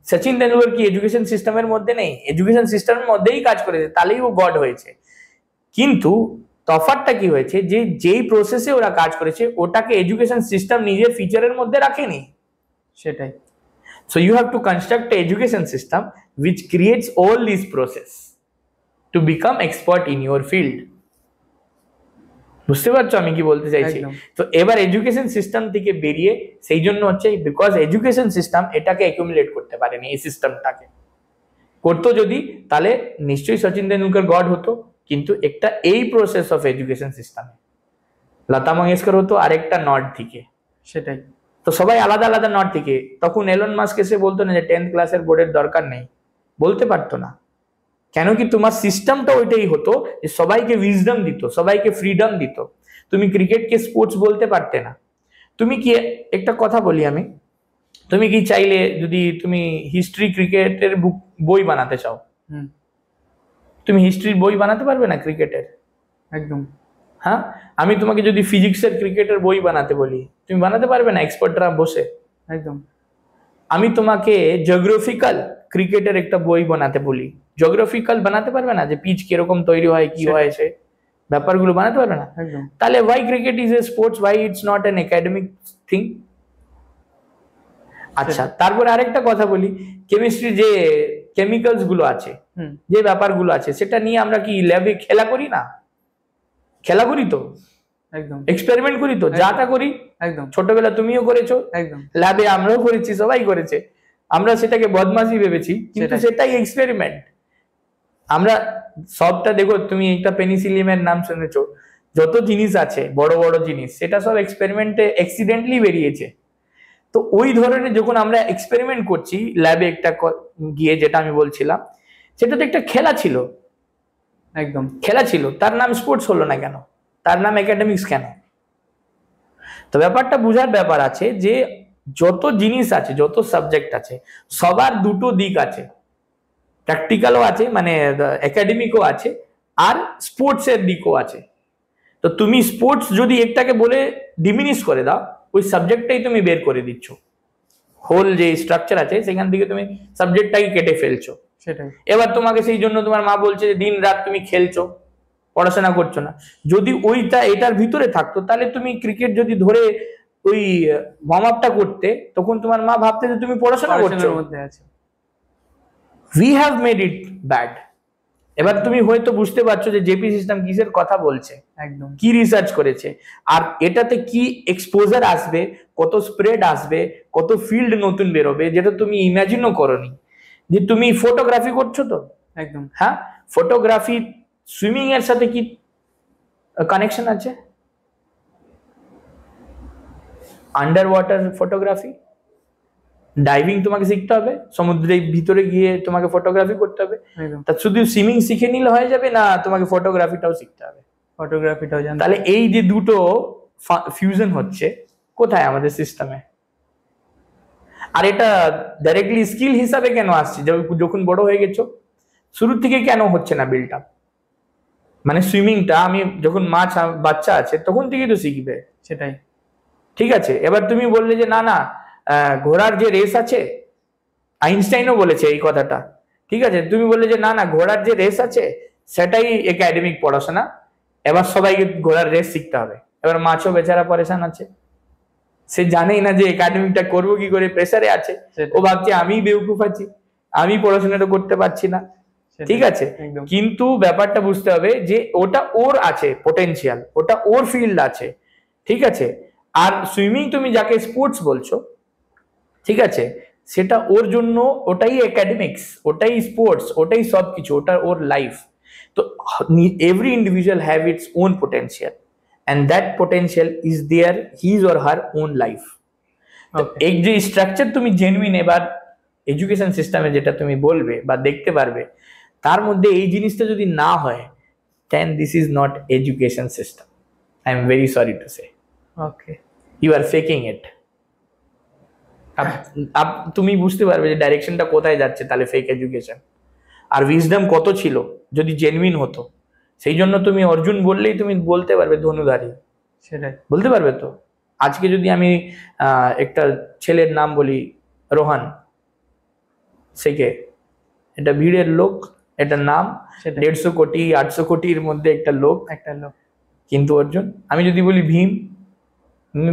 সচিন তেন্ডুলকর কি এডুকেশন সিস্টেমের মধ্যে নেই? এডুকেশন সিস্টেমের মধ্যেই কাজ করেছে, তাহলেই ও গড হয়েছে। কিন্তু তফাৎটা কি হয়েছে, যে যেই প্রসেসে ওরা কাজ করেছে ওটাকে এডুকেশন সিস্টেম নিজের ফিচারের মধ্যে রাখেনি। সেটাই। So you have to construct an education system which creates all these process to become expert in your field. বুঝতে পারছো আমি কি বলতে চাইছি? তো এবার এডুকেশন সিস্টেম থেকে বেরিয়ে, সেই জন্য হচ্ছে বিকজ এডুকেশন সিস্টেম এটাকে অ্যাকুমুলেট করতে পারেনি, এই সিস্টেমটাকে করতো যদি, তাহলে নিশ্চয়ই সচিন তেন্ডুলকর গড হতো। কিন্তু একটা এই প্রসেস অফ এডুকেশন সিস্টেমে লতা মঙ্গেশকর হতো আরেকটা নর্থ থেকে। সেটাই। তো সবাই আলাদা আলাদা নর্থ থেকে। তখন এলন মাস্ক এসে বলতো না যে 10th ক্লাসের বোর্ডের দরকার নেই, বলতে পারতো না। কেন কি তোমার সিস্টেমটা ওইটাই হতো যে সবাইকে উইজডম দিত, সবাইকে ফ্রিডম দিত। তুমি ক্রিকেটকে স্পোর্টস বলতে পারতে না। তুমি কি, একটা কথা বলি আমি, তুমি কি চাইলে যদি তুমি হিস্ট্রি ক্রিকেটের বই বানাতে চাও, তুমি হিস্ট্রির বই বানাতে পারবে না ক্রিকেটের? একদম। হ্যাঁ, আমি তোমাকে যদি ফিজিক্সের ক্রিকেটের বই বানাতে বলি, তুমি বানাতে পারবে না এক্সপার্টরা বসে? একদম। আমি তোমাকে জিওগ্রাফিক্যাল ক্রিকেটের একটা বই বানাতে বলি, জিওগ্রাফিক্যাল বানাতে পারবে না, যে পিচ কিরকম তৈরি হয়, কি হয়েছে, ব্যাপারগুলো বানাতে পারবে না। তাহলে why cricket is a sports, why it's not an academic thing? আচ্ছা, তারপরে আরেকটা কথা বলি, কেমিস্ট্রি যে কেমিক্যালস গুলো আছে, হুম, যে ব্যাপারগুলো আছে সেটা নিয়ে আমরা কি ল্যাবে খেলা করি না? খেলা করি তো, একদম এক্সপেরিমেন্ট করি তো, যা তা করি। একদম ছোটবেলা তুমিও করেছো, একদম ল্যাবে আমরাও করেছি, সবাই করেছে। আমরা সেটাকে বদমাশি ভেবেছি, কিন্তু সেটাই। সেটাই এক্সপেরিমেন্ট। আমরা সবটা দেখো, তুমি একটা পেনিসিলিনের নাম শুনেছো, যত জিনিস আছে বড় বড় জিনিস, সেটা সব এক্সপেরিমেন্টে অ্যাক্সিডেন্টলি বেরিয়েছে। তো ওই ধরনের যখন আমরা এক্সপেরিমেন্ট করছি ল্যাবে একটা গিয়ে, যেটা আমি বলছিলাম, সেটা তো একটা খেলা ছিল। একদম খেলা ছিল, তার নাম স্পোর্টস হলো না কেন? তার নাম একাডেমিক্স কেন? তো ব্যাপারটা বুঝার ব্যাপার আছে যে যত জিনিস আছে, যত সাবজেক্ট আছে, সবার দুটো দিক আছে। প্র্যাকটিক্যালও আছে, মানে একাডেমিকও আছে, আর স্পোর্টস এর দিকও আছে। তো তুমি স্পোর্টস যদি একটাকে বলে ডিমিনিশ করে দাও, ওই সাবজেক্টটাই তুমি বের করে দিচ্ছ। হোল যে স্ট্রাকচার আছে সেখান থেকে তুমি সাবজেক্টটাকে কেটে ফেলছো। সেটাই। এবার তোমাকে সেই জন্য তোমার মা বলছে যে দিন রাত তুমি খেলছো, পড়াশোনা করছো না। যদি ওইটা এটার ভিতরে থাকতো, তাহলে তুমি ক্রিকেট যদি ধরে ওই ওয়ার্ম আপটা করতে, তখন তোমার মা ভাবতে যে তুমি পড়াশোনা করছো। পড়াশোনার মধ্যে আছে। We have made it bad. এবার তুমি হয়তো বুঝতে পারছো যে জেপি সিস্টেম কিসের কথা বলছে, একদম কি রিসার্চ করেছে, আর এটাতে কি এক্সপোজার আসবে, কত স্প্রেড আসবে, কত ফিল্ড নতুন বেরোবে, যেটা তুমি ইমাজিনও করোনি। যে তুমি ফটোগ্রাফি করছো তো, একদম হ্যাঁ, ফটোগ্রাফি সুইমিং এর সাথে কি কানেকশন আছে? আন্ডার ওয়াটার ফটোগ্রাফি, ডাইভিং তোমাকে শিখতে হবে, সমুদ্রের ভিতরে গিয়ে তোমাকে ফটোগ্রাফি করতে হবে। একদম তা শুধু সুইমিং শিখে নিলে হয়ে যাবে না, তোমাকে ফটোগ্রাফিটাও শিখতে হবে। ফটোগ্রাফিটাও জানতে। তাহলে এই যে দুটো ফিউশন হচ্ছে কোথায় আমাদের সিস্টেমে? আর এটা ডাইরেক্টলি স্কিল হিসাবে কেন আসছে যখন বড় হয়ে গেছো? শুরু থেকে কেন হচ্ছে না বিল্ড আপ? মানে সুইমিংটা আমি যখন বাচ্চা আছে তখন থেকেই তো শিখবে। সেটাই। ঠিক আছে, এবার তুমি বললে যে না না, ঘোড়ার যে রেস আছে, আইনস্টাইনও বলেছে এই কথাটা। ঠিক আছে, তুমি বললে যে না না, ঘোড়ার যে রেস আছে সেটাই একাডেমিক পড়াশোনা, এবার সবাইকে ঘোড়ার রেস শিখতে হবে। এবার মাছও বেচারা পরেশান আছে, সে জানেই না যে একাডেমিকটা করবো কি করে, প্রেসারে আছে। ও ভাবছে আমি বেউকুফ আছি, আমি পড়াশোনাটা করতে পারছি না। ঠিক আছে, একদম কিন্তু ব্যাপারটা বুঝতে হবে যে ওটা ওর আছে পটেনশিয়াল, ওটা ওর ফিল্ড আছে। ঠিক আছে, আর সুইমিং তুমি যাকে স্পোর্টস বলছো, ঠিক আছে, সেটা ওর জন্য ওটাই একাডেমিক্স, ওটাই স্পোর্টস, ওটাই সবকিছু, ওটা ওর লাইফ। তো every individual have its own potential, and that potential is their his or her own life. তো এই যে স্ট্রাকচার তুমি জেনুইন এবার এডুকেশন সিস্টেমে যেটা তুমি বলবে বা দেখতে পারবে, তার মধ্যে এই জিনিসটা যদি না হয়, then this is not education system. I am very sorry to say. Okay You are faking it. তুমি বুঝতে পারবে যে ডাইরেকশনটা কোথায় যাচ্ছে, তাহলে ফেক এডুকেশন। আর উইজডম কত ছিল যদি জেনুইন হতো। সেই জন্য তুমি অর্জুন বললেই তুমি বলতে পারবে ধনুধারী, সেটাই বলতে পারবে তো। আজকে যদি আমি একটা ছেলের নাম বলি রোহান, সে কে? এটা ভিড়ের লোক, এটা নাম, 150 কোটি 800 কোটির মধ্যে একটা লোক। কিন্তু অর্জুন, আমি যদি বলি ভীম,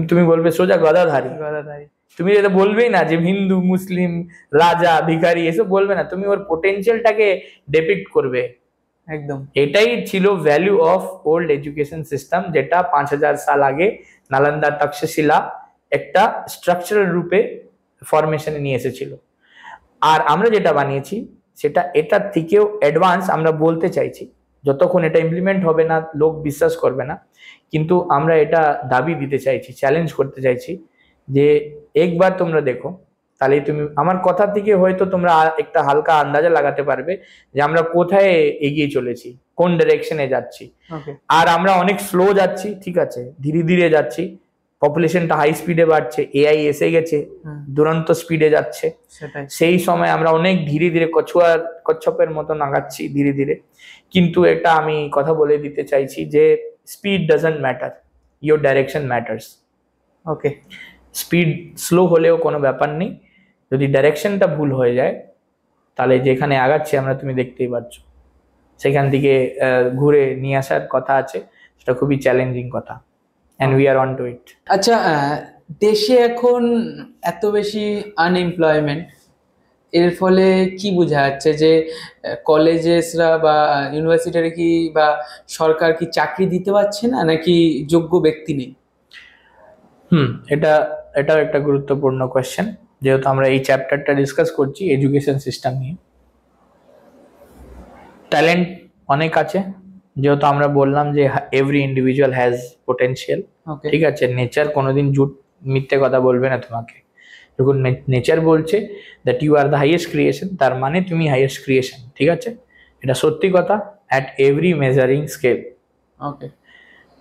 তুমি বলবে সোজা গদাধারী। তুমি এটা বলবেই না যে হিন্দু মুসলিম রাজা ভিখারি এসব বলবে না, তুমি ওর পোটেনশিয়ালটাকে ডেপিক্ট করবে। একদম এটাই ছিল value of old education system, যেটা 5000 সাল আগে নালন্দা তক্ষশিলা একটা স্ট্রাকচারাল রূপে ফরমেশনে নিয়ে এসেছিল। আর আমরা যেটা বানিয়েছি সেটা এটার থেকেও অ্যাডভান্স আমরা বলতে চাইছি। যতক্ষণ এটা ইমপ্লিমেন্ট হবে না, লোক বিশ্বাস করবে না, কিন্তু আমরা এটা দাবি দিতে চাইছি, চ্যালেঞ্জ করতে চাইছি যে একবার তোমরা দেখো, তাহলে তুমি আমার কথা থেকে হয়তো তোমরা একটা হালকা আন্দাজা লাগাতে পারবে যে আমরা কোথায় এগিয়ে চলেছি, কোন ডাইরেকশনে যাচ্ছি। আর আমরা অনেক স্লো যাচ্ছি, ঠিক আছে, ধীরে ধীরে যাচ্ছি, পপুলেশনটা হাই স্পিডে বাড়ছে, এআই এসে গেছে, দুরন্ত স্পিডে যাচ্ছে। সেই সময় আমরা অনেক ধীরে ধীরে কচ্ছপের মতো নাগাচ্ছি ধীরে ধীরে। কিন্তু এটা আমি কথা বলে দিতে চাইছি যে speed doesn't matter, your direction matters. Okay, speed slow হলেও কোনো ব্যাপার নেই, যদি ডাইরেকশনটা ভুল হয়ে যায় তাহলে যেখানে আগাচ্ছি আমরা তুমি দেখতেই পাচ্ছ, সেখান থেকে ঘুরে নিয়ে আসার কথা আছে, সেটা খুবই চ্যালেঞ্জিং কথা। and we are on to it. আচ্ছা, দেশে এখন এত বেশি আনএমপ্লয়মেন্ট, এর ফলে কি বোঝা যাচ্ছে যে কলেজেসরা বা ইউনিভার্সিটিতে কি বা সরকার কি চাকরি দিতে পারছে না, নাকি যোগ্য ব্যক্তি নেই? এটা এটাও একটা গুরুত্বপূর্ণ কোয়েশ্চেন, যেহেতু আমরা এই চ্যাপ্টারটা ডিসকাস করছি এডুকেশন সিস্টেম নিয়ে। ট্যালেন্ট অনেক আছে, যেহেতু আমরা বললাম যে এভরি ইন্ডিভিজুয়াল হ্যাজ পোটেনশিয়াল। ওকে। ঠিক আছে, নেচার কোনোদিন মিথ্যে কথা বলবে না তোমাকে। যখন নেচার বলছে that you are the highest creation, তার মানে তুমি হাইয়েস্ট ক্রিয়েশন। ঠিক আছে, এটা সত্যি কথা অ্যাট এভরি মেজারিং স্কেল। ওকে।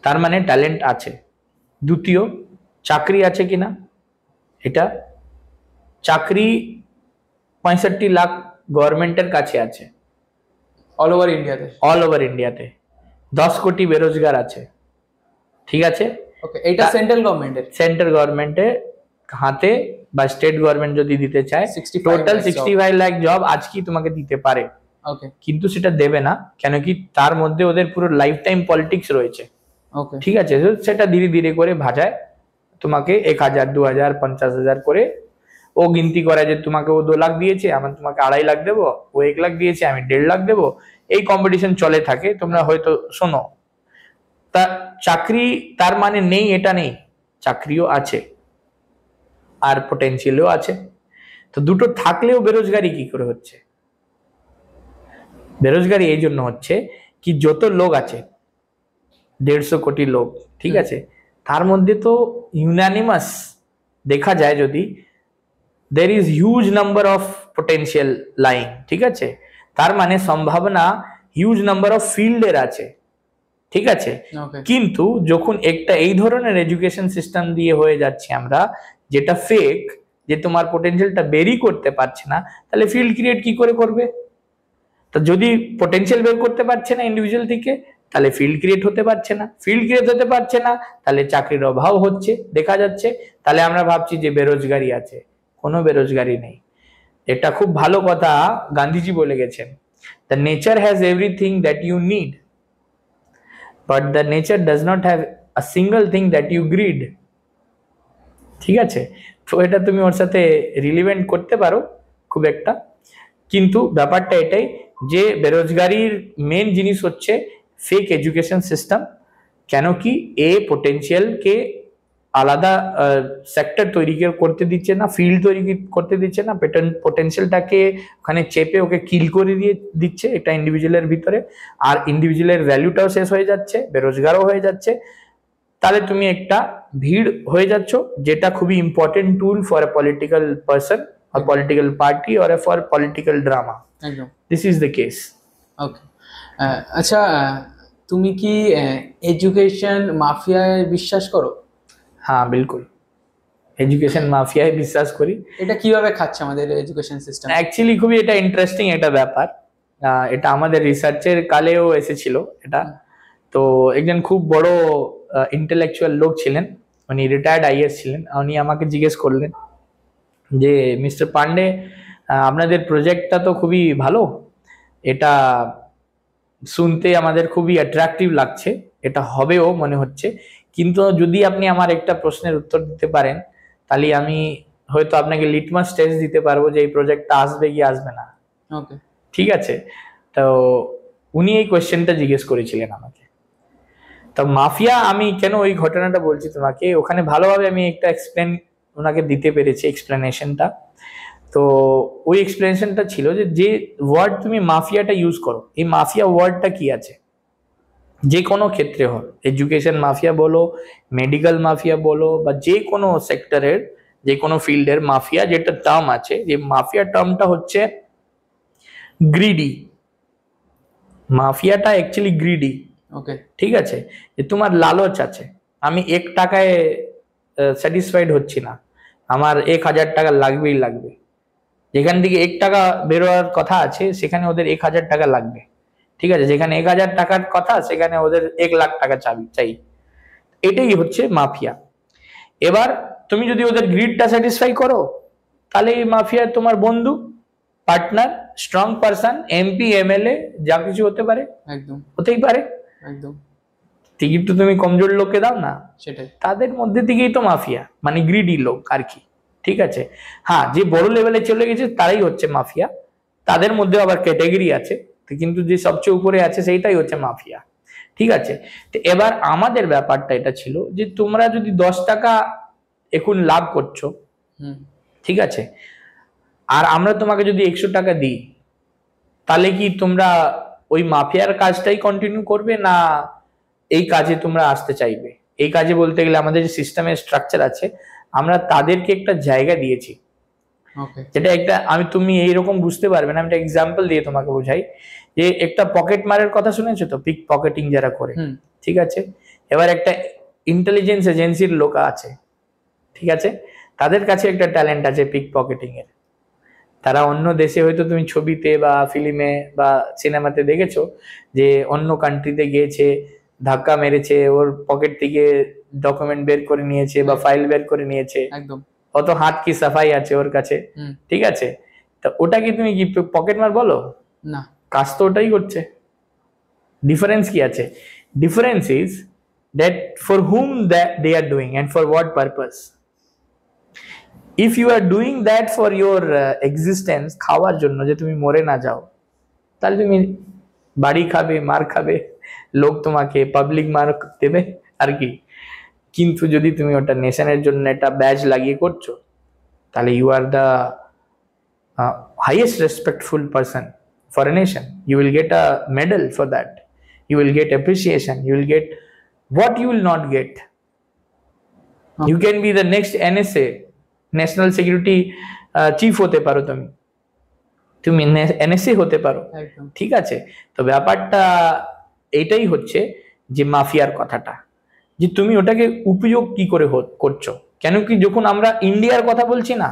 তার মানে ট্যালেন্ট আছে। দ্বিতীয়, চাকরি আছে কিনা, এটা চাকরি 65 লাখ গভর্নমেন্টের কাছে আছে, অল ওভার ইন্ডিয়াতে। অল ওভার ইন্ডিয়াতে 10 কোটি বেরোজগার আছে। ঠিক আছে, ওকে, এটা সেন্ট্রাল গভর্নমেন্টের। সেন্ট্রাল গভর্নমেন্টের হাতে বা স্টেট গভর্নমেন্ট যদি দিতে চায় 65 টোটাল লাখ 65 লাখ জব আজকেই তোমাকে দিতে পারে, ওকে। কিন্তু সেটা দেবে না। কেন কি, তার মধ্যে ওদের পুরো লাইফ টাইম পলিটিক্স রয়েছে। ওকে। ঠিক আছে, তো সেটা ধীরে ধীরে করে ভাজায় তোমাকে 1000, 2000, 50,000 করে ও গিনতি করে যে তোমাকে ও 2 লাখ দিয়েছে, আমি তোমাকে 2.5 লাখ দেবো, ও 1 লাখ দিয়েছে, আমি 1.5 লাখ দেবো। এই কম্পিটিশন চলে থাকে, তোমরা হয়তো শোনো। তা চাকরি তার মানে নেই এটা নেই, চাকরিও আছে আর পটেনশিয়ালও আছে। তো দুটো থাকলেও বেরোজগারি কি করে হচ্ছে? বেরোজগারি এই জন্য হচ্ছে কি, যত লোক আছে 150 কোটি লোক, ঠিক আছে, তার মধ্যে তো ইউনানিমাস দেখা যায় যদি there is huge number of potential lying, ঠিক আছে, তার মানে সম্ভাবনা হিউজ নাম্বার অফ ফিল্ডের আছে। ঠিক আছে, ওকে। কিন্তু যখন একটা এই ধরনের এডুকেশন সিস্টেম দিয়ে হয়ে যাচ্ছে আমরা, যেটা ফেক, যে তোমার পোটেনশিয়ালটা বেরই করতে পারছে না, তাহলে ফিল্ড ক্রিয়েট কি করে করবে? তো যদি পোটেনশিয়াল বের করতে পারছে না ইন্ডিভিজুয়াল থেকে, তাহলে ফিল্ড ক্রিয়েট হতে পারছে না, ফিল্ড ক্রিয়েট হতে পারছে না, তাহলে চাকরির অভাব হচ্ছে দেখা যাচ্ছে। তাহলে আমরা ভাবছি যে বেরোজগারি আছে, কোনো বেরোজগারি নেই। এটা খুব ভালো কথা গান্ধীজি বলে গেছেন, the nature has everything that you need, but the nature does not have a single thing that you greed. ঠিক আছে, তো এটা তুমি ওর সাথে রিলিভেন্ট করতে পারো খুব একটা, কিন্তু ব্যাপারটা এটাই যে বেরোজগারির মেন জিনিস হচ্ছে ফেক এডুকেশন সিস্টেম। কেন কি, এ পোটেনশিয়ালকে আলাদা সেক্টর তৈরি করতে দিচ্ছে না, ফিল্ড তৈরি করতে দিচ্ছে না, পোটেনশিয়ালটাকে ওখানে চেপে ওকে কিল করে দিয়ে দিচ্ছে এটা ইন্ডিভিজুয়ালের ভিতরে, আর ইন্ডিভিজুয়ালের ভ্যালুটাও শেষ হয়ে যাচ্ছে, বেরোজগারও হয়ে যাচ্ছে। তাহলে তুমি একটা ভিড় হয়ে যাচ্ছ, যেটা খুবই important tool for a political person or political party or for political drama. একদম। This is the case. ওকে। আচ্ছা, তুমি কি এডুকেশন মাফিয়ায় বিশ্বাস করো? হ্যাঁ, বিলকুল এডুকেশন মাফিয়ায় বিশ্বাস করি। এটা কিভাবে খাচ্ছে আমাদের এডুকেশন সিস্টেম? অ্যাকচুয়ালি খুবই এটা ইন্টারেস্টিং একটা ব্যাপার। এটা আমাদের রিসার্চের কালেও এসেছিল এটা। তো একজন খুব বড় ইন্টেলেকচুয়াল লোক ছিলেন, উনি রিটায়ার্ড আইএস ছিলেন। উনি আমাকে জিজ্ঞেস করলেন যে মিস্টার পান্ডে, আপনাদের প্রজেক্টটা তো খুবই ভালো, এটা শুনতে আমাদের খুবই অ্যাট্রাকটিভ লাগছে, এটা হবেও মনে হচ্ছে, কিন্তু যদি আপনি আমার একটা প্রশ্নের উত্তর দিতে পারেন, তাহলে আমি হয়তো আপনাকে লিটমাস টেস্ট দিতে পারবো যে এই প্রজেক্টটা আসবে কি আসবে না। ওকে। ঠিক আছে, তো উনি এই কোয়েশ্চেনটা জিজ্ঞেস করেছিলেন আমাকে। তো মাফিয়া, আমি কেন ওই ঘটনাটা বলছি তোমাকে, ওখানে ভালোভাবে আমি একটা ওনাকে দিতে পেরেছি এক্সপ্লেনেশনটা। তো ওই এক্সপ্লেনেশনটা ছিল যে যে ওয়ার্ড তুমি মাফিয়াটা ইউজ করো, এই মাফিয়া ওয়ার্ডটা কি আছে, যে কোনো ক্ষেত্রে হোক, এডুকেশন মাফিয়া বলো, মেডিকেল মাফিয়া বলো, বা যে কোনো সেক্টরের যে কোনো ফিল্ডের মাফিয়া যেটা টার্ম আছে, যে মাফিয়া টার্মটা হচ্ছে গ্রিডি। মাফিয়াটা অ্যাকচুয়ালি গ্রিডি। ওকে। ঠিক আছে, যে তোমার লালচ আছে, আমি 1 টাকায় স্যাটিসফাইড হচ্ছি না, আমার 1000 টাকা লাগবেই লাগবে। যেখান থেকে 1 টাকা বেরোয়ার কথা আছে সেখানে ওদের 1000 টাকা লাগবে। ঠিক আছে, যেখানে 1000 টাকার কথা সেখানে ওদের 1 লাখ টাকা চাই। এটাই হচ্ছে মাফিয়া। এবার তুমি যদি ওদের গ্রিডটা স্যাটিসফাই করো, তাহলে এই মাফিয়া তোমার বন্ধু, partner, strong person, MP, MLA, যা কিছু হতে পারে, একদম হতেই পারে। একদম। টিকিট তো তুমি কমজোর লোককে দাও না, সেটাই। তাদের মধ্যে থেকেই তো মাফিয়া, মানে গ্রিডি লোক আর কি। ঠিক আছে। হ্যাঁ, যে বড় লেভেলে চলে গেছে তারাই হচ্ছে মাফিয়া, তাদের মধ্যে আবার ক্যাটাগরি আছে, তো কিন্তু যে সবচেয়ে উপরে আছে সেইটাই হচ্ছে মাফিয়া। ঠিক আছে, তো এবার আমাদের ব্যাপারটা এটা ছিল যে তোমরা যদি 10 টাকা এখন লাভ করছো, ঠিক আছে, আর আমরা তোমাকে যদি 100 টাকা দিই, তাহলে কি তোমরা ওই মাফিয়ার কাজটাই কন্টিনিউ করবে, না এই কাজে তোমরা আসতে চাইবে? এই কাজে বলতে গেলে আমাদের যে সিস্টেমের স্ট্রাকচার আছে, আমরা তাদেরকে একটা জায়গা দিয়েছি, যেটা একটা তুমি এইরকম বুঝতে পারবে না, আমি একটা এক্সাম্পল দিয়ে তোমাকে বোঝাই। যে একটা পকেট মারের কথা শুনেছো তো, পিক পকেটিং যারা করে, ঠিক আছে, এবার একটা ইন্টেলিজেন্স এজেন্সির লোক আছে, ঠিক আছে, তাদের কাছে একটা ট্যালেন্ট আছে পিক পকেটিং এর। তারা অন্য দেশে হয়তো তুমি ছবিতে বা ফিল্মে বা সিনেমাতে দেখেছো যে অন্য কান্ট্রিতে গিয়েছে, ধাক্কা মেরেছে, ওর পকেট থেকে ডকুমেন্ট বের করে নিয়েছে বা ফাইল বের করে নিয়েছে, একদম অত হাত কি সাফাই আছে ওর কাছে, ঠিক আছে, তা ওটা কি তুমি কি পকেট মার বলো? না, কাজ তো ওটাই করছে। ডিফারেন্স কি আছে? Difference is that for whom that they are doing and for what purpose. If you are doing that for your existence, খাওয়ার জন্য, যে তুমি মরে না যাও, তাহলে তুমি বাড়ি খাবে, মার খাবে, লোক তোমাকে পাবলিক মার দেবে আর কি। কিন্তু যদি তুমি ওটা নেশনের জন্য একটা ব্যাজ লাগিয়ে করছো, তাহলে you are the highest respectful person for a nation. You will get a medal for that. You will get appreciation. You will get what you will not get. You can be the next NSA, National Security Chief হতে পারো, তুমি NSA হতে পারো, ঠিক আছে। তো ব্যাপারটা এটাই হচ্ছে যে মাফিয়ার কথাটা, যে তুমি ওটাকে উপযোগ কি করে করছো। কেন কি যখন আমরা ইন্ডিয়ার কথা বলছি না,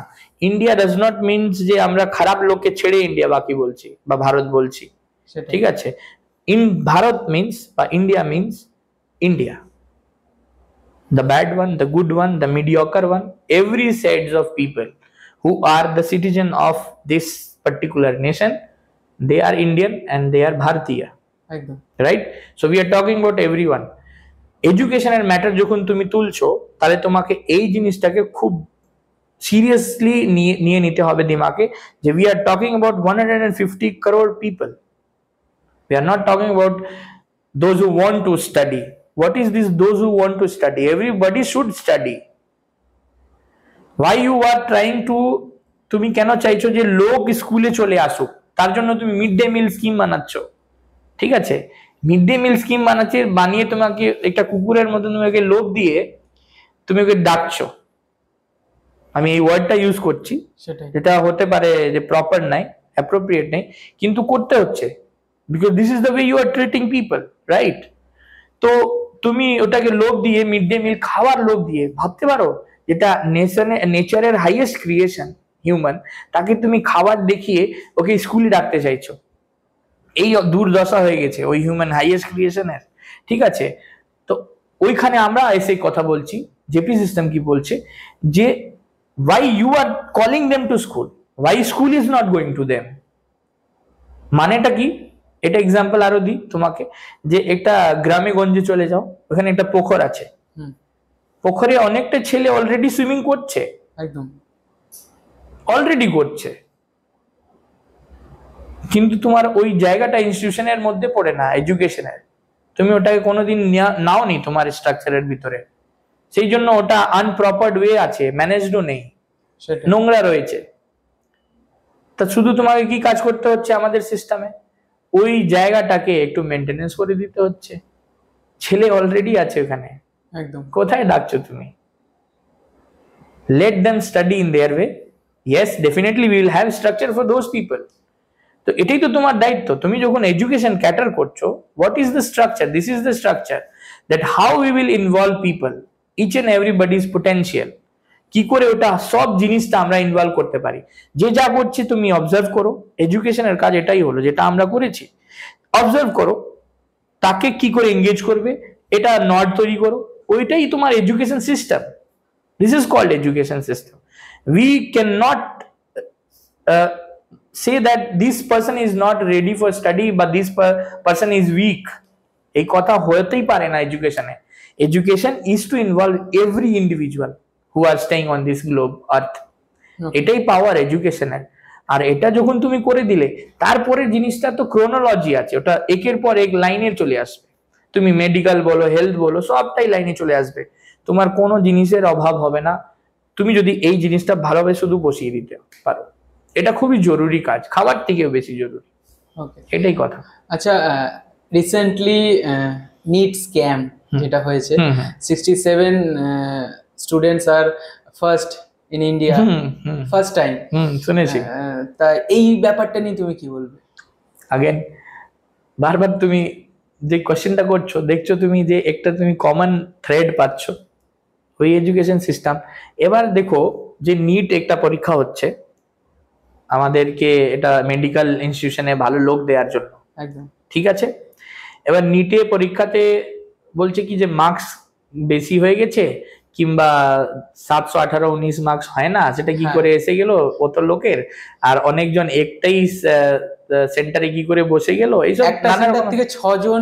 ইন্ডিয়া ডাজ নট মিনস যে আমরা খারাপ লোককে ছেড়ে ইন্ডিয়া বাকি বলছি বা ভারত বলছি, ঠিক আছে। ইন ভারত মিনস বা India means India, the bad one, the good one, the mediocre one, every sides of people who are the citizen of this particular nation, they are Indian and they are Bharatiya, right? So we are talking about everyone. এডুকেশনের matter যখন তুমি তুলছো, তাহলে তোমাকে এই জিনিসটাকে খুব seriously নিয়ে নিতে হবে দিমাগে, যে we are talking about 150 crore people. We are not talking about those who want to study. What is this those who want to study? Everybody should study. Why you are trying to, তুমি কেন চাইছো যে লোক স্কুলে চলে আসুক, তার জন্য তুমি মিড ডে মিল স্কিম বানাচ্ছ, ঠিক আছে। মিড ডে মিল স্কিম বানিয়ে তোমাকে একটা কুকুরের মতো তোমাকে লোভ দিয়ে তুমি ওকে ডাকছো, আমি এই ওয়ার্ডটা ইউজ করছি, যেটা হতে পারে যে প্রপার নাই, অ্যাপ্রোপ্রিয়েট নেই, কিন্তু করতে হচ্ছে, because this is the way you are treating people, right? তো তুমি ওটাকে লোভ দিয়ে, মিড ডে মিল খাওয়ার লোভ দিয়ে, ভাবতে পারো যেটা নেচারের হাইয়েস্ট ক্রিয়েশন হিউম্যান, তাকে তুমি খাবার দেখিয়ে ওকে স্কুলে ডাকতে চাইছো। এই দুর্দশা হয়ে গেছে ওই হিউম্যান হাইয়েস্ট ক্রিয়েশনের, ঠিক আছে। তো ওইখানে আমরা এসে কথা বলছি, জেপি সিস্টেম কি বলছে, যে why you are calling them to school, why school is not going to them, মানেটা কি? এটা এক্সাম্পল আরো দিই তোমাকে, যে একটা গ্রামে গঞ্জে চলে যাও, ওখানে একটা পোখর আছে, পোখরে অনেকটা ছেলে অলরেডি সুইমিং করছে, একদম অলরেডি করছে, কিন্তু তোমার ওই জায়গাটা ইনস্টিটিউশনের মধ্যে পড়ে না, এডুকেশনের, তুমি ওটাকে কোনোদিন নাওনি তোমার স্ট্রাকচারের ভিতরে, সেই জন্য ওটা আনপ্রপার্ড ওয়ে আছে, ম্যানেজডও নেই, নোংরা রয়েছে। তা শুধু তোমাকে কি কাজ করতে হচ্ছে আমাদের সিস্টেমে, ওই জায়গাটাকে একটু মেনটেনেন্স করে দিতে হচ্ছে। ছেলে অলরেডি আছে ওখানে, একদম, কোথায় ডাকছো তুমি? Let them study in their way. Yes, definitely we will have structure for those people. তো এটাই তো তোমার দায়িত্ব। তুমি যখন এডুকেশন ক্যাটার করছো, what is the structure? This is the structure that how we will involve people, each and everybody's potential, কি করে ওটা সব জিনিসটা আমরা ইনভলভ করতে পারি। যে যা করছে তুমি অবজার্ভ করো, এডুকেশনের কাজ এটাই হলো যেটা আমরা করেছি, অবজার্ভ করো তাকে কি করে এঙ্গেজ করবে, এটা নট তৈরি করো, ওইটাই তোমার education system. This is called education system. We can not say that this person is not ready for study but this person is weak, এই কথা হতেই পারে না এডুকেশনে। Education is to involve every individual who are staying on this globe earth. এটাই পাওয়ার এডুকেশনের। আর এটা যখন তুমি করে দিলে, তারপরে জিনিসটা তো ক্রোনোলজি আছে, ওটা একের পর এক লাইনে চলে আসবে। তুমি মেডিকেল বলো, হেলথ বলো, সবটাই লাইনে চলে আসবে, তোমার কোনো জিনিসের অভাব হবে না, তুমি যদি এই জিনিসটা ভালোভাবে শুধু বসিয়ে দিতে পারো। এটা খুবই জরুরি কাজ, খাবার থেকেও বেশি জরুরি। ওকে, এটাই কথা। আচ্ছা, রিসেন্টলি নিট স্ক্যাম যেটা হয়েছে, 67 students are first in India, first time, শুনেছি। তা এই ব্যাপারটা নিয়ে তুমি কি বলবে? আগেন বারবার তুমি যে কোশ্চেনটা করছো, দেখছো তুমি যে একটা তুমি কমন থ্রেড পাচ্ছ, ওই এডুকেশন সিস্টেম। এবার দেখো যে নিট একটা পরীক্ষা হচ্ছে আমাদেরকে, এটা মেডিকেল ইনস্টিটিউশনে ভালো লোক দেওয়ার জন্য, একদম ঠিক আছে। এবার নিটে পরীক্ষাতে বলছে কি যে মার্কস বেশি হয়ে গেছে, কিংবা 718-19 মার্কস হয় না, সেটা কি করে এসে গেল অত লোকের, আর অনেকজন একটাই সেন্টারে কি করে বসে গেল, এইসব থেকে 6 জন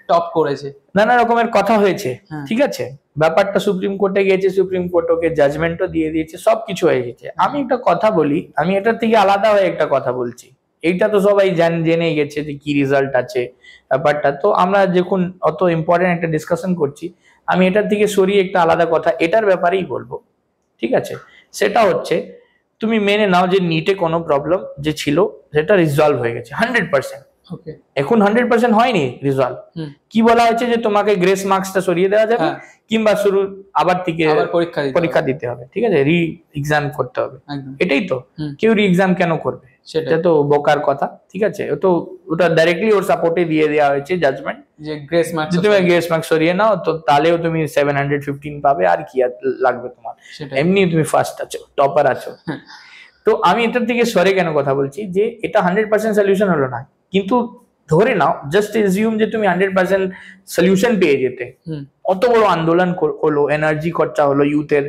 টপ করেছে, নানা রকমের কথা হয়েছে, ঠিক আছে। ব্যাপারটা সুপ্রিম কোর্টে গেছে, সুপ্রিম কোর্ট ওকে জাজমেন্টও দিয়ে দিয়েছে, সবকিছু হয়ে গেছে। আমি একটা কথা বলি, আমি এটার থেকে আলাদা হয়ে একটা কথা বলছি। এইটা তো সবাই জেনেই গেছে যে কি রেজাল্ট আছে ব্যাপারটা, তো আমরা যখন অত ইম্পর্টেন্ট একটা ডিসকাশন করছি, আমি এটার থেকে সরিয়ে একটা আলাদা কথা এটার ব্যাপারেই বলবো, ঠিক আছে। সেটা হচ্ছে, তুমি মেনে নাও যে নিটে কোনো প্রবলেম যে ছিল সেটা রিজলভ হয়ে গেছে 100%। এখন 100% হয়নি রিজলভ, কি বলা হয়েছে যে তোমাকে গ্রেস মার্কসটা সরিয়ে দেওয়া যাবে, কিংবা শুরু আবার থেকে পরীক্ষা দিতে হবে, ঠিক আছে, রি এক্সাম করতে হবে, এটাই তো। কেউ রি এক্সাম কেন করবে? সেটা তো বোকার কথা, ঠিক আছে। তো ওটা ডাইরেক্টলি ওর সাপোর্টে দিয়ে দেওয়া হয়েছে জাজমেন্ট, যে গ্রেস মার্কস, তুমি গ্রেস মার্কস সরিয়ে নাও, তো তাহলেও তুমি 715 পাবে, আর কি লাগবে তোমার, এমনি তুমি ফার্স্ট আছো, টপার আছো। তো আমি এটার থেকে সরে কেন কথা বলছি, যে এটা 100% সলিউশন হলো না, কিন্তু ধরে নাও, জাস্ট এজিউম যে তুমি 100% সলিউশন পেয়ে যেতে, অত বড় আন্দোলন হলো, এনার্জি খরচা হলো ইউথের,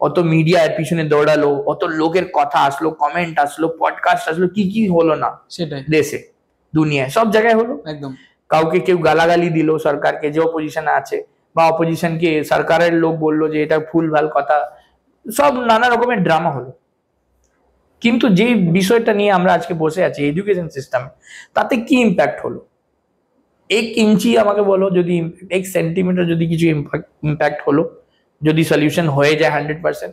অত মিডিয়া এর পিছনে দৌড়ালো, অত লোকের কথা আসলো, কমেন্ট আসলো, পডকাস্ট আসলো, কি কি হলো না সেটাই দেশে দুনিয়ায় সব জায়গায় হলো। একদম, কাউকে কেউ গালাগালি দিল সরকারকে যে অপোজিশনে আছে, বা অপোজিশনকে সরকারের লোক বললো যে এটা ভুলভাল কথা, সব নানা রকমের ড্রামা হলো। কিন্তু যে বিষয়টা নিয়ে আমরা আজকে বসে আছি, এডুকেশন সিস্টেম, তাতে কি ইম্প্যাক্ট হলো? 1 ইঞ্চি আমাকে বলো, যদি 1 সেন্টিমিটার যদি কিছু ইম্প্যাক্ট হলো, যদি সলিউশন হয়ে যায় 100%।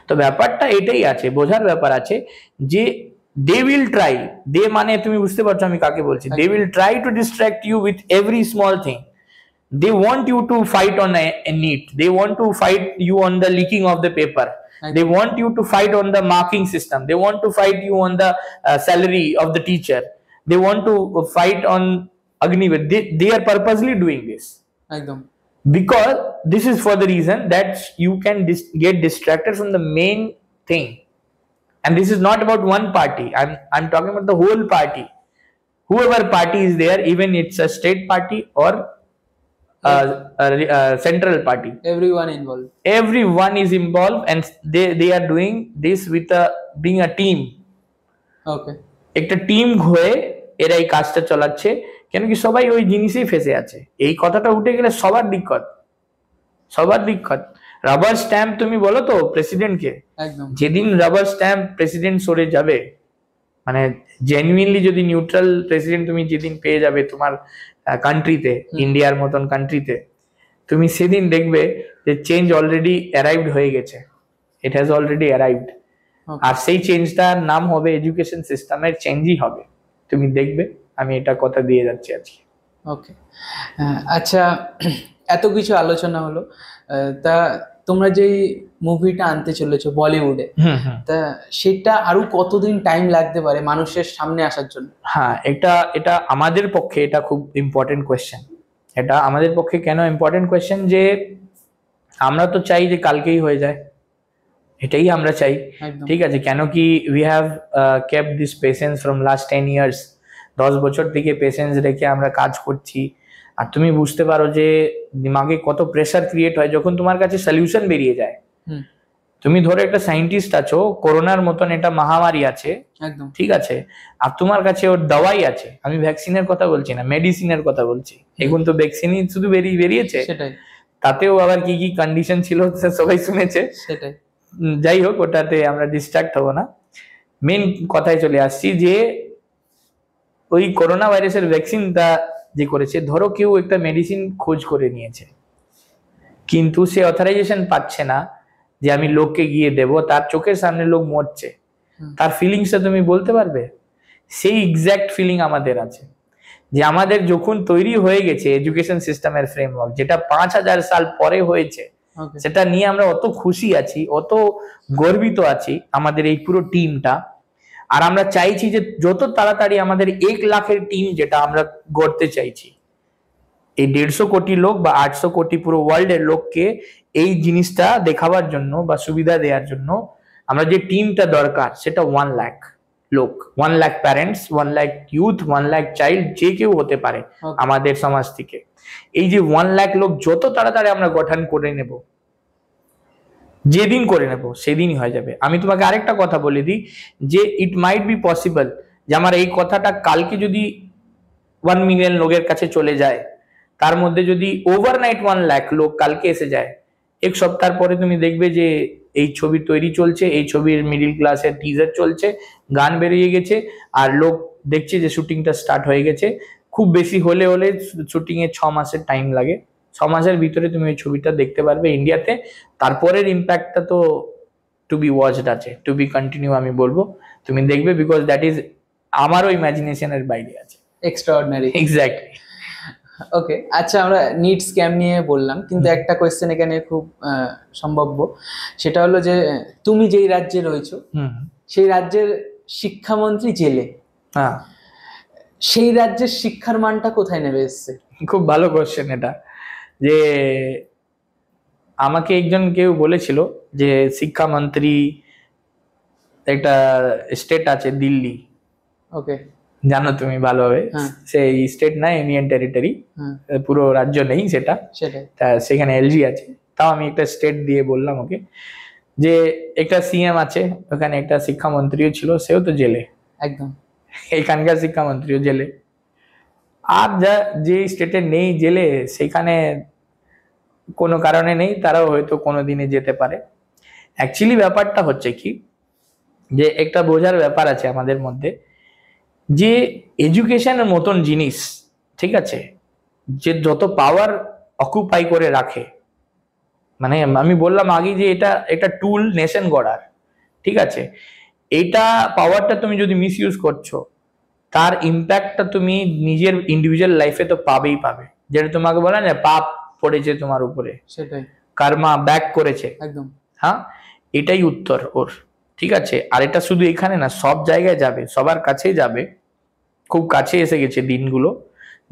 তো ব্যাপারটা এটাই আছে, বোঝার ব্যাপার আছে যে দে উইল ট্রাই, দে মানে তুমি বুঝতে পারছো আমি কাকে বলছি, they will try to distract you with every small thing. They want you to fight on a NEET. They want to fight you on the leaking of the paper. They want you to fight on the marking system. They want to fight you on the salary of the teacher. They want to fight on Agniveer. They are purposely doing this. Because this is for the reason that you can get distracted from the main thing. And this is not about one party. I'm talking about the whole party. Whoever party is there, even it's a state party or central party, everyone is involved, and they are doing this with being a team. একটা team হয়ে এরা এই কাজটা চালাচ্ছে, কেন কি সবাই ওই জিনিসেই ফেসে আছে। এই কথাটা উঠে গেলে সবার দিক্কত। রাবার স্ট্যাম্প তুমি বলো তো প্রেসিডেন্টকে, যেদিন রাবার স্ট্যাম্প প্রেসিডেন্ট সরে যাবে, মানে জেনুইনলি যদি নিউট্রাল প্রেসিডেন্ট তুমি যেদিন পেয়ে যাবে তোমার কান্ট্রিতে, ইন্ডিয়ার মতন কান্ট্রিতে, তুমি সেদিন দেখবে যে চেঞ্জ অলরেডি অ্যারাইভড হয়ে গেছে, ইট হ্যাজ অলরেডি অ্যারাইভড। আর সেই চেঞ্জটার নাম হবে এডুকেশন সিস্টেমের চেঞ্জই হবে, তুমি দেখবে, আমি এটা কথা দিয়ে যাচ্ছি আজকে। ওকে, আচ্ছা, এত কিছু আলোচনা হলো, তা তোমরা যেই মুভিটা আনতে চলেছো বলিউডে, তা সেটা আরো কতদিন টাইম লাগতে পারে মানুষের সামনে আসার জন্য? হ্যাঁ, এটা আমাদের পক্ষে এটা খুব ইম্পর্টেন্ট কোয়েশ্চেন। এটা আমাদের পক্ষে কেন ইম্পর্টেন্ট কোয়েশ্চেন, যে আমরা তো চাই যে কালকেই হয়ে যায়, এটাই আমরা চাই, ঠিক আছে। কেন কি we have kept this patience from last 10 years, 10 বছর থেকে পেশেন্স রেখে আমরা কাজ করছি। আর তুমি বুঝতে পারো যে দিমাগে কত প্রেসার ক্রিয়েট হয় যখন তোমার কাছে সলিউশন বেরিয়ে যায়। তুমি ধরো একটা সায়েন্টিস্ট আছো, করোনার মতন একটা মহামারী আছে, ঠিক আছে, আর তোমার কাছে ওর দাওয়াই আছে। আমি ভ্যাকসিনের কথা বলছি না, মেডিসিনের কথা বলছি। এখন তো ভ্যাকসিনই শুধু বেরিয়েছে, তাতেও আবার কি কি কন্ডিশন ছিল সবাই শুনেছে। যাই হোক, ওটাতে আমরা ডিস্ট্রাক্ট হবো না। মেন কথায় চলে আসছি যে ওই করোনা ভাইরাসের ভ্যাকসিনটা যে করেছে, ধরো কেউ একটা মেডিসিন খোঁজ করে নিয়েছে, কিন্তু সে অথরাইজেশন পাচ্ছে না যে আমি লোককে গিয়ে দেব, তার চোখের সামনে লোক মরছে, তার ফিলিংসটা তুমি বলতে পারবে? সেই এক্স্যাক্ট ফিলিং আমাদের আছে, যে আমাদের যখন তৈরি হয়ে গেছে এডুকেশন সিস্টেমের ফ্রেমওয়ার্ক, যেটা 5,000 সাল পরে হয়েছে, সেটা নিয়ে আমরা অত খুশি আছি, অত গর্বিত আছি আমাদের এই পুরো টিমটা। আর আমরা চাইছি যে যত তাড়াতাড়ি আমাদের 1 লাখের টিম যেটা আমরা গড়তে চাইছি, এই 150 কোটি লোক বা 800 কোটি পুরো ওয়ার্ল্ডের লোককে এই জিনিসটা দেখাবার জন্য বা সুবিধা দেওয়ার জন্য আমরা যে টিমটা দরকার, সেটা 1 লাখ লোক, 1 lakh parents, 1 lakh youth, 1 lakh child, যে কেউ হতে পারে আমাদের সমাজ থেকে। এই যে 1 লাখ লোক যত তাড়াতাড়ি আমরা গঠন করে নেব, যেদিন করে নেব সেদিনই হয়ে যাবে। আমি তোমাকে আরেকটা কথা বলে দিই, যে ইট মাইট বি পসিবল যে আমার এই কথাটা কালকে যদি 1 মিলিয়ন লোকের কাছে চলে যায়, তার মধ্যে যদি ওভারনাইট 1 লাখ লোক কালকে এসে যায়, 1 সপ্তাহ পরে তুমি দেখবে যে এই ছবি তৈরি চলছে, এই ছবির মিডিল ক্লাসের টিজার চলছে, গান বেরিয়ে গেছে, আর লোক দেখছে যে শুটিংটা স্টার্ট হয়ে গেছে। খুব বেশি হলে শুটিং এ 6 মাসের টাইম লাগে, 6 মাসের ভিতরে তুমি ওই ছবিটা দেখতে পারবে ইন্ডিয়াতে। তারপরের ইম্প্যাক্টটা তো টু বি ওয়াচড আছে, টু বি কন্টিনিউ আমি বলবো, তুমি দেখবে, বিকজ দ্যাট ইজ আমারও ইমাজিনেশনের বাইরে আছে। এক্সট্রাঅর্ডিনারি। এক্স্যাক্টলি। ওকে, আচ্ছা, আমরা নিট স্ক্যাম নিয়ে বললাম, কিন্তু একটা কোয়েশ্চেন এখানে খুব সম্ভাব্য, সেটা হলো যে তুমি যেই রাজ্যে রয়েছো সেই রাজ্যের শিক্ষামন্ত্রী জেলে, হ্যাঁ, সেই রাজ্যের শিক্ষার মানটা কোথায় নেমে এসছে? খুব ভালো কোশ্চেন এটা। যে আমাকে একজন কেউ বলেছিল যে শিক্ষামন্ত্রী, একটা স্টেট আছে দিল্লি, ওকে, জানো তুমি ভালোভাবে, সেই স্টেট না, ইউনিয়ন টেরিটরি, পুরো রাজ্য নেই সেটা, তা সেখানে এলজি আছে। তাও আমি একটা স্টেট দিয়ে বললাম ওকে, যে একটা সিএম আছে ওখানে, একটা শিক্ষামন্ত্রীও ছিল, সেও তো জেলে, একদম এখানকার শিক্ষামন্ত্রীও জেলে। আর যে স্টেটে নেই জেলে, সেখানে কোনো কারণে নেই, তারাও হয়তো কোনোদিনে যেতে পারে। অ্যাকচুয়ালি ব্যাপারটা হচ্ছে কি, যে একটা বোঝার ব্যাপার আছে আমাদের মধ্যে, যে এডুকেশনের মতন জিনিস, ঠিক আছে, যে যত পাওয়ার অকুপাই করে রাখে, মানে আমি বললাম আগে যে এটা একটা টুল নেশন গড়ার, ঠিক আছে, এইটা পাওয়ারটা তুমি যদি মিস ইউজ করছো, তার ইম্প্যাক্টটা তুমি নিজের ইন্ডিভিজুয়াল লাইফে তো পাবেই পাবে। যেটা তোমাকে বলা না, পাপ পড়েছে তোমার উপরে, সেটাই, কর্মা ব্যাক করেছে, একদম, হ্যাঁ, এটাই উত্তর ওর, ঠিক আছে। আর এটা শুধু এখানে না, সব জায়গায় যাবে, সবার কাছেই যাবে, খুব কাছে এসে গেছে দিনগুলো।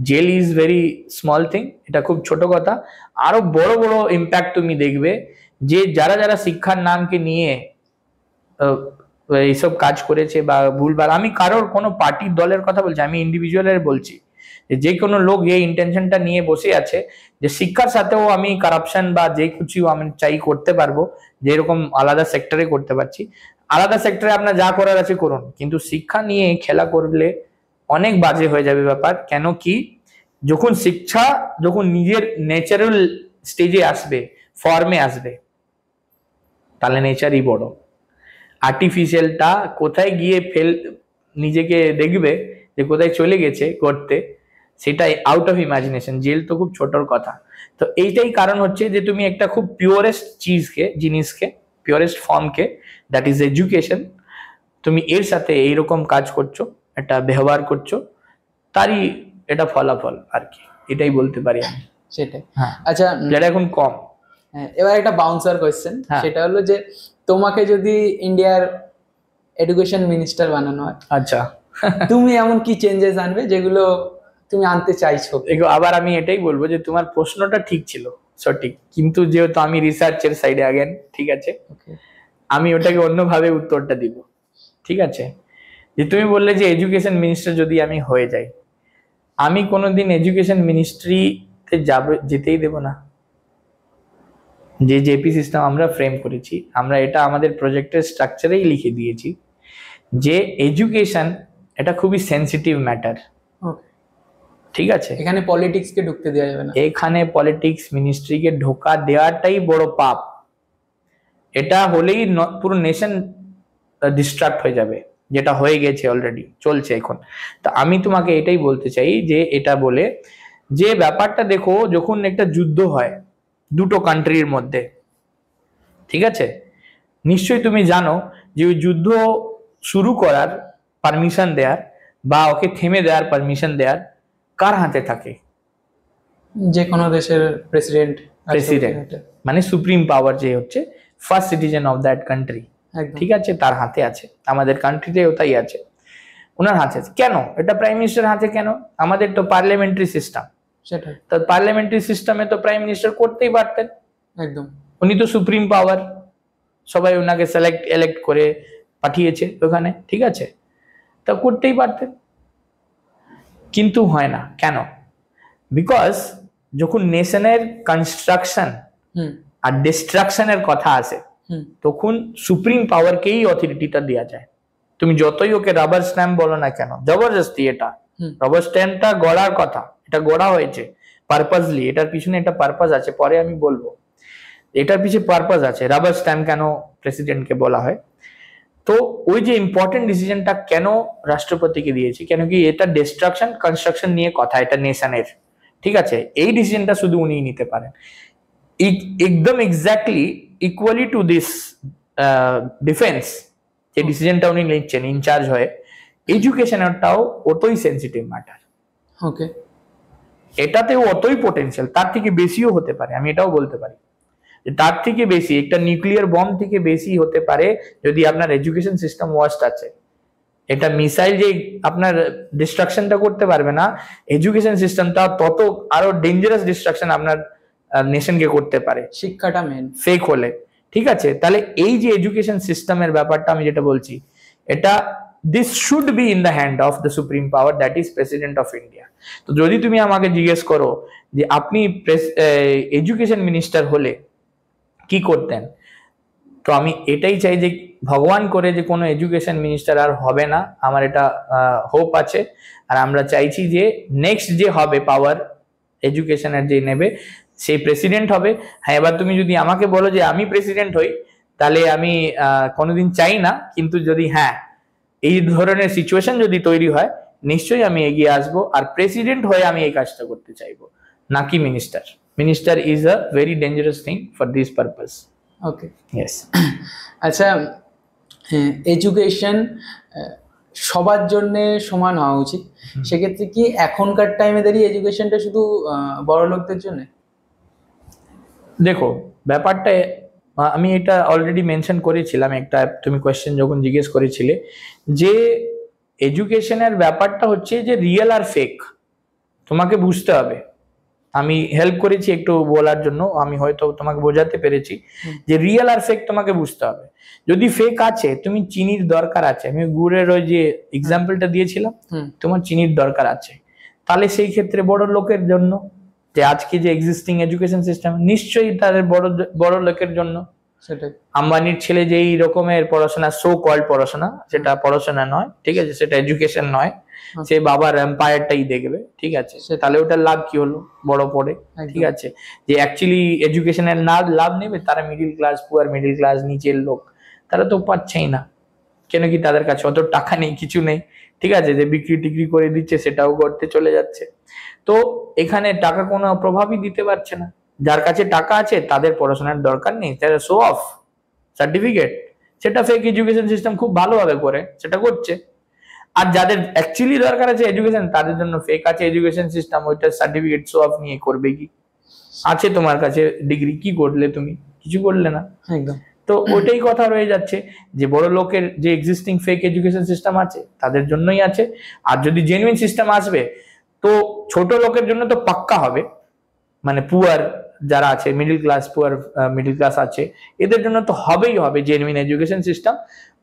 Jail is very small thing, এটা খুব ছোট কথা। আরো বড় বড় ইম্প্যাক্ট তুমি দেখবে, যে যারা যারা শিক্ষার নামকে নিয়ে এইসব কাজ করেছে বা ভুলভাল, আমি কারোর কোনো পার্টির দলের কথা বলছি, আমি ইন্ডিভিজুয়ালের বলছি, যে কোনো লোক এই ইন্টেনশনটা নিয়ে বসে আছে যে শিক্ষার সাথেও আমি কারাপশন বা যে কিছু আমি চাই করতে পারবো, যেরকম আলাদা সেক্টরে করতে পারছি, আলাদা সেক্টরে আপনার যা করার আছে করুন, কিন্তু শিক্ষা নিয়ে খেলা করলে অনেক বাজে হয়ে যাবে ব্যাপার। কেন কি, যখন শিক্ষা যখন নিজের ন্যাচারাল স্টেজে আসবে, ফর্মে আসবে, তাহলে নেচারই বড়। আর্টিফিশিয়ালটা কোথায় গিয়ে নিজেকে দেখবে যে কোথায় চলে গেছে করতে, সেটাই আউট অফ ইমাজিনেশন। জেল তো খুব ছোটর কথা। তো এইটাই কারণ হচ্ছে যে তুমি একটা খুব পিওরেস্ট জিনিসকে, পিওরেস্ট ফর্মকে, দ্যাট ইজ এডুকেশন, তুমি এর সাথে এইরকম কাজ করছো, একটা ব্যবহার করছো, তারই এটা ফলাফল আর কি, এটাই বলতে পারি আমি। সেটাই। হ্যাঁ, আচ্ছা, যেটা এখন কম। এবার একটা বাউন্সার কোয়েশ্চেন, সেটা হলো যে তোমাকে যদি ইন্ডিয়ার এডুকেশন মিনিস্টার বানানো হয়, আচ্ছা, তুমি এমন কি চেঞ্জেস আনবে যেগুলো তুমি আনতে চাইছো? আবার আমি এটাই বলবো যে তোমার প্রশ্নটা ঠিক ছিল, সঠিক, কিন্তু যেহেতু আমি রিসার্চের সাইডে আগেন, ঠিক আছে, আমি ওটাকে অন্যভাবে উত্তরটা দিব, ঠিক আছে। যে তুমি বললে যে এডুকেশন মিনিস্টার যদি আমি হয়ে যাই, আমি কোনোদিন এডুকেশন মিনিস্ট্রিতে যেতেই দেব না। যে জেপি সিস্টেম আমরা ফ্রেম করেছি, আমরা এটা আমাদের প্রজেক্টের স্ট্রাকচারেই লিখে দিয়েছি যে এডুকেশন এটা খুবই সেন্সিটিভ ম্যাটার, ঠিক আছে। এখানে পলিটিক্সকে ঢুকতে দেওয়া যাবে না, এখানে পলিটিক্স মিনিস্ট্রিকে ঢোকা দেওয়াটাই বড় পাপ। এটা হলেই পুরো নেশন ডিস্ট্রাক্ট হয়ে যাবে, যেটা হয়ে গেছে অলরেডি, চলছে এখন। তো আমি তোমাকে এটাই বলতে চাই যে এটা বলে যে ব্যাপারটা দেখো, যখন একটা যুদ্ধ হয় দুটো কান্ট্রির মধ্যে, ঠিক আছে, নিশ্চয়ই তুমি জানো যে ওই যুদ্ধ শুরু করার পারমিশন দেয়ার বা ওকে থেমে দেওয়ার পারমিশন দেয়ার কার হাতে থাকে? যে কোনো দেশের প্রেসিডেন্ট মানে সুপ্রিম পাওয়ার যে হচ্ছে first citizen of that country, ঠিক আছে, তার হাতে আছে। আমাদের কান্ট্রিতেও তাই আছে, ওনার হাতে আছে। কেন এটা প্রাইম মিনিস্টার হাতে কেন? আমাদের তো পার্লামেন্টারি সিস্টেম, সেটাই। তো পার্লামেন্টারি সিস্টেমে তো প্রাইম মিনিস্টার করতেই পারতেন, একদম। উনি তো সুপ্রিম পাওয়ার, সবাই ওনাকে এলেক্ট করে পাঠিয়েছে ওখানে, ঠিক আছে, তা করতেই পারতেন। কিন্তু হয় না কেন? বিকজ যখন নেশনের কনস্ট্রাকশন আর ডিস্ট্রাকশনের কথা আসে, তখন সুপ্রিম পাওয়ারকেই অথরিটিটা দেওয়া যায়। তুমি যতই ওকে রাবার স্ট্যাম্প বলো না কেন, জবরদস্তি, এটা রাবার স্ট্যাম্পটা গড়ার কথা, এটা গড়া হয়েছে পারপাসলি, এটার পিছনে একটা পারপাস আছে, পরে আমি বলবো এটার পিছনে পারপাস আছে। রাবার স্ট্যাম্প কেন প্রেসিডেন্টকে বলা হয়? তো ওই যে ইম্পর্টেন্ট ডিসিশনটা কেন রাষ্ট্রপতিকে দিয়েছি, কেন কি এটা ডিস্ট্রাকশন কনস্ট্রাকশন নিয়ে কথা, এটা নেশনের, ঠিক আছে, এই ডিসিশনটা শুধু উনিই নিতে পারেন। একদম exactly equally to this defence, যে ডিসিশনটা উনি নিচ্ছেন ইনচার্জ হয়ে, এডুকেশনটাও অতই সেন্সিটিভ ম্যাটার। ওকে, এটাতেও অতই পোটেনশিয়াল, তার থেকে বেশিও হতে পারে, আমি এটাও বলতে পারি তার থেকে বেশি, একটা নিউক্লিয়ার বম্ব থেকে বেশি হতে পারে যদি আপনার এডুকেশন সিস্টেম ওয়াস্ট আছে। এটা মিসাইল যে আপনার ডিস্ট্রাকশনটা করতে পারবে না, এডুকেশন সিস্টেমটা তত আরো ডেঞ্জারাস ডিস্ট্রাকশন আপনার নেশনকে করতে পারে, শিক্ষাটা মেন ফেক হলে, ঠিক আছে। তাহলে এই যে এডুকেশন সিস্টেমের ব্যাপারটা আমি যেটা বলছি, এটা this should be in the hand of the supreme power, that is president of India. তো যদি তুমি আমাকে জিজ্ঞেস করো যে আপনি এডুকেশন মিনিস্টার হলে কি করতেন, তো আমি এটাই চাই যে ভগবান করে যে কোনো এডুকেশন মিনিস্টার আর হবে না, আমার এটা হোপ আছে। আর আমরা চাইছি যে নেক্সট যে হবে পাওয়ার এডুকেশনের যে নেবে, সেই প্রেসিডেন্ট হবে। হ্যাঁ, এবার তুমি যদি আমাকে বলো যে আমি প্রেসিডেন্ট হই, তাহলে আমি কোনোদিন চাই না, কিন্তু যদি হ্যাঁ এই ধরনের সিচুয়েশন যদি তৈরি হয়, নিশ্চয়ই আমি এগিয়ে আসবো, আর প্রেসিডেন্ট হয়ে আমি এই কাজটা করতে চাইবো, নাকি minister. Minister is a very dangerous thing for this purpose. Okay, yes. আচ্ছা, এডুকেশন সবার জন্য সমান হওয়া উচিত, সেক্ষেত্রে কি এখনকার টাইমে দাঁড়িয়ে এডুকেশনটা শুধু বড় লোকদের জন্য? দেখো ব্যাপারটা, আমি এটা অলরেডি মেনশন করেছিলাম একটা, তুমি কোয়েশ্চেন যখন জিজ্ঞেস করেছিলে, যে এডুকেশনের ব্যাপারটা হচ্ছে যে রিয়েল আর ফেক তোমাকে বুঝতে হবে। আমি হেল্প করেছি একটু বলার জন্য, আমি হয়তো তোমাকে বোঝাতে পেরেছি যে রিয়েল আর ফেক তোমাকে বুঝতে হবে। যদি ফেক আছে, তুমি চিনির দরকার আছে, আমি গুড়ের ওই যে এক্সাম্পলটা দিয়েছিলাম, তোমার চিনির দরকার আছে, তাহলে সেই ক্ষেত্রে বড় লোকের জন্য, যে আজকে যে এক্সিস্টিং এডুকেশন সিস্টেম, নিশ্চয়ই তাদের বড় লোকের জন্য। সেটাই, আম্বানির ছেলে যেই রকমের পড়াশোনা, সো কল্ড পড়াশোনা, সেটা পড়াশোনা নয়, ঠিক আছে, সেটা এডুকেশন নয়, সে বাবার এম্পায়ারটাই দেখবে, ঠিক আছে, তাহলে ওটার লাভ কি হলো বড় পড়ে, ঠিক আছে। যে অ্যাকচুয়ালি এডুকেশনের লাভ নেবে তারা middle class, poor middle class, নিচের লোক, তারা তো পাচ্ছেই না, কেন কি তাদের কাছে অত টাকা নেই, কিছু নেই, ঠিক আছে, যে বিক্রি টিক্রি করে দিচ্ছে সেটাও করতে চলে যাচ্ছে। তো এখানে টাকা কোনো প্রভাবই দিতে পারছে না। যার কাছে টাকা আছে তাদের পড়াশোনার দরকার নেই, তারা শো অফ সার্টিফিকেট, সেটা ফেক এডুকেশন সিস্টেম খুব ভালোভাবে করে সেটা করছে। আর যাদের অ্যাকচুয়ালি দরকার আছে এডুকেশন, তাদের জন্য ফেক আছে এডুকেশন সিস্টেম, ওইটা সার্টিফিকেট শো অফ নিয়ে করবে কি? আছে তোমার কাছে ডিগ্রি, কি করলে তুমি? কিছু করলে না, একদম। তো ওইটাই কথা রয়ে যাচ্ছে যে বড় লোকের যে এক্সিস্টিং ফেক এডুকেশন সিস্টেম আছে তাদের জন্যই আছে, আর যদি জেনুইন সিস্টেম আসবে তো ছোট লোকের জন্য তো পাক্কা হবে, মানে পুয়ার যারা আছে, middle class, poor middle class আছে, এদের জন্য তো হবেই হবে জেনুইন এডুকেশন সিস্টেম।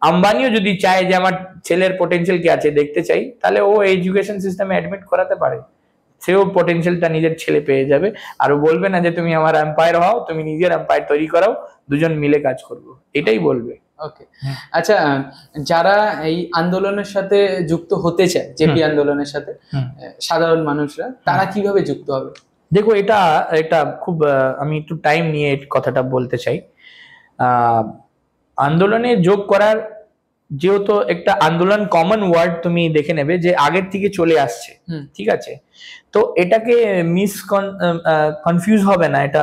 আম্বানিও যদি চায় যে আমার ছেলের পোটেনশিয়াল কি আছে দেখতে চাই, তাহলে ও এডুকেশন সিস্টেমে অ্যাডমিট করাতে পারে, সেও পোটেনশিয়ালটা নিজের ছেলে পেয়ে যাবে। আর ও বলবে না যে তুমি আমার এম্পায়ার হও, তুমি নিজের এম্পায়ার তৈরি করাও, দুজন মিলে কাজ করবো, এটাই বলবে। ওকে, আচ্ছা, যারা এই আন্দোলনের সাথে যুক্ত হতে চায়, জেপি আন্দোলনের সাথে, সাধারণ মানুষরা, তারা কিভাবে যুক্ত হবে? দেখো এটা খুব, আমি একটু টাইম নিয়ে কথাটা বলতে চাই। আন্দোলনে যোগ করার যেহেতু একটা আন্দোলন কমন ওয়ার্ড তুমি দেখে নেবে যে আগের থেকে চলে আসছে, ঠিক আছে, তো এটাকে কনফিউজ হবে না এটা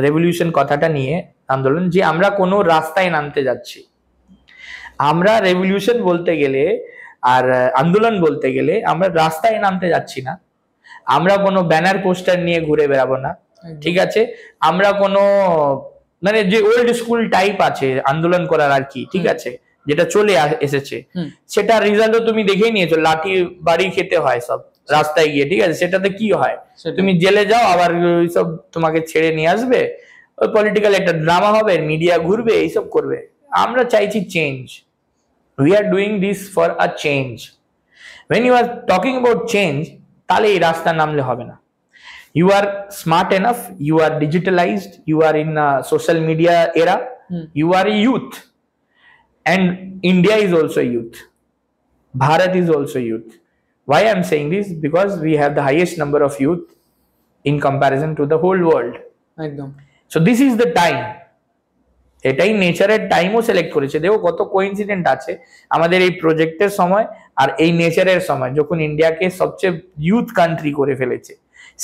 রেভলিউশন কথাটা নিয়ে আন্দোলন, যে আমরা কোনো রাস্তায় নামতে যাচ্ছি। আমরা রেভলিউশন বলতে গেলে আর আন্দোলন বলতে গেলে আমরা রাস্তায় নামতে যাচ্ছি না, আমরা কোনো ব্যানার পোস্টার নিয়ে ঘুরে বেড়াবো না, ঠিক আছে, আমরা কোনো মানে যে ওল্ড স্কুল টাইপ আছে আন্দোলন করার আর কি, ঠিক আছে, যেটা চলে এসেছে সেটা রেজাল্টও তুমি দেখেই নিয়েছো, লাঠি বাড়ি খেতে হয় সব রাস্তায় গিয়ে, ঠিক আছে, সেটাতে কি হয়, তুমি জেলে যাও আবার সব তোমাকে ছেড়ে নিয়ে আসবে, ওই পলিটিক্যাল একটা ড্রামা হবে, মিডিয়া ঘুরবে, এইসব করবে। আমরা চাইছি change, we are doing this for a change. when you are talking about change, তাহলে এই রাস্তা নামলে হবে না। You are smart enough, you are digitalized, you are in a social media era, you are a youth, and India is also youth, Bharat is also youth. Why I am saying this? Because we have the highest number of youth in comparison to the whole world. একদম। So this is the time, এটাই নেচারের টাইমও select করেছে। দেখো কত coincident আছে আমাদের এই প্রজেক্টের সময় আর এই নেচারের সময়, যখন ইন্ডিয়াকে সবচেয়ে ইউথ কান্ট্রি করে ফেলেছে,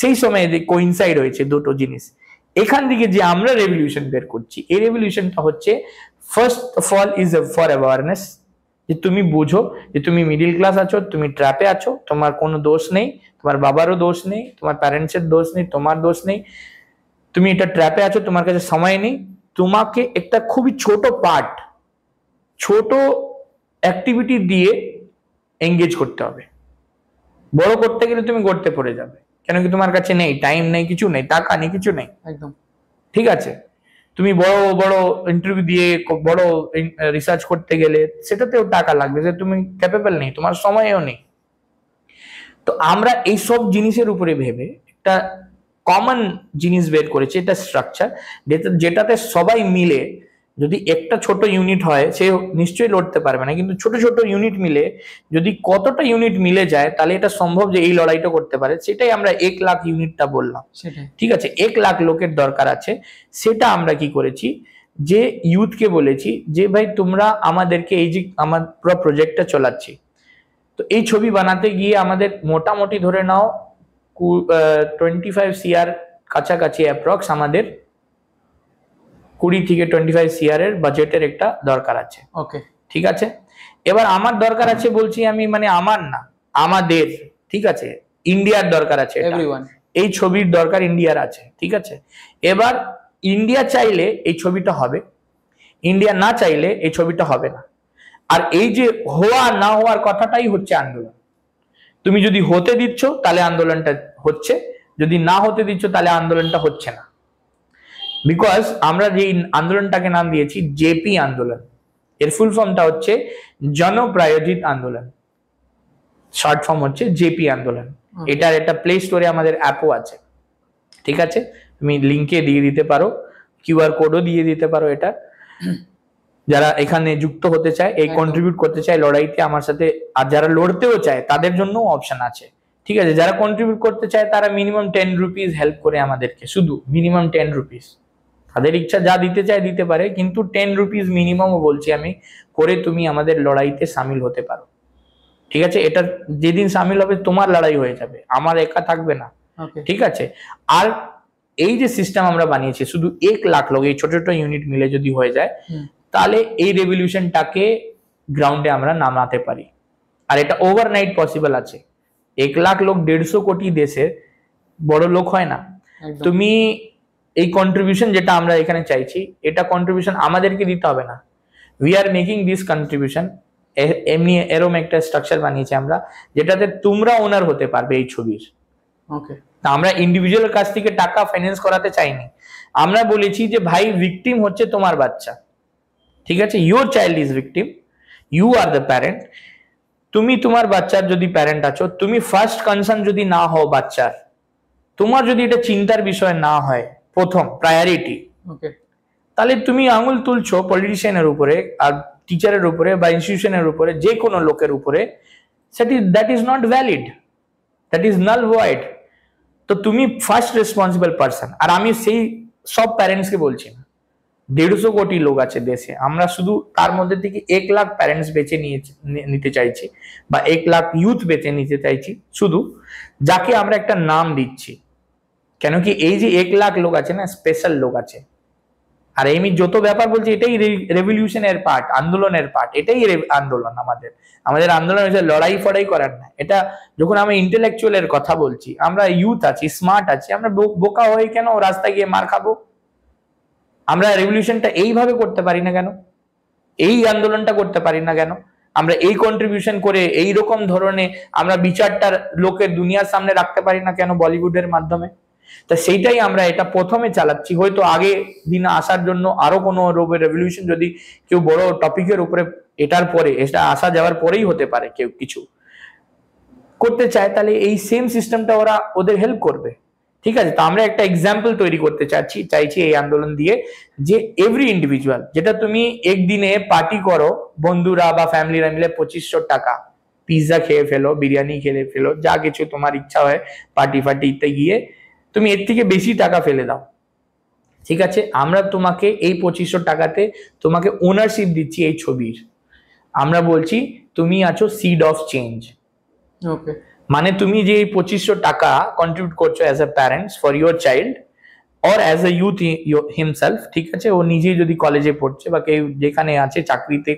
সেই সময় কোইনসাইড হয়েছে দুটো জিনিস। এখান থেকে যে আমরা রেভলিউশন বের করছি, এই রেভলিউশনটা হচ্ছে first of all is for awareness, যে তুমি বুঝো যে তুমি মিডিল ক্লাস আছো, তুমি ট্র্যাপে আছো, তোমার কোনো দোষ নেই, তোমার বাবারও দোষ নেই, তোমার প্যারেন্টসের দোষ নেই, তোমার দোষ নেই, তুমি এটা ট্র্যাপে আছো, তোমার কাছে সময় নেই, তোমাকে একটা খুবই ছোট পার্ট, ছোট অ্যাক্টিভিটি দিয়ে এঙ্গেজ করতে হবে। বড় করতে গেলে তুমি গড়তে পড়ে যাবে, কেন কি তোমার কাছে নেই, টাইম নেই, কিছু নেই, টাকা নেই, কিছু নেই, একদম, ঠিক আছে। তুমি বড় বড় ইন্টারভিউ দিয়ে বড় রিসার্চ করতে গেলে সেটাতেও টাকা লাগবে, যে তুমি ক্যাপেবল নেই, তোমার সময়ও নেই। তো আমরা এই সব জিনিসের উপরে ভেবে একটা কমন জিনিস বের করেছে, এটা স্ট্রাকচার, যেটাতে সবাই মিলে, যদি একটা ছোট ইউনিট হয় সে নিশ্চয়ই লড়তে পারবে না, কিন্তু ছোট ছোট ইউনিট মিলে যদি কতটা ইউনিট মিলে যায় তাহলে এটা সম্ভব যে এই লড়াইটা করতে পারে। সেটাই আমরা 1 লাখ ইউনিটটা বললাম, ঠিক আছে, 1 লাখ লোকের দরকার আছে। সেটা আমরা কি করেছি, যে ইউথকে বলেছি যে ভাই তোমরা আমাদেরকে এই যে আমার পুরো প্রজেক্টটা চালাচ্ছি, তো এই ছবি বানাতে গিয়ে আমাদের মোটামুটি ধরে নাও 25 CR কাছাকাছি অ্যাপ্রক্স, আমাদের 20 থেকে 25 CR এর বাজেটের একটা দরকার আছে। ওকে, ঠিক আছে, এবার আমার দরকার আছে বলছি আমি, মানে আমার না, আমাদের, ঠিক আছে, ইন্ডিয়ার দরকার আছে, এই ছবির দরকার ইন্ডিয়ার আছে, ঠিক আছে। এবার ইন্ডিয়া চাইলে এই ছবিটা হবে, ইন্ডিয়া না চাইলে এই ছবিটা হবে না। আর এই যে হওয়া না হওয়ার কথাটাই হচ্ছে আন্দোলন। তুমি যদি হতে দিচ্ছ তাহলে আন্দোলনটা হচ্ছে, যদি না হতে দিচ্ছ তাহলে আন্দোলনটা হচ্ছে না। বিকজ আমরা যে আন্দোলনটাকে নাম দিয়েছি জেপি আন্দোলন, এর ফুল ফর্মটা হচ্ছে জনপ্রায়োজিত আন্দোলন, শর্ট ফর্ম হচ্ছে জেপি আন্দোলন। এটার একটা প্লে স্টোরে আমাদের অ্যাপও আছে, ঠিক আছে, তুমি লিঙ্কে দিয়ে দিতে পারো, কিউআর কোডও দিয়ে দিতে পারো। এটা যারা এখানে যুক্ত হতে চায়, এই কন্ট্রিবিউট করতে চায় লড়াইতে আমার সাথে, আর যারা লড়তেও চায় তাদের জন্য অপশন আছে, ঠিক আছে। যারা কন্ট্রিবিউট করতে চায় তারা মিনিমাম 10 রুপিস হেল্প করে আমাদেরকে, শুধু মিনিমাম 10 রুপিস, তাদের ইচ্ছা যা দিতে চায় দিতে পারে, কিন্তু 10 রুপিস মিনিমামও বলছি আমি, করে তুমি আমাদের লড়াইতে সামিল হতে পারো, ঠিক আছে। এটা যেদিন সামিল হবে তোমার লড়াই হয়ে যাবে, আমার একা থাকবে না, ঠিক আছে। আর এই যে সিস্টেম আমরা বানিয়েছি, শুধু 1 লাখ লোক, এই ছোট ছোট ইউনিট মিলে যদি হয়ে যায়, তাহলে এই রেভলিউশনটাকে গ্রাউন্ডে আমরা নামাতে পারি। আর এটা ওভারনাইট পসিবল আছে। 1 লাখ লোক 150 কোটি দেশে বড় লোক হয় না। তুমি এই কন্ট্রিবিউশন যেটা আমরা এখানে চাইছি, এটা কন্ট্রিবিউশন আমাদেরকে দিতে হবে না, we are making this contribution. এমনি এরকম একটা স্ট্রাকচার বানিয়েছি আমরা, যেটাতে তোমরা ওনার হতে পারবে এই ছবির। ওকে, আমরা ইন্ডিভিজুয়াল কাছ থেকে টাকা ফাইন্যান্স করাতে চাইনি, আমরা বলেছি যে ভাই ভিকটিম হচ্ছে তোমার বাচ্চা, ঠিক আছে, your child is victim, you are the parent. তুমি তোমার বাচ্চার যদি প্যারেন্ট আছো, তুমি ফার্স্ট কনসার্ন যদি না হও বাচ্চার, তোমার যদি এটা চিন্তার বিষয় না হয় প্রথম প্রায়োরিটি, তাহলে তুমি আঙুল তুলছো পলিটিশিয়ানের উপরে আর টিচারের উপরে বা ইনস্টিটিউশনের উপরে, যে কোনো লোকের উপরে, that is not valid, that is null void. তো তুমি ফার্স্ট রেসপন্সিবল পারসন। আর আমি সেই সব প্যারেন্টসকে বলছি না, 150 কোটি লোক আছে দেশে, আমরা শুধু তার মধ্যে থেকে 1 লাখ প্যারেন্টস বেছে নিতে চাইছি বা 1 লাখ ইউথ বেছে নিতে চাইছি, শুধু যাকে আমরা একটা নাম দিচ্ছি। কেন কি এই যে 1 লাখ লোক আছে না, স্পেশাল লোক আছে। আর আমি যত ব্যাপার বলছি এটাই রেভলিউশনের পার্ট, আন্দোলনের পার্ট, এটাই আন্দোলন। আমাদের আন্দোলন হচ্ছে লড়াই ফড়াই করার না। এটা যখন আমি ইন্টেলেকচুয়ালের কথা বলছি, আমরা ইউথ আছি, স্মার্ট আছি, আমরা বোকা হয়ে কেন রাস্তায় গিয়ে মার খাবো? আমরা রেভলিউশনটা এইভাবে করতে পারি না কেন? এই আন্দোলনটা করতে পারি না কেন? আমরা এই কন্ট্রিবিউশন করে এই রকম ধরনের আমরা বিচারটা লোকের দুনিয়ার সামনে রাখতে পারি না কেন বলিউডের মাধ্যমে? তা সেইটাই আমরা এটা প্রথমে চালাচ্ছি। হয়তো আগে দিন আসার জন্য আরো কোনো রেভলিউশন যদি কেউ বড় টপিকের উপরে এটার পরে এটা আসা যাওয়ার পরেই হতে পারে, কেউ কিছু করতে চায়, তাহলে এই সেম সিস্টেমটা ওরা ওদের হেল্প করবে। ঠিক আছে, তো আমরা একটা এক্সাম্পল তৈরি করতে চাইছি এই আন্দোলন দিয়ে, যে এভরি ইন্ডিভিজুয়াল, যেটা তুমি একদিনে পার্টি করো বন্ধুরা বা ফ্যামিলিরা মিলে 2500 টাকা পিৎজা খেয়ে ফেলো, বিরিয়ানি খেয়ে ফেলো, যা কিছু তোমার ইচ্ছা হয় পার্টিতে গিয়ে, তুমি এর থেকে বেশি টাকা ফেলে দাও। ঠিক আছে, আমরা তোমাকে এই 2500 টাকাতে তোমাকে ওনারশিপ দিচ্ছি এই ছবির। আমরা বলছি তুমি আছো সিড অফ চেঞ্জ। ওকে, মানে তুমি যে 2500 টাকা কন্ট্রিবিউট করছো as a parents for your child or as a youth himself, ঠিক আছে, ও নিজেই যদি কলেজে পড়ছে বা কেউ যেখানে আছে চাকরিতে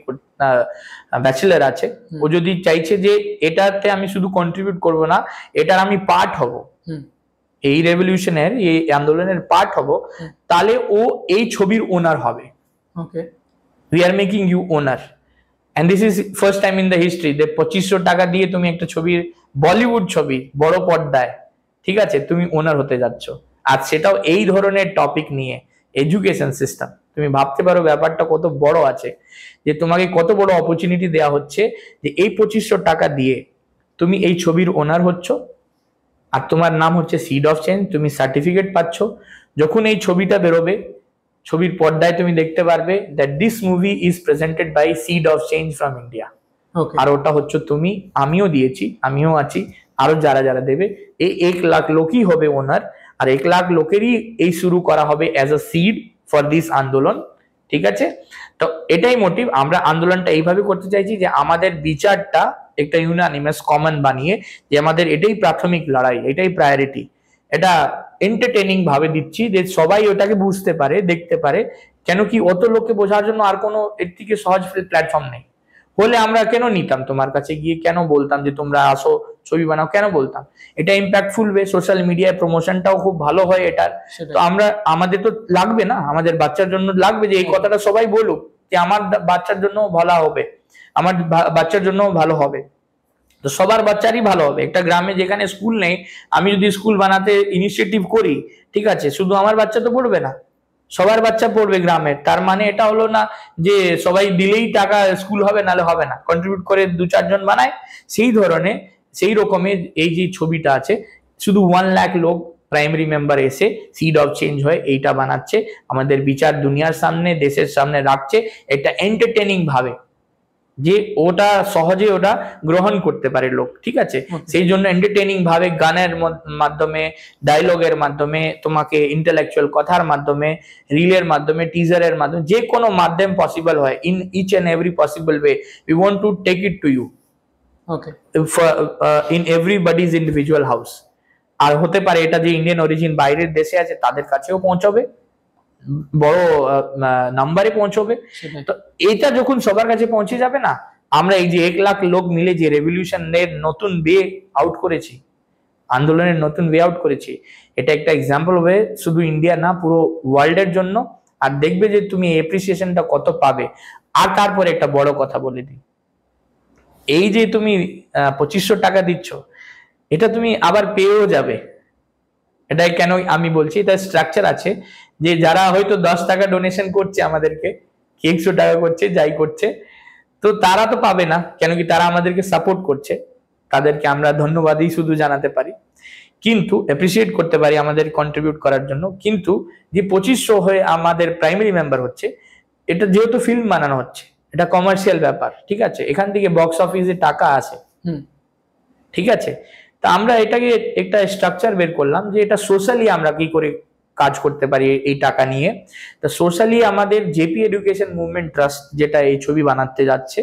ব্যাচেলার আছে, ও যদি চাইছে যে এটাতে আমি শুধু কন্ট্রিবিউট করব না, এটার আমি পার্ট হব, এই রেভলিউশনের এই আন্দোলনের পার্ট হব, তাহলে ও এই ছবির ওনার হবে। Okay, we are making you owner, and this is first time in the history যে 2500 টাকা দিয়ে তুমি একটা ছবির, বলিউড ছবি বড় পর্দায়, ঠিক আছে, তুমি ওনার হতে যাচ্ছ। আর সেটাও এই ধরনের টপিক নিয়ে, এডুকেশন সিস্টেম। তুমি ভাবতে পারো ব্যাপারটা কত বড় আছে, যে তোমাকে কত বড় অপরচুনিটি দেওয়া হচ্ছে যে এই 2500 টাকা দিয়ে তুমি এই ছবির ওনার হচ্ছ, আর তোমার নাম হচ্ছে সিড অফ চেঞ্জ, তুমি সার্টিফিকেট পাচ্ছ। যখন এই ছবিটা বেরোবে, ছবির পর্দায় তুমি দেখতে পারবে that this movie is presented by seed of change from India. আর ওটা হচ্ছে তুমি, আমিও দিয়েছি, আমিও আছি, আরো যারা যারা দেবে, এই 1 লাখ লোকই হবে ওনার। আর 1 লাখ লোকেরই এই শুরু করা হবে as a seed for this আন্দোলন। ঠিক আছে, তো এটাই মোটিভ। আমরা আন্দোলনটা এইভাবে করতে চাইছি যে আমাদের বিচারটা একটা ইউনানিমাস কমন বানিয়ে, যে আমাদের এটাই প্রাথমিক লড়াই, এটাই প্রায়োরিটি। এটা এন্টারটেইনিং ভাবে দিচ্ছি যে সবাই ওটাকে বুঝতে পারে, দেখতে পারে। কেন কি অত লোককে বোঝার জন্য আর কোনো এর থেকে সহজ প্ল্যাটফর্ম নেই। হলে আমরা কেন নিতাম তোমার কাছে গিয়ে, কেন বলতাম যে তোমরা আসো ছবি বানাও, কেন বলতাম? এটা ইম্প্যাক্টফুল ওয়ে, সোশ্যাল মিডিয়ায় প্রমোশনটাও খুব ভালো হয় এটার। তো আমাদের তো লাগবে না, আমাদের বাচ্চার জন্য লাগবে যে এই কথাটা সবাই বলুক, যে আমার বাচ্চার জন্য ভালো হবে, আমার বাচ্চার জন্য ভালো হবে, তো সবার বাচ্চারই ভালো হবে। একটা গ্রামে যেখানে স্কুল নেই, আমি যদি স্কুল বানাতে ইনিশিয়েটিভ করি, ঠিক আছে, শুধু আমার বাচ্চা তো পড়বে না, সবার বাচ্চা পড়বে গ্রামের। তার মানে এটা হলো না যে সবাই দিলেই টাকা স্কুল হবে, নালে হবে না, কন্ট্রিবিউট করে 2-4 জন বানায়। সেই ধরনের, সেই রকমের এই যে ছবিটা আছে, শুধু 1 লাখ লোক প্রাইমারি মেম্বার এসে সিড অফ চেঞ্জ হয়ে এইটা বানাচ্ছে, আমাদের বিচার দুনিয়ার সামনে, দেশের সামনে রাখছে, এটা এন্টারটেইনিং ভাবে, যে ওটা সহজে ওটা গ্রহণ করতে পারে লোক। ঠিক আছে, সেই জন্য এন্টারটেইনিং ভাবে, গানের মাধ্যমে, ডায়লগের মাধ্যমে, তোমাকে ইন্টেলেকচুয়াল কথার মাধ্যমে, রিলের মাধ্যমে, টিজারের মাধ্যমে, যে কোনো মাধ্যম পসিবল হয়, in each and every possible way we want to take it to you, okay, in everybody's individual house. আর হতে পারে এটা যে ইন্ডিয়ান অরিজিন বাইরের দেশে আছে তাদের কাছেও পৌঁছাবে, বড় নাম্বারে পৌঁছবে। তো এটা যখন সবার কাছে পৌঁছে যাবে না, আমরা এই যে 1 লাখ লোক মিলে যে রেভলিউশনের নতুন ওয়ে আউট করেছি, আন্দোলনের নতুন ওয়ে আউট করেছি, এটা একটা এক্সাম্পল হবে শুধু ইন্ডিয়া না, পুরো ওয়ার্ল্ডের জন্য। আর দেখবে যে তুমি এপ্রিসিয়েশনটা কত পাবে। আর তারপরে একটা বড় কথা বলে দিই, এই যে তুমি 2500 টাকা দিচ্ছ, এটা তুমি আবার পেয়েও যাবে। এটাই কেন আমি বলছি, এটা স্ট্রাকচার আছে, যে যারা হয়তো 10 টাকা ডোনেশন করছে আমাদেরকে, 100 টাকা করছে, যাই করছে, তো তারা তো পাবে না, কেন কি তারা আমাদেরকে সাপোর্ট করছে, তাদেরকে আমরা ধন্যবাদই শুধু জানাতে পারি, কিন্তু অ্যাপ্রিসিয়েট করতে পারি আমাদের কন্ট্রিবিউট করার জন্য। কিন্তু যে 2500 হয়ে আমাদের প্রাইমারি মেম্বার হচ্ছে, এটা যেহেতু ফিল্ম বানানো হচ্ছে, এটা কমার্শিয়াল ব্যাপার, ঠিক আছে, এখান থেকে বক্স অফিসে টাকা আসে, ঠিক আছে। তা আমরা এটাকে একটা স্ট্রাকচার বের করলাম যে এটা সোশ্যালি আমরা কি করে কাজ করতে পারি এই টাকা নিয়ে। তো সোশ্যালি আমাদের জেপি এডুকেশন মুভমেন্ট ট্রাস্ট যেটা এই ছবি বানাতে যাচ্ছে,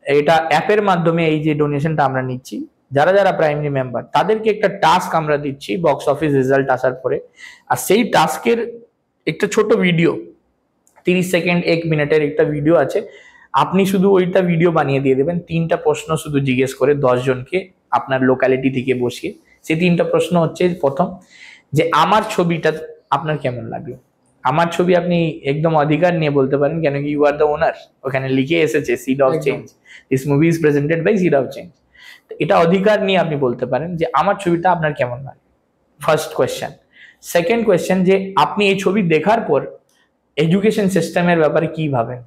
এটা অ্যাপের মাধ্যমে এই যে ডোনেশনটা আমরা নিচ্ছি, যারা যারা প্রাইমারি মেম্বার তাদেরকে একটা টাস্ক আমরা দিচ্ছি বক্স অফিস রেজাল্ট আসার পরে। আর সেই টাস্কের একটা ছোট ভিডিও, 30 সেকেন্ড 1 মিনিটের একটা ভিডিও আছে, আপনি শুধু ওইটা ভিডিও বানিয়ে দিয়ে দেবেন। 3টা প্রশ্ন শুধু জিজ্ঞেস করে 10 জনকে আপনার লোকালিটি থেকে বসিয়ে। সেই 3টা প্রশ্ন হচ্ছে, প্রথম যে আমার ছবিটা আপনার কেমন লাগলো। আমার ছবি আপনি একদম অধিকার নিয়ে বলতে পারেন, কেন কি ইউ আর দ্য ওনার, ওখানে লিখে এসেছে seed of change, this movie is presented by seed of change. এটা অধিকার নিয়ে আপনি বলতে পারেন যে আমার ছবিটা আপনার কেমন লাগে, ফার্স্ট কোয়েশ্চেন। সেকেন্ড কোয়েশ্চেন, যে আপনি এই ছবি দেখার পর এডুকেশন সিস্টেমের ব্যাপারে কি ভাবেন।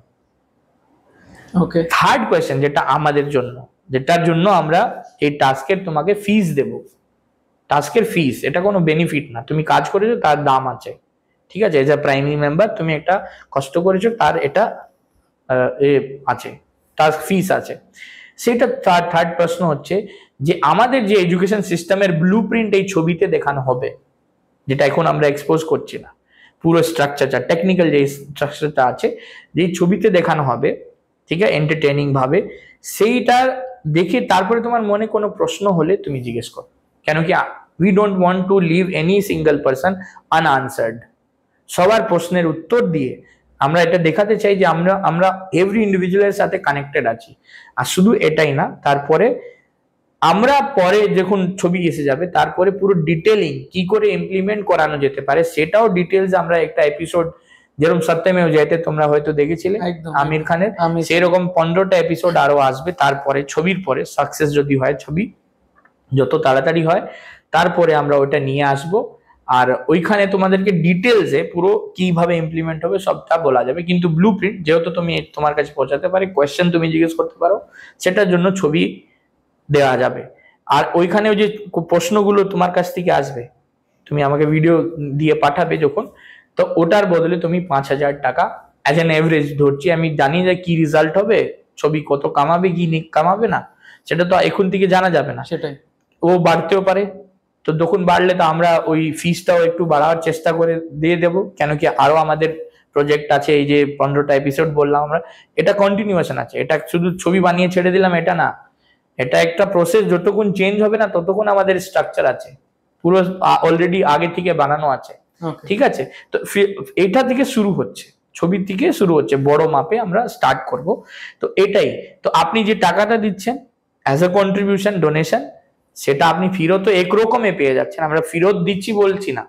ওকে। থার্ড কোয়েশ্চেন, যেটা আমাদের জন্য, যেটার জন্য আমরা এই টাস্কের তোমাকে ফিস দেব। টাস্কের ফিস, এটা কোনো বেনিফিট না, তুমি কাজ করেছো তার দাম আছে, ঠিক আছে। এজ আ প্রাইমারি মেম্বার তুমি একটা কষ্ট করেছো, তার এটা আছে, টাস্ক ফিস আছে। সেটা থার্ড প্রশ্ন হচ্ছে যে আমাদের যে এডুকেশন সিস্টেমের ব্লু প্রিন্ট এই ছবিতে দেখানো হবে, যেটা এখন আমরা এক্সপোজ করছি না, পুরো স্ট্রাকচারটা, টেকনিক্যাল যে স্ট্রাকচারটা আছে, যে ছবিতে দেখানো হবে, ঠিক আছে, এন্টারটেইনিং ভাবে, সেইটা দেখে তারপরে তোমার মনে কোনো প্রশ্ন হলে তুমি জিজ্ঞেস করো। কেন কি we don't want to leave any single person unanswered. সবার প্রশ্নের উত্তর দিয়ে আমরা এটা দেখাতে চাই যে আমরা এভরি ইন্ডিভিজুয়ালের সাথে কানেক্টেড আছি। আর শুধু এটাই না, তারপরে আমরা পরে যখন ছবি এসে যাবে তারপরে পুরো ডিটেলিং কি করে ইমপ্লিমেন্ট করানো যেতে পারে সেটাও ডিটেলস আমরা একটা এপিসোড, যেরকম সত্যমেও জয়তে তোমরা হয়তো দেখেছিলে আমির খানের, সেরকম 15টা এপিসোড আরো আসবে তারপরে, ছবির পরে সাকসেস যদি হয়, ছবি যত তাড়াতাড়ি হয়, তারপরে আমরা ওটা নিয়ে আসব। আর ওইখানে তোমাদেরকে ডিটেলসে পুরো কিভাবে ইমপ্লিমেন্ট হবে সবটা বলা যাবে। কিন্তু ব্লু প্রিন্ট যেহেতু তুমি তোমার কাছে পৌঁছাতে পারে, কোয়েশ্চেন তুমি জিজ্ঞেস করতে পারো, সেটার জন্য ছবি দেওয়া যাবে। আর ওইখানে ওই যে প্রশ্নগুলো তোমার কাছ থেকে আসবে, তুমি আমাকে ভিডিও দিয়ে পাঠাবে যখন, তো ওটার বদলে তুমি 5,000 টাকা অ্যাজ অ্যান এভারেজ ধরছি, আমি জানি যে কি রেজাল্ট হবে, ছবি কত কামাবে কি কামাবে না, সেটা তো এখন থেকে জানা যাবে না, সেটাই ও বাড়তেও পারে। তো যখন বাড়লে তো আমরা ওই ফিসটাও একটু বাড়াবার চেষ্টা করে দিয়ে দেবো, কেন কি আরো আমাদের প্রজেক্ট আছে, এই যে 15টা এপিসোড বললাম আমরা, এটা কন্টিনিউয়েশন আছে, এটা শুধু ছবি বানিয়ে ছেড়ে দিলাম এটা না, এটা একটা প্রসেস, যতক্ষণ চেঞ্জ হবে না ততক্ষণ আমাদের স্ট্রাকচার আছে, পুরো অলরেডি আগে থেকে বানানো আছে, ঠিক আছে। তো এটা থেকে শুরু হচ্ছে, ছবির থেকে শুরু হচ্ছে, বড় মাপে আমরা স্টার্ট করব। তো এটাই, তো আপনি যে টাকাটা দিচ্ছেন অ্যাজ এ কন্ট্রিবিউশন ডোনেশন, সেটা আপনি ফেরত একরকমে পেয়ে যাচ্ছেন, আমরা ফেরত দিচ্ছি বলছি না,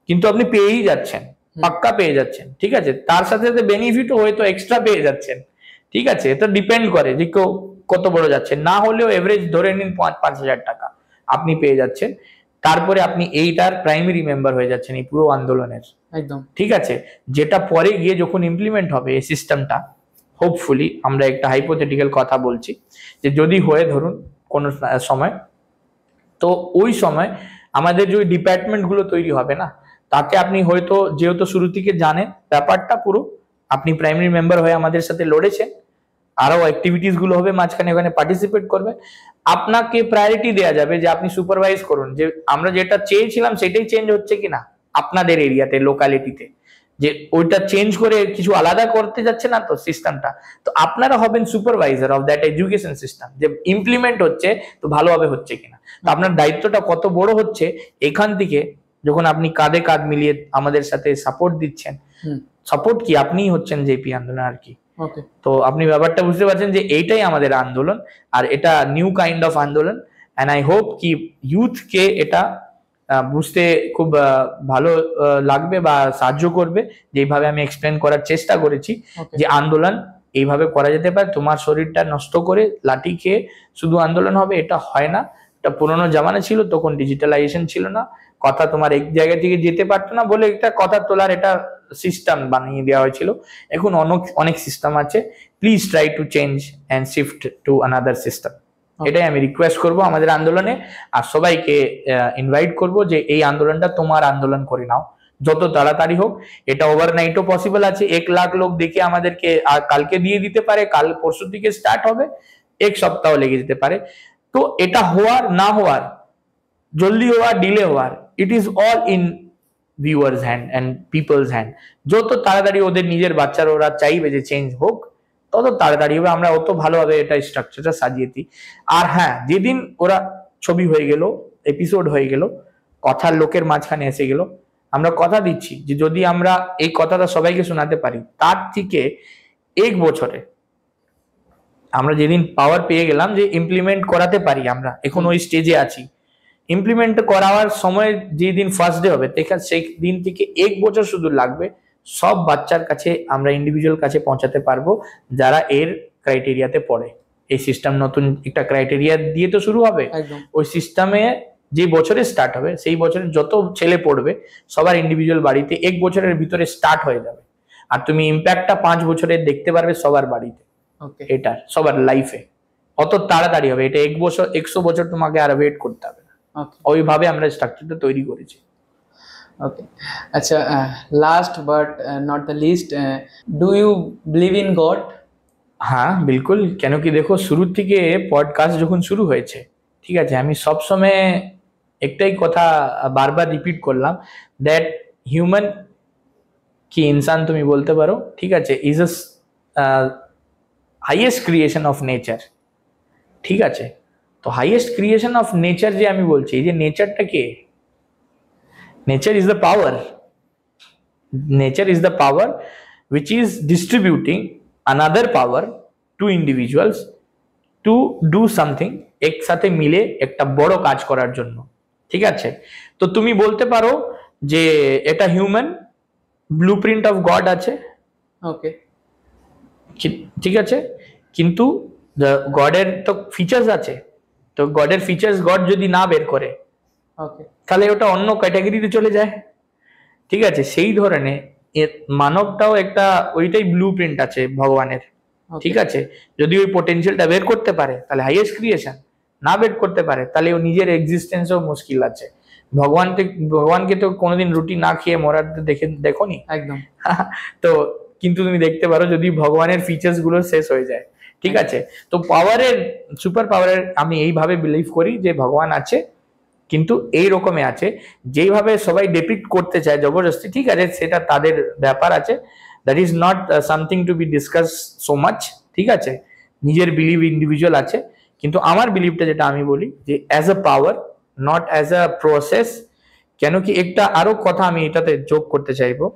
কিন্তু আপনি পেয়েই যাচ্ছেন, পাক্কা পেয়ে যাচ্ছেন, ঠিক আছে। তার সাথে সাথে বেনিফিটও হয়তো এক্সট্রা পেয়ে যাচ্ছেন, ঠিক আছে। এটা ডিপেন্ড করে যে কেউ কত বড় যাচ্ছে, না হলেও এভারেজ ধরে নিন 5,000 টাকা আপনি পেয়ে যাচ্ছেন। তারপরে আপনি এইটার প্রাইমারি মেম্বার হয়ে যাচ্ছেন এই পুরো আন্দোলনের, একদম ঠিক আছে। যেটা পরে গিয়ে যখন ইমপ্লিমেন্ট হবে এই সিস্টেমটা, হোপফুলি, আমরা একটা হাইপোথেটিক্যাল কথা বলছি, যে যদি হয়ে ধরুন কোনো সময়, তো ওই সময় আমাদের যে ডিপার্টমেন্ট গুলো তৈরি হবে না, তাতে আপনি হয়তো যেহেতু শুরু থেকে জানেন ব্যাপারটা পুরো, আপনি প্রাইমারি মেম্বার হয়ে আমাদের সাথে লড়েছেন, আরো অ্যাক্টিভিটিস গুলো হবে মাঝখানে, ওখানে পার্টিসিপেট করবে, আপনাকে প্রায়োরিটি দেওয়া যাবে যে আপনি সুপারভাইজ করুন যে আমরা যেটা চেয়েছিলাম সেটাই চেঞ্জ হচ্ছে কিনা আপনাদের এরিয়াতে, লোকালিটিতে, যে ওইটা চেঞ্জ করে কিছু আলাদা করতে যাচ্ছে না তো সিস্টেমটা, তো আপনারা হবেন supervisor of that education system, যে ইমপ্লিমেন্ট হচ্ছে তো ভালোভাবে হচ্ছে কিনা। তো আপনার দায়িত্বটা কত বড় হচ্ছে এখান থেকে, যখন আপনি কাঁধে কাঁধ মিলিয়ে আমাদের সাথে সাপোর্ট দিচ্ছেন, সাপোর্ট কি আপনিই হচ্ছেন জেপি আন্দোলন আর কি। তো আপনি ব্যাপারটা বুঝতে পারছেন যে এইটাই আমাদের আন্দোলন, আর এটা নিউ কাইন্ড অফ আন্দোলন, এন্ড আই হোপ কি ইউথ কে এটা বুঝতে খুব ভালো লাগবে বা সাহায্য করবে, যেভাবে আমি এক্সপ্লেন করার চেষ্টা করেছি যে আন্দোলন এইভাবে করা যেতে পারে। তোমার শরীরটা নষ্ট করে লাঠি খেয়ে শুধু আন্দোলন হবে, এটা হয় না। এটা পুরোনো জামানা ছিল, তখন ডিজিটালাইজেশন ছিল না, কথা তোমার এক জায়গা থেকে যেতে পারতো না বলে একটা কথা তোলার এটা সিস্টেম বানিয়ে দেওয়া হয়েছিল। এখন অনেক সিস্টেম আছে, please try to change and shift to another system. এটাই আমি রিকোয়েস্ট করব আমাদের আন্দোলনে, আর সবাইকে ইনভাইট করব যে এই আন্দোলনটা তোমার আন্দোলন করে নাও, যত তাড়াতাড়ি হোক। এটা ওভারনাইটও পসিবল আছে, 1 লাখ লোক দেখে আমাদেরকে কালকে দিয়ে দিতে পারে, কাল পরশু থেকে স্টার্ট হবে, 1 সপ্তাহ লেগে যেতে পারে। তো এটা হওয়ার না হওয়ার, জলদি হওয়ার ডিলে হওয়ার, it is all in viewers' hand and people's hand. যত তাড়াতাড়ি ওদের নিজের বাচ্চারা ওরা চাইবে যে চেঞ্জ হোক, তত তাড়াতাড়ি হবে। আমরা অত ভালোভাবে এটা স্ট্রাকচারটা সাজিয়ে দিই। আর হ্যাঁ, যেদিন ওরা ছবি হয়ে গেল, এপিসোড হয়ে গেল, কথার লোকের মাঝখানে এসে গেল, আমরা কথা দিচ্ছি যে যদি আমরা এই কথাটা সবাইকে শোনাতে পারি, তার থেকে 1 বছরে আমরা যেদিন পাওয়ার পেয়ে গেলাম যে ইমপ্লিমেন্ট করাতে পারি, আমরা এখন ওই স্টেজে আছি, ইমপ্লিমেন্ট করার সময় যেদিন ফার্স্ট ডে হবে সেই দিন থেকে 1 বছর শুধু লাগবে সব বাচ্চার কাছে আমরা ইন্ডিভিজুয়াল কাছে পৌঁছাতে পারবো যারা এর ক্রাইটেরিয়াতে পড়ে। এই সিস্টেম নতুন একটা ক্রাইটেরিয়া দিয়ে তো শুরু হবে। ওই সিস্টেমে যে বছরে স্টার্ট হবে সেই বছরে যত ছেলে পড়বে সবার ইন্ডিভিজুয়াল বাড়িতে 1 বছরের ভিতরে স্টার্ট হয়ে যাবে। আর তুমি ইম্প্যাক্টটা 5 বছরে দেখতে পারবে সবার বাড়িতে, এটা সবার লাইফে অত তাড়াতাড়ি হবে। এটা 1 বছর 100 বছর তোমাকে আর ওয়েট করতে হবে না। ওইভাবে আমরা স্ট্রাকচারটা তৈরি করেছি। ওকে, আচ্ছা, last but not the least, do you believe in God? হ্যাঁ, বিলকুল। কেন কি দেখো, শুরুর থেকে পডকাস্ট যখন শুরু হয়েছে, ঠিক আছে, আমি সবসময় একটাই কথা বারবার রিপিট করলাম, দ্যাট হিউম্যান কি ইনসান তুমি বলতে পারো, ঠিক আছে, is a highest creation of nature. ঠিক আছে, তো হাইয়েস্ট ক্রিয়েশন অফ নেচার যে আমি বলছি, এই যে নেচারটা কে? Nature is the power. Nature is the power which is distributing another power to individuals to do something, একসাথে মিলে একটা বড় কাজ করার জন্য। ঠিক আছে, তো তুমি বলতে পারো যে এটা হিউম্যান ব্লুপ্রিন্ট অফ গড আছে। ওকে, ঠিক আছে, কিন্তু গডের তো ফিচার্স আছে, তো গডের ফিচার্স গড যদি না বের করে, ওকে, তাহলে ওটা অন্য ক্যাটাগরিতে চলে যায়। ঠিক আছে, সেই ধরনের মানবটাও একটা ওইটাই ব্লুপ্রিন্ট আছে ভগবানের। ঠিক আছে, যদি ওই পোটেনশিয়ালটা বের করতে পারে তাহলে হাইয়েস্ট ক্রিয়েশন, না বের করতে পারে তাহলে ও নিজের এক্সিস্টেন্সও মুশকিল আছে। ভগবানকে তো কোনোদিন রুটি না খেয়ে মরার দেখোনি একদম। তো কিন্তু তুমি দেখতে পারো যদি ভগবানের ফিচার্স গুলো শেষ হয়ে যায়। ঠিক আছে, তো পাওয়ারের, সুপার পাওয়ারের আমি এইভাবে বিলিভ করি যে ভগবান আছে, কিন্তু এই রকমে আছে যেইভাবে সবাই ডিপিক্ট করতে চায় জবরদস্তি। ঠিক আছে, সেটা তাদের ব্যাপার আছে, that is not something to be discuss so much. ঠিক আছে, নিজের বিলিভ ইন্ডিভিজুয়াল আছে, কিন্তু আমার বিলিভটা যেটা আমি বলি যে as a power, not as a process. কেন কি একটা আরো কথা আমি এটাতে যোগ করতে চাইবো,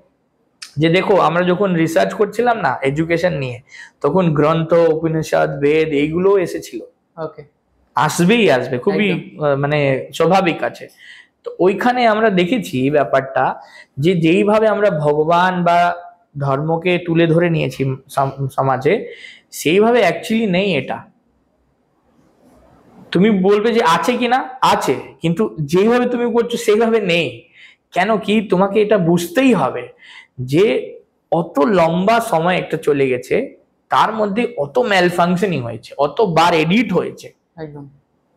যে দেখো আমরা যখন রিসার্চ করছিলাম না এডুকেশন নিয়ে, তখন গ্রন্থ, উপনিষদ, বেদ এইগুলো এসেছিল। ওকে, আসবে, খুবই মানে স্বাভাবিক আছে। তো ওইখানে আমরা দেখেছি ব্যাপারটা যে যেইভাবে আমরা ভগবান বা ধর্মকে তুলে ধরে নিয়েছি সমাজে, সেইভাবে অ্যাকচুয়ালি নেই এটা। তুমি বলবে যে আছে কিনা, আছে, কিন্তু যেইভাবে তুমি করছো সেইভাবে নেই। কেন কি, তোমাকে এটা বুঝতেই হবে যে অত লম্বা সময় একটা চলে গেছে, তার মধ্যে অত ম্যালফাংশনিং হয়েছে, অতবার এডিট হয়েছে, একদম,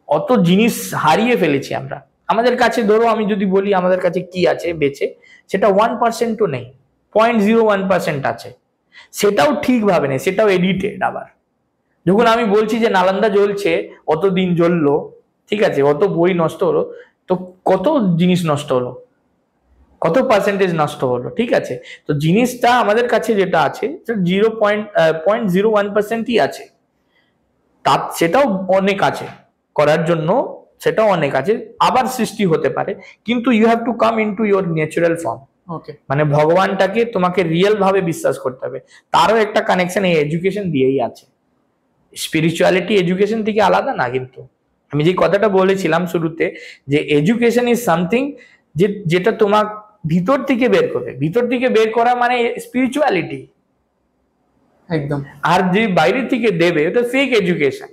অত জিনিস হারিয়ে ফেলেছি আমরা। আমাদের কাছে ধরো আমি যদি বলি আমাদের কাছে কি আছে বেঁচে, সেটা 1%ও নেই, 0.01% আছে। সেটাও ঠিকভাবে নেই, সেটাও এডিটেড। আবার যখন আমি বলছি যে নালন্দা জ্বলছে, অত দিন জ্বললো, ঠিক আছে, অত বই নষ্ট হলো, তো কত জিনিস নষ্ট হলো, কত পার্সেন্টেজ নষ্ট হলো। ঠিক আছে, তো জিনিসটা আমাদের কাছে যেটা আছে 0.01%ই আছে, সেটাও অনেক আছে করার জন্য, সেটাও অনেক আছে, আবার সৃষ্টি হতে পারে। কিন্তু you have to come into your natural form. Okay, মানে ভগবানটাকে তোমাকে রিয়েল ভাবে বিশ্বাস করতে হবে। তারও একটা কানেকশন এই এডুকেশন দিয়েই আছে। স্পিরিচুয়ালিটি এডুকেশন থেকে আলাদা না, কিন্তু আমি যে কথাটা বলেছিলাম শুরুতে, যে এডুকেশন ইজ সামথিং যেটা তোমার ভিতর থেকে বের করবে। ভিতর থেকে বের করা মানে স্পিরিচুয়ালিটি, একদম। আর যে বাইরে থেকে দেবে ওটা ফেক এডুকেশন।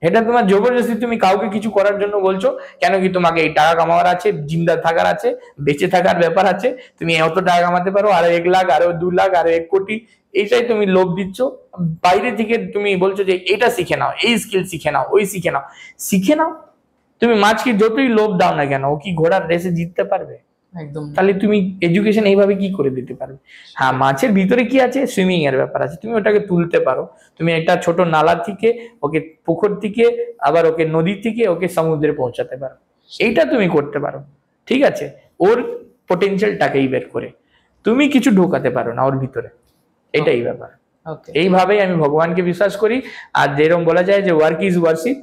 এটা তোমার জবরদস্তি, তুমি কাউকে কিছু করার জন্য বলছো, কেন কি তোমাকে এই টাকা কামাবার আছে, জিন্দা থাকার আছে, বেঁচে থাকার ব্যাপার আছে, তুমি এত টাকা কামাতে পারো, আরো 1 লাখ, আরো 2 লাখ, আরো 1 কোটি, এইটাই তুমি লোভ দিচ্ছ। বাইরে থেকে তুমি বলছো যে এটা শিখে নাও, এই স্কিল শিখে নাও, ওই শিখে নাও। শিখে নাও, তুমি মাছকে যতই লোভ দাও না কেন, ও কি ঘোড়ার রেসে জিততে পারবে? একদম। তাহলে তুমি এডুকেশন এইভাবে কি করে দিতে পারবে? হ্যাঁ, মাছের ভিতরে কি আছে, সুইমিং এর ব্যাপার আছে, তুমি ওটাকে তুলতে পারো। তুমি একটা ছোট নালা থেকে ওকে, পুকুর থেকে, আবার ওকে নদী থেকে ওকে সমুদ্রে পৌঁছাতে পারো, এইটা তুমি করতে পারো। ঠিক আছে, ওর পোটেনশিয়ালটাকেই বের করে তুমি কিছু ঢোকাতে পারো না ওর ভিতরে, এটাই ব্যাপার। ওকে, এইভাবেই আমি ভগবানকে বিশ্বাস করি। আর যেরকম বলা যায় যে ওয়ার্ক ইজ ওয়ার্শিপ,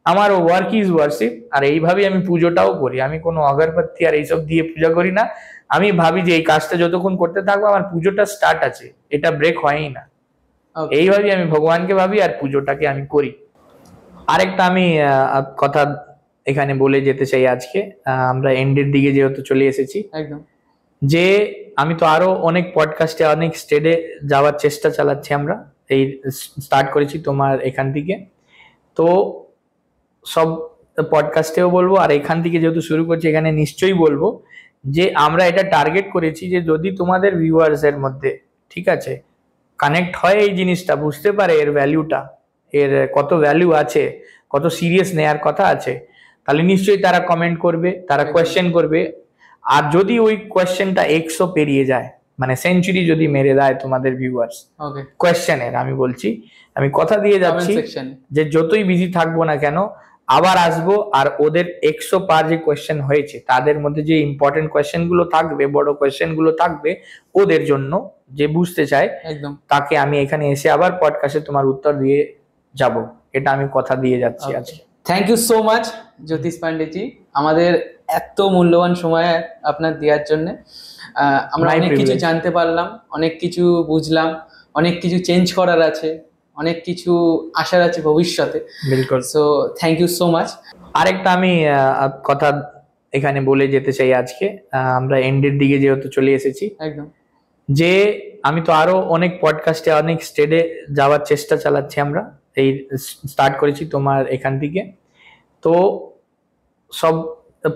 আমারও ওয়ার্ক ইজ ওয়ার্শিপ। আর এইভাবেই আমি পুজোটাও করি। আমি কোনো অগরবাতি আর এইসব দিয়ে পূজা করি না। আমি ভাবি যে এই কাজটা যতক্ষণ করতে থাকবো আমার পুজোটা স্টার্ট আছে, এটা ব্রেক হয়ই না। এইভাবেই আমি ভগবানকে ভাবি আর পুজোটাকে আমি করি। আরেকটা আমি কথা এখানে বলে যেতে চাই আজকে, আমরা এন্ডের দিকে যেহেতু চলে এসেছি, একদম, যে আমি তো আরো অনেক পডকাস্টে অনেক স্টেডে যাওয়ার চেষ্টা চালাচ্ছি। আমরা এই স্টার্ট করেছি তোমার এখান থেকে, তো সব পডকাস্টেও বলবো আর এখান থেকে যেহেতু শুরু করছি এখানে নিশ্চয়ই বলবো যে আমরা এটা টার্গেট করেছি যে যদি তোমাদের ভিউয়ার্স এর মধ্যে, ঠিক আছে, কানেক্ট হয় এই জিনিসটা, বুঝতে পারে এর ভ্যালুটা, এর কত ভ্যালু আছে, কত সিরিয়াস নেয়ার কথা আছে, তাহলে নিশ্চয়ই তারা কমেন্ট করবে, তারা কোয়েশ্চেন করবে। আর যদি ওই কোয়েশ্চেনটা 100 পেরিয়ে যায়, মানে সেঞ্চুরি যদি মেরে দেয় তোমাদের ভিউয়ার্স ওকে, কোয়েশ্চেনের, আমি বলছি, আমি কথা দিয়ে যাচ্ছি কমেন্ট সেকশন, যে যতই বিজি থাকবো না কেন আবার আসবো আর ওদের 100 পার যে কোয়েশ্চেন হয়েছে তাদের মধ্যে যে ইম্পর্টেন্ট কোয়েশ্চেন গুলো থাকবে, বড় কোয়েশ্চেন গুলো থাকবে ওদের জন্য, যে বুঝতে চায় একদম, তাকে আমি এখানে এসে আবার পডকাস্টে তোমার উত্তর দিয়ে যাব, এটা আমি কথা দিয়ে যাচ্ছি আজকে। থ্যাংক ইউ সো মাচ জ্যোতিষ পান্ডেজি, আমাদের এত মূল্যবান সময় আপনার দেওয়ার জন্য। আমরা My অনেক কিছু privilege. জানতে পারলাম, অনেক কিছু বুঝলাম, অনেক কিছু চেঞ্জ করার আছে, অনেক কিছু আশার আছে ভবিষ্যতে। বিলকুল। So thank you so much. আরেকটা আমি কথা এখানে বলে যেতে চাই আজকে, আমরা এন্ডের দিকে যেহেতু চলে এসেছি, একদম, যে আমি তো আরো অনেক পডকাস্টে অনেক স্টেডে যাওয়ার চেষ্টা চালাচ্ছি। আমরা এই স্টার্ট করেছি তোমার এখান থেকে, তো সব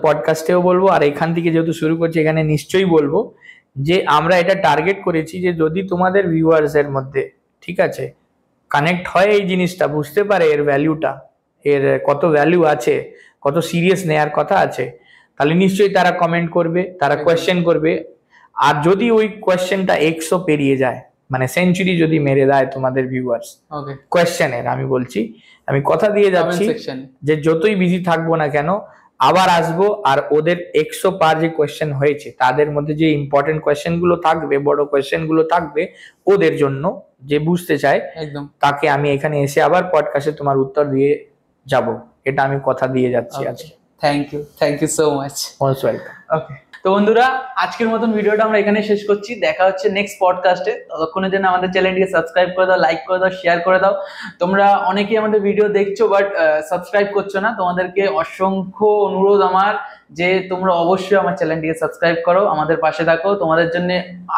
পডকাস্টেও বলবো আর এখান থেকে যেহেতু শুরু করছি এখানে নিশ্চয়ই বলবো যে আমরা এটা টার্গেট করেছি যে যদি তোমাদের ভিউয়ার্স এর মধ্যে, ঠিক আছে, কানেক্ট হয় এই জিনিসটা, বুঝতে পারে এর ভ্যালুটা, এর কত ভ্যালু আছে, কত সিরিয়াস নেয়ার কথা আছে, তাহলে নিশ্চয়ই তারা কমেন্ট করবে, তারা কোয়েশ্চেন করবে। আর যদি ওই কোয়েশ্চেনটা 100 পেরিয়ে যায়, মানে সেঞ্চুরি যদি মেরে দেয় তোমাদের ভিউয়ার্স ওকে, কোয়েশ্চেনের, আমি বলছি, আমি কথা দিয়ে কমেন্ট যাচ্ছি সেকশন, যে যতই বিজি থাকবো না কেন আবার আসবো আর ওদের 100 পার যে কোয়েশ্চেন হয়েছে তাদের মধ্যে যে ইম্পর্টেন্ট কোয়েশ্চেন গুলো থাকবে, বড় কোয়েশ্চেন গুলো থাকবে ওদের জন্য, যে বুঝতে চায় একদম, তাকে আমি এখানে এসে আবার পডকাস্টে তোমার উত্তর দিয়ে যাব, এটা আমি কথা দিয়ে যাচ্ছি আজকে। Thank you so much. Most welcome. Okay, তো বন্ধুরা আজকের মতন ভিডিওটা আমরা এখানে শেষ করছি। দেখা হচ্ছে নেক্সট পডকাস্টে। ততক্ষণের জন্য আমাদের চ্যানেলটিকে সাবস্ক্রাইব করে দাও, লাইক করে দাও, শেয়ার করে দাও। তোমরা অনেকেই আমাদের ভিডিও দেখছো বাট সাবস্ক্রাইব করছো না, তোমাদেরকে অসংখ্য অনুরোধ আমার যে তোমরা অবশ্যই আমার চ্যানেলটিকে সাবস্ক্রাইব করো, আমাদের পাশে থাকো। তোমাদের জন্য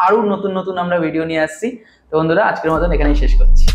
আরো নতুন নতুন আমরা ভিডিও নিয়ে আসছি। তো বন্ধুরা আজকের মতন এখানেই শেষ করছি।